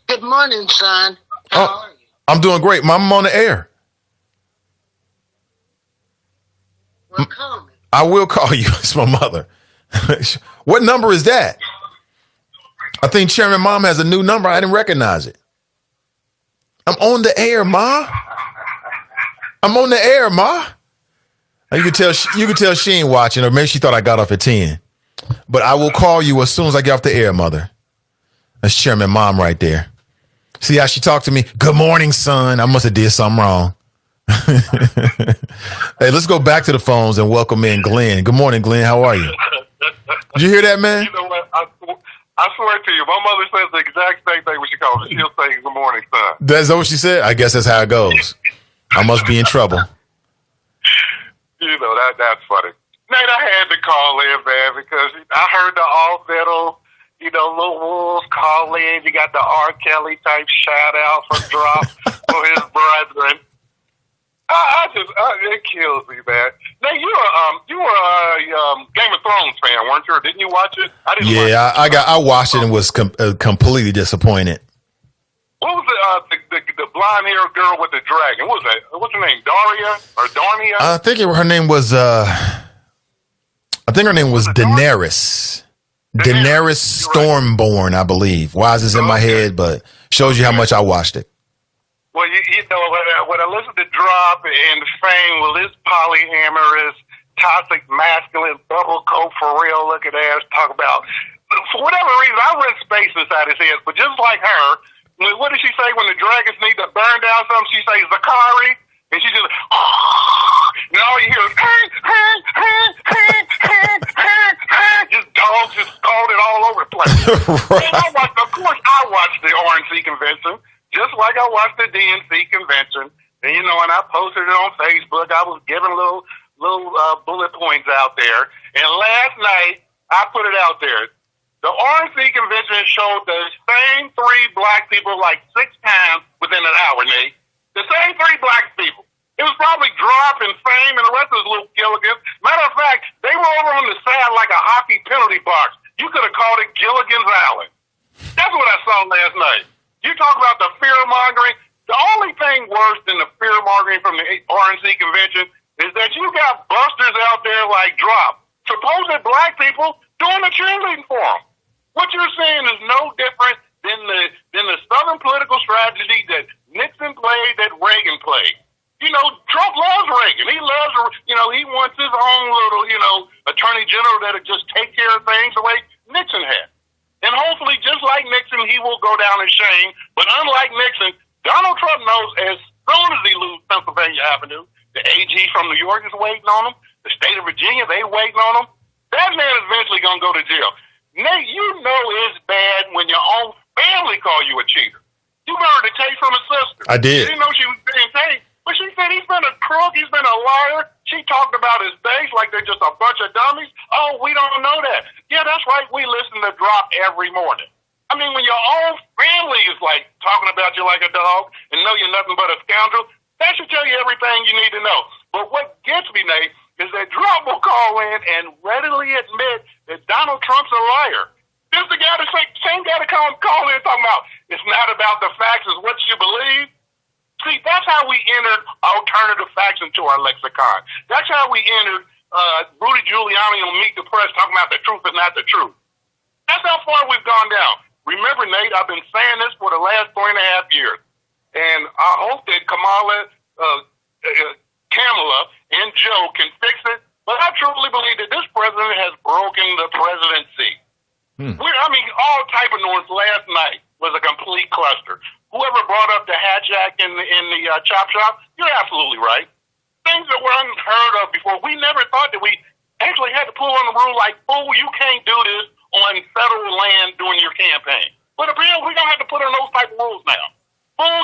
Good morning, son. How are you? I'm doing great. Mom, I'm on the air. Well, call me. I will call you. It's my mother. What number is that? I think Chairman Mom has a new number. I didn't recognize it. I'm on the air, Ma. I'm on the air, Ma. You can tell she ain't watching, or maybe she thought I got off at 10. But I will call you as soon as I get off the air, Mother. That's Chairman Mom right there. See how she talked to me? Good morning, son. I must have did something wrong. Hey, let's go back to the phones and welcome in Glenn. Good morning, Glenn. How are you? Did you hear that, man? You know what? I swear to you, my mother says the exact same thing when she calls me. She'll say, good morning, son. That's what she said? I guess that's how it goes. I must be in trouble. You know, that's funny. Nate, I had to call in, man, because I heard the all-middle, Lil Wolves call in. You got the R. Kelly type shout-out for Drop for his brethren. It kills me, man. Now, you were a Game of Thrones fan, weren't you? Or didn't you watch it? I didn't. Yeah, I watched it and was completely disappointed. What was the blonde-haired girl with the dragon? What was that? What's her name? Daria or Darnia? I think her name was. I think her name was Daenerys. Daenerys Stormborn, I believe. Why is this in my head? But shows you how much I watched it. Well, when I listen to Drop and Fame with his polyamorous, toxic, masculine, bubble coat for real looking ass talk about, for whatever reason, I rent space inside his head. But just like her, what does she say when the dragons need to burn down something? She says Zakari, and she just, and all you hear is, just dogs just scalded all over the place. Right. And of course, I watched the RNC convention. Just like I watched the DNC convention, and and I posted it on Facebook. I was giving little bullet points out there. And last night, I put it out there. The RNC convention showed the same 3 black people like 6 times within an hour, Nate. The same 3 black people. It was probably Drop and Fame and the rest of those little Gilligans. Matter of fact, they were over on the side like a hockey penalty box. You could have called it Gilligan's Island. That's what I saw last night. You talk about the fear-mongering. The only thing worse than the fear-mongering from the RNC convention is that you got busters out there like Drop, supposed black people doing the cheerleading for them. What you're saying is no different than the Southern political strategy that Nixon played, that Reagan played. Trump loves Reagan. He loves, he wants his own little, attorney general that'll just take care of things the way Nixon had. And hopefully, just like Nixon, he will go down in shame. But unlike Nixon, Donald Trump knows as soon as he loses Pennsylvania Avenue, the AG from New York is waiting on him. The state of Virginia, they waiting on him. That man is eventually going to go to jail. Nate, it's bad when your own family call you a cheater. You heard the tape from his sister. I did. She didn't know she was being taped. But she said he's been a crook, he's been a liar. She talked about his base like they're just a bunch of dummies. Oh, we don't know that. Yeah, that's right. We listen to Drop every morning. I mean, when your own family is like talking about you like a dog and know you're nothing but a scoundrel, that should tell you everything you need to know. But what gets me, Nate, is that Drop will call in and readily admit that Donald Trump's a liar. This is the guy, same guy to call in talking about it's not about the facts, it's what you believe. See, that's how we entered alternative facts into our lexicon. That's how we entered Rudy Giuliani on Meet the Press talking about the truth is not the truth. That's how far we've gone down. Remember, Nate, I've been saying this for the last 3.5 years. And I hope that Kamala, and Joe can fix it. But I truly believe that this president has broken the presidency. All type of noise last night was a complete cluster. Whoever brought up the hijack in the chop shop, you're absolutely right. Things that were unheard of before. We never thought that we actually had to pull on the rule like, you can't do this on federal land during your campaign. But apparently we're going to have to put on those type of rules now.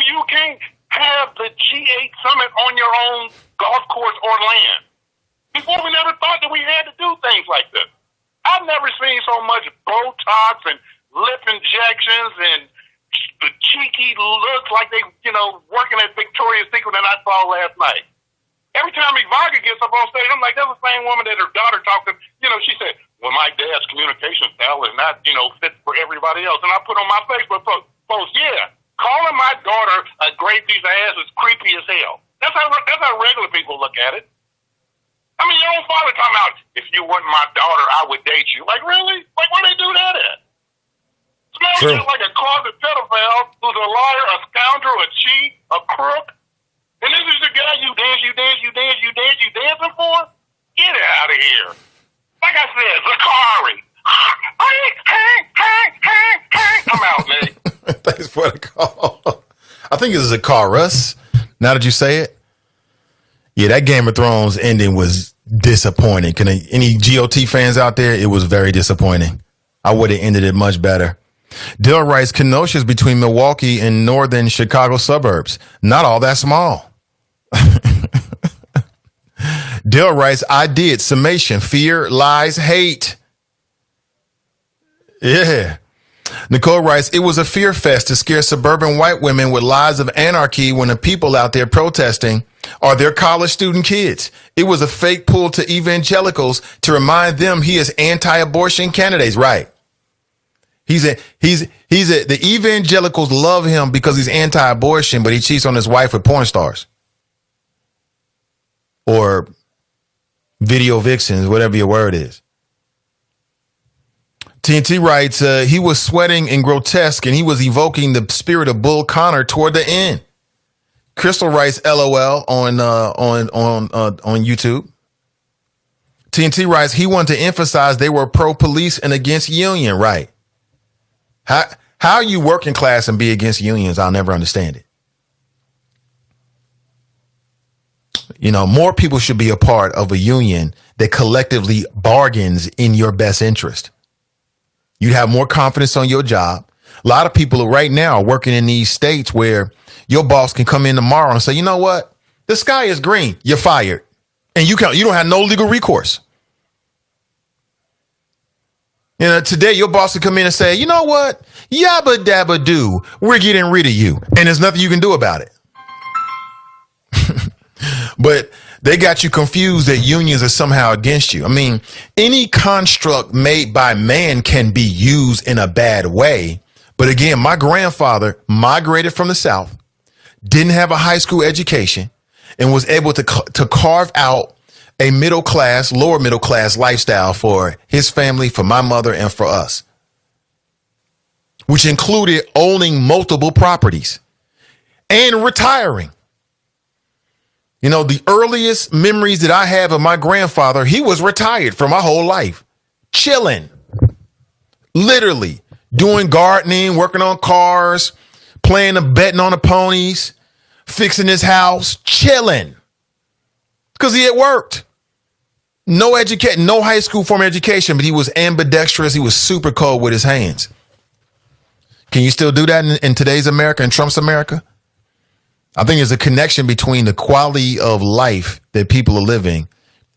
You can't have the G8 summit on your own golf course or land. Before, we never thought that we had to do things like this. I've never seen so much Botox and lip injections and the cheeky looks like they, working at Victoria's Secret that I saw last night. Every time Ivanka gets up on stage, I'm like, that's the same woman that her daughter talked to. She said, well, my dad's communication style is not, fit for everybody else. And I put on my Facebook post, yeah, calling my daughter a great piece of ass is creepy as hell. That's how regular people look at it. I mean, your own father talking about, if you weren't my daughter, I would date you. Like, really? Like, where they do that at? Smells just like a closet pedophile who's a liar, a scoundrel, a cheat, a crook. And this is the guy you dancing for? Get out of here. Like I said, Zakari. I'm out, man. Thanks for the call. I think it's Zakarus. Now that you say it. Yeah, that Game of Thrones ending was disappointing. Can any GOT fans out there? It was very disappointing. I would have ended it much better. Dill writes, Kenosha's between Milwaukee and northern Chicago suburbs. Not all that small. Dill writes, I did. Summation. Fear, lies, hate. Yeah. Nicole writes, it was a fear fest to scare suburban white women with lies of anarchy when the people out there protesting are their college student kids. It was a fake pull to evangelicals to remind them he is anti-abortion candidates. Right. The evangelicals love him because he's anti-abortion, but he cheats on his wife with porn stars or video vixens, whatever your word is. TNT writes, he was sweating and grotesque, and he was evoking the spirit of Bull Connor toward the end. Crystal writes, LOL on YouTube. TNT writes, he wanted to emphasize they were pro-police and against union. Right. How you working class and be against unions? I'll never understand it. More people should be a part of a union that collectively bargains in your best interest. You'd have more confidence on your job. A lot of people right now are working in these states where your boss can come in tomorrow and say, you know what? The sky is green. You're fired. And you don't have no legal recourse. Today your boss can come in and say, you know what? Yabba dabba do. We're getting rid of you. And there's nothing you can do about it. But they got you confused that unions are somehow against you. I mean, any construct made by man can be used in a bad way. But again, my grandfather migrated from the South, didn't have a high school education, and was able to carve out a lower middle class lifestyle for his family, for my mother, and for us, which included owning multiple properties and retiring. The earliest memories that I have of my grandfather, he was retired for my whole life, chilling, literally doing gardening, working on cars, playing and betting on the ponies, fixing his house, chilling because he had worked. No high school formal education, but he was ambidextrous. He was super cold with his hands. Can you still do that in today's America, in Trump's America? I think there's a connection between the quality of life that people are living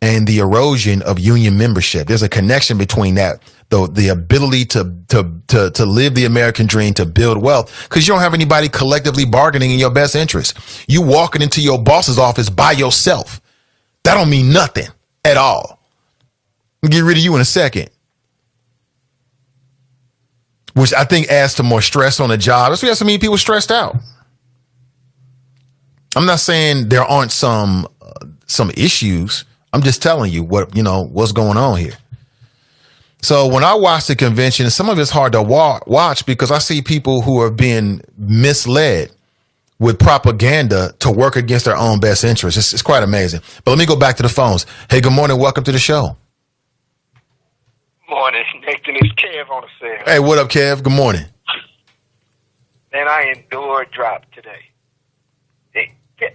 and the erosion of union membership. There's a connection between that, the ability to live the American dream, to build wealth, because you don't have anybody collectively bargaining in your best interest. You walking into your boss's office by yourself. That don't mean nothing at all. I'll get rid of you in a second. Which I think adds to more stress on the job. That's why we have so many people stressed out. I'm not saying there aren't some issues. I'm just telling you what's going on here. So when I watch the convention, some of it's hard to watch because I see people who are being misled with propaganda to work against their own best interests. It's quite amazing. But let me go back to the phones. Hey, good morning. Welcome to the show. Morning, Nathan. It's Kev on the cell. Hey, what up, Kev? Good morning. And I endured drop today.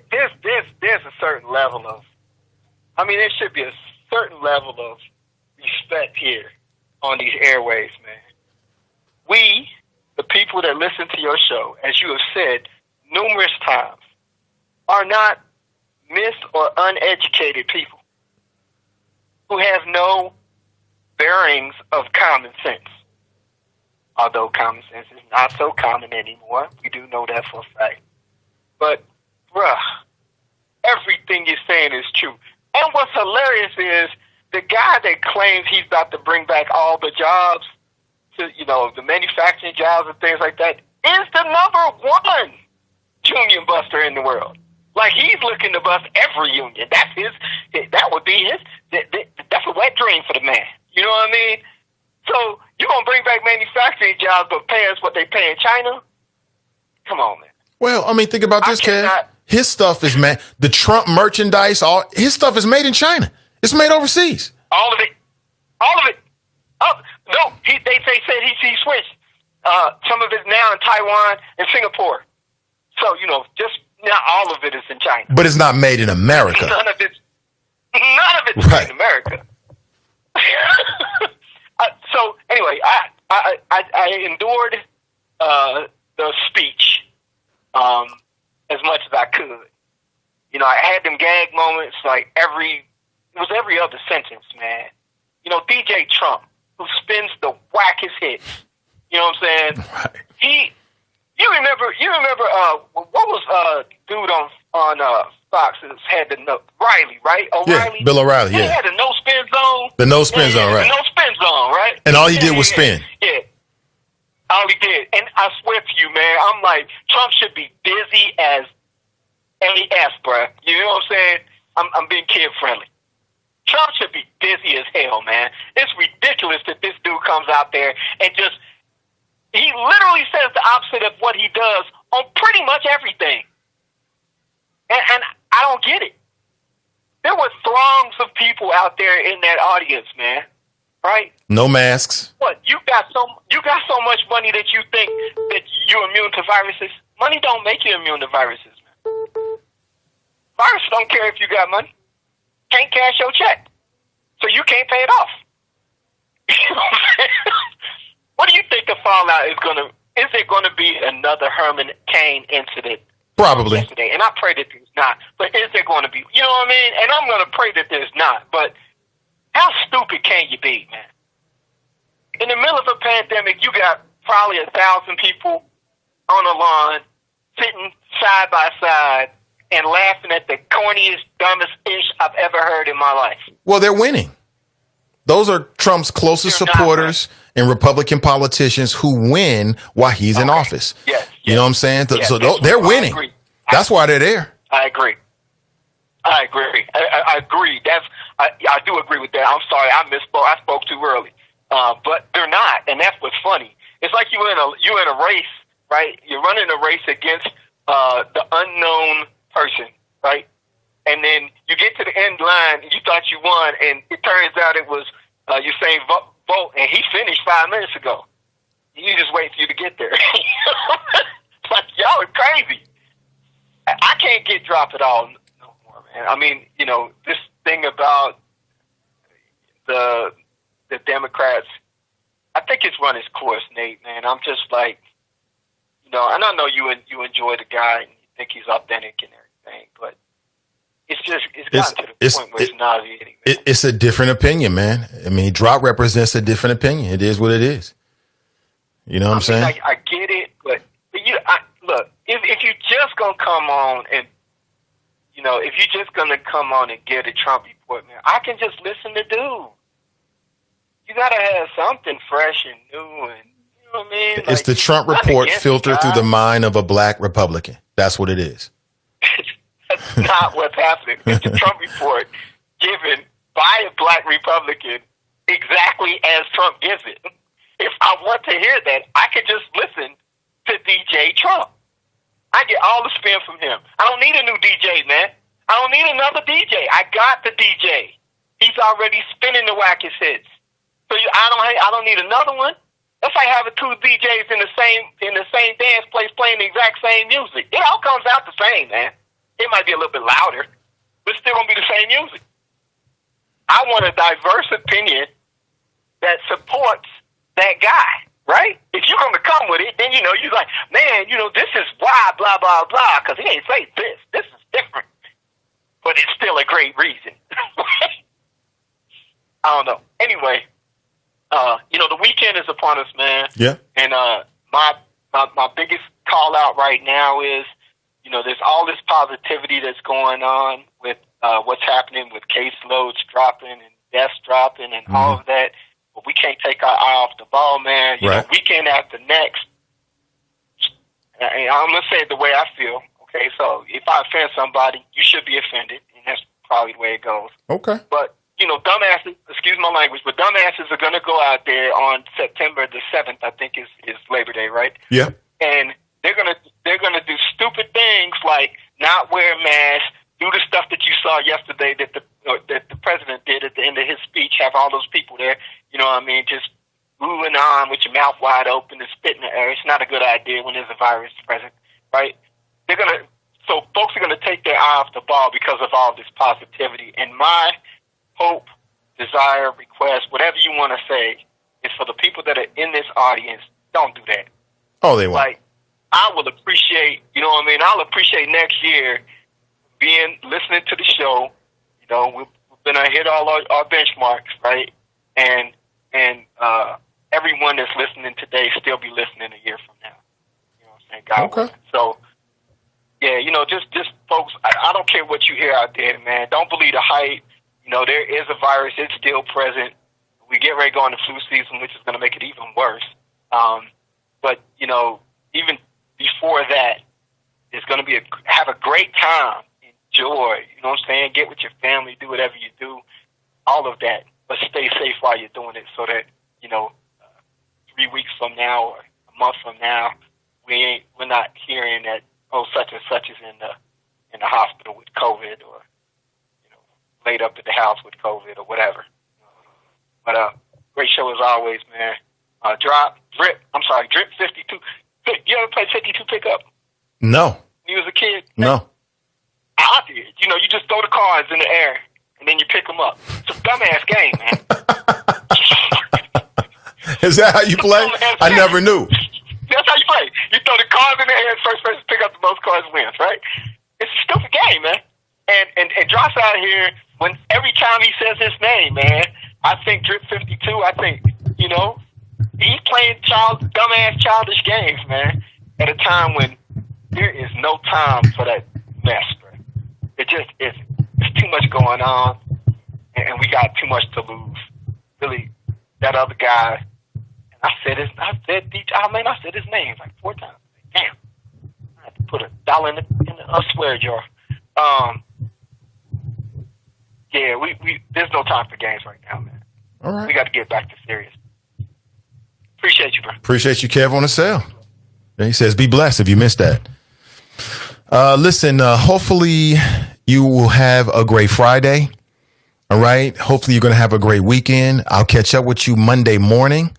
There's a certain level of, there should be a certain level of respect here on these airwaves, man. We, the people that listen to your show, as you have said numerous times, are not mis or uneducated people who have no bearings of common sense. Although common sense is not so common anymore. We do know that for a fact. But, bruh, everything you're saying is true. And what's hilarious is the guy that claims he's about to bring back all the jobs, to, the manufacturing jobs and things like that, is the number one union buster in the world. Like, he's looking to bust every union. That would be that's a wet dream for the man. You know what I mean? So, you're going to bring back manufacturing jobs but pay us what they pay in China? Come on, man. Well, I mean, think about this, Kev. His stuff is made, the Trump merchandise, his stuff is made in China. It's made overseas. All of it. No, they said he switched. Some of it now in Taiwan and Singapore. So, just now all of it is in China. But it's not made in America. None of it's right. Made in America. So anyway, I endured the speech as much as I could. I had them gag moments like every other sentence, man. DJ Trump, who spins the wackest hits. You know what I'm saying? Right. You remember what was dude on Fox that had the Riley, right? O'Reilly? Yeah, Bill O'Reilly, yeah. He had the no spin zone. The no spin zone, right. The no spin zone, right? And all he did was spin. Yeah. All he did. And I swear to you, man, I'm like, Trump should be busy as AF, bruh. You know what I'm saying? I'm being kid-friendly. Trump should be busy as hell, man. It's ridiculous that this dude comes out there and he literally says the opposite of what he does on pretty much everything. And I don't get it. There were throngs of people out there in that audience, man. Right? No masks. What? You got so much money that you think that you're immune to viruses? Money don't make you immune to viruses, man. Viruses don't care if you got money. Can't cash your check. So you can't pay it off. You know what I'm saying? What do you think the fallout is going to... Is there going to be another Herman Cain incident? Probably. Yesterday? And I pray that there's not. But is there going to be... You know what I mean? And I'm going to pray that there's not. But how stupid can you be, man? In the middle of a pandemic, you got probably 1,000 people on a lawn sitting side by side and laughing at the corniest, dumbest ish I've ever heard in my life. Well, they're winning. Those are Trump's closest supporters and Republican politicians who win while he's in office. Yes. You know what I'm saying? Yes, so they're winning. That's why they're there. I agree. I agree. I do agree with that. I'm sorry, I misspoke. I spoke too early. But they're not, and that's what's funny. It's like you're in a race, right? You're running a race against the unknown person, right? And then you get to the end line, and you thought you won, and it turns out it was Usain Bolt, and he finished 5 minutes ago. You just wait for you to get there. It's like, y'all are crazy. I can't get dropped at all no more, man. I mean, this thing about the Democrats, I think it's run its course, Nate, man. I'm just like, and I know you enjoy the guy and you think he's authentic and everything, but it's gotten to the point where it's nauseating. It's a different opinion, man. I mean, drop represents a different opinion. It is what it is. You know what I'm saying? I get it, but look, if you're just gonna come on and if you're just gonna come on and get a Trump report, man, I can just listen to dude. You gotta have something fresh and new, and you know what I mean. It's the Trump report filtered through the mind of a black Republican. That's what it is. That's not what's happening. It's the Trump report given by a black Republican exactly as Trump gives it. If I want to hear that, I could just listen to DJ Trump. I get all the spin from him. I don't need a new DJ, man. I don't need another DJ. I got the DJ. He's already spinning the wackest hits. So I don't need another one. That's like having two DJs in the same dance place playing the exact same music. It all comes out the same, man. It might be a little bit louder, but still gonna be the same music. I want a diverse opinion that supports that guy, right? If you're gonna come with it, then you're like, man, this is why, blah blah blah, because he ain't say this. This is different, but it's still a great reason. I don't know. Anyway, the weekend is upon us, man. Yeah. And my biggest call out right now is, there's all this positivity that's going on with what's happening with caseloads dropping and deaths dropping and all of that. But we can't take our eye off the ball, man. Weekend after next. I'm going to say it the way I feel. Okay, so if I offend somebody, you should be offended, and that's probably the way it goes. Okay. But, dumbasses, excuse my language, but dumbasses are going to go out there on September the 7th, I think is Labor Day, right? Yeah. And they're gonna do stupid things like not wear masks, do the stuff that you saw yesterday that the president did at the end of his speech, have all those people there, just moving on with your mouth wide open and spit in the air. It's not a good idea when there's a virus present, right? So folks are gonna take their eye off the ball because of all this positivity. And my hope, desire, request, whatever you want to say, is for the people that are in this audience, don't do that. Oh, they won't. Like, I will appreciate, I'll appreciate next year listening to the show. We're going to hit all our benchmarks, right? And everyone that's listening today still be listening a year from now. You know what I'm saying? God willing. So, yeah, just folks, I don't care what you hear out there, man. Don't believe the hype. There is a virus. It's still present. We get ready to go into flu season, which is going to make it even worse. But, even before that, it's going to have a great time. Enjoy. You know what I'm saying? Get with your family. Do whatever you do. All of that. But stay safe while you're doing it so that, 3 weeks from now or a month from now, we're not hearing that, such and such is in the hospital with COVID or, laid up at the house with COVID or whatever. But great show as always, man. Drip 52. You ever play 52 pickup? No. When you was a kid? No. I did. You just throw the cards in the air and then you pick them up. It's a dumbass game, man. Is that how you play? I never knew. That's how you play. You throw the cards in the air and first person to pick up the most cards wins, right? It's a stupid game, man. And Drops out here, when every time he says his name, man, I think Drip 52, I think, he's playing dumbass childish games, man, at a time when there is no time for that mess, bro. It's too much going on, and we got too much to lose. Really, that other guy, and I said his name like 4 times. Damn. I had to put $1 in the swear jar. Yeah, we there's no time for games right now, man. All right. We got to get back to serious. Appreciate you, bro. Appreciate you, Kev, on the cell. He says, be blessed if you missed that. Listen, hopefully you will have a great Friday. All right. Hopefully you're going to have a great weekend. I'll catch up with you Monday morning.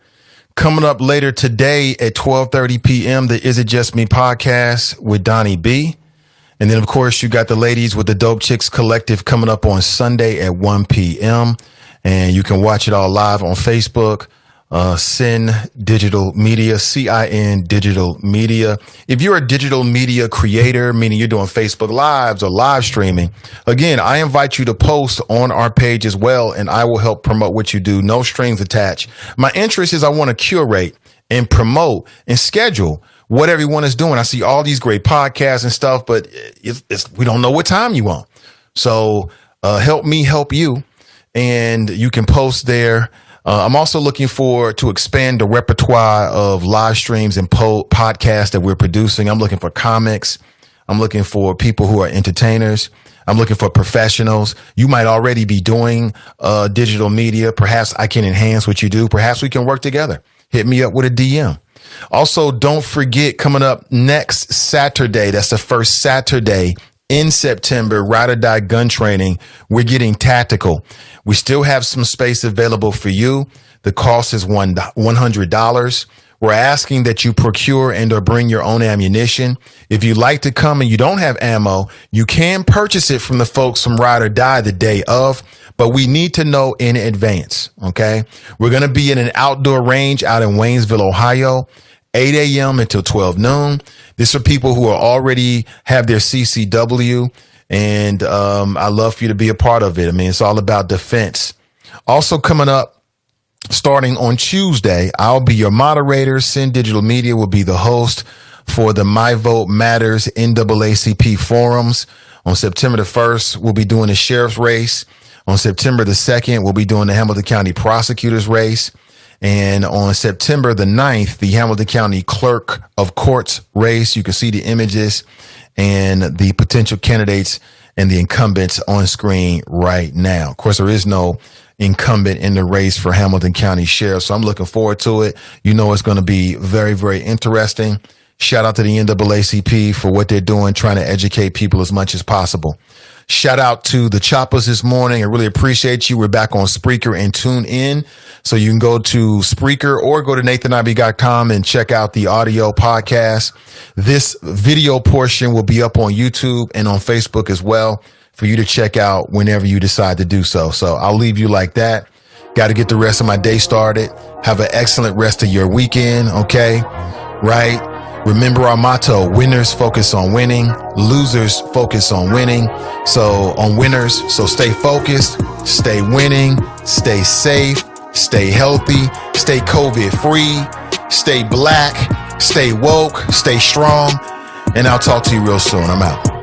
Coming up later today at 12:30 p.m., the Is It Just Me podcast with Donnie B. And then, of course, you got the ladies with the Dope Chicks Collective coming up on Sunday at 1 p.m. And you can watch it all live on Facebook, CIN Digital Media, CIN Digital Media. If you're a digital media creator, meaning you're doing Facebook Lives or live streaming, again, I invite you to post on our page as well, and I will help promote what you do. No strings attached. My interest is I want to curate and promote and schedule what everyone is doing. I see all these great podcasts and stuff, but we don't know what time you want. So help me help you, and you can post there. I'm also looking to expand the repertoire of live streams and podcasts that we're producing. I'm looking for comics. I'm looking for people who are entertainers. I'm looking for professionals. You might already be doing digital media. Perhaps I can enhance what you do. Perhaps we can work together. Hit me up with a DM. Also, don't forget, coming up next Saturday, that's the first Saturday in September, Ride or Die gun training. We're getting tactical. We still have some space available for you. The cost is $100. We're asking that you procure and or bring your own ammunition. If you'd like to come and you don't have ammo, you can purchase it from the folks from Ride or Die the day of, but we need to know in advance, okay? We're going to be in an outdoor range out in Waynesville, Ohio, 8 a.m. until 12 noon. This are people who are already have their CCW. And I love for you to be a part of it. I mean, it's all about defense. Also coming up, starting on Tuesday, I'll be your moderator. Sin Digital Media will be the host for the My Vote Matters NAACP forums. On September the 1st, we'll be doing the sheriff's race. On September the 2nd, we'll be doing the Hamilton County prosecutor's race. And on September the 9th, the Hamilton County Clerk of Courts race. You can see the images and the potential candidates and the incumbents on screen right now. Of course, there is no incumbent in the race for Hamilton County Sheriff, so I'm looking forward to it. You know, it's going to be very, very interesting. Shout out to the NAACP for what they're doing, trying to educate people as much as possible. Shout out to the Choppers this morning. I really appreciate you. We're back on Spreaker and Tune In. So you can go to Spreaker or go to NathanIvey.com and check out the audio podcast. This video portion will be up on YouTube and on Facebook as well for you to check out whenever you decide to do so. So I'll leave you like that. Got to get the rest of my day started. Have an excellent rest of your weekend. Okay. Right. Remember our motto, winners focus on winning, losers focus on winning. So on winners, so stay focused, stay winning, stay safe, stay healthy, stay COVID free, stay black, stay woke, stay strong. And I'll talk to you real soon. I'm out.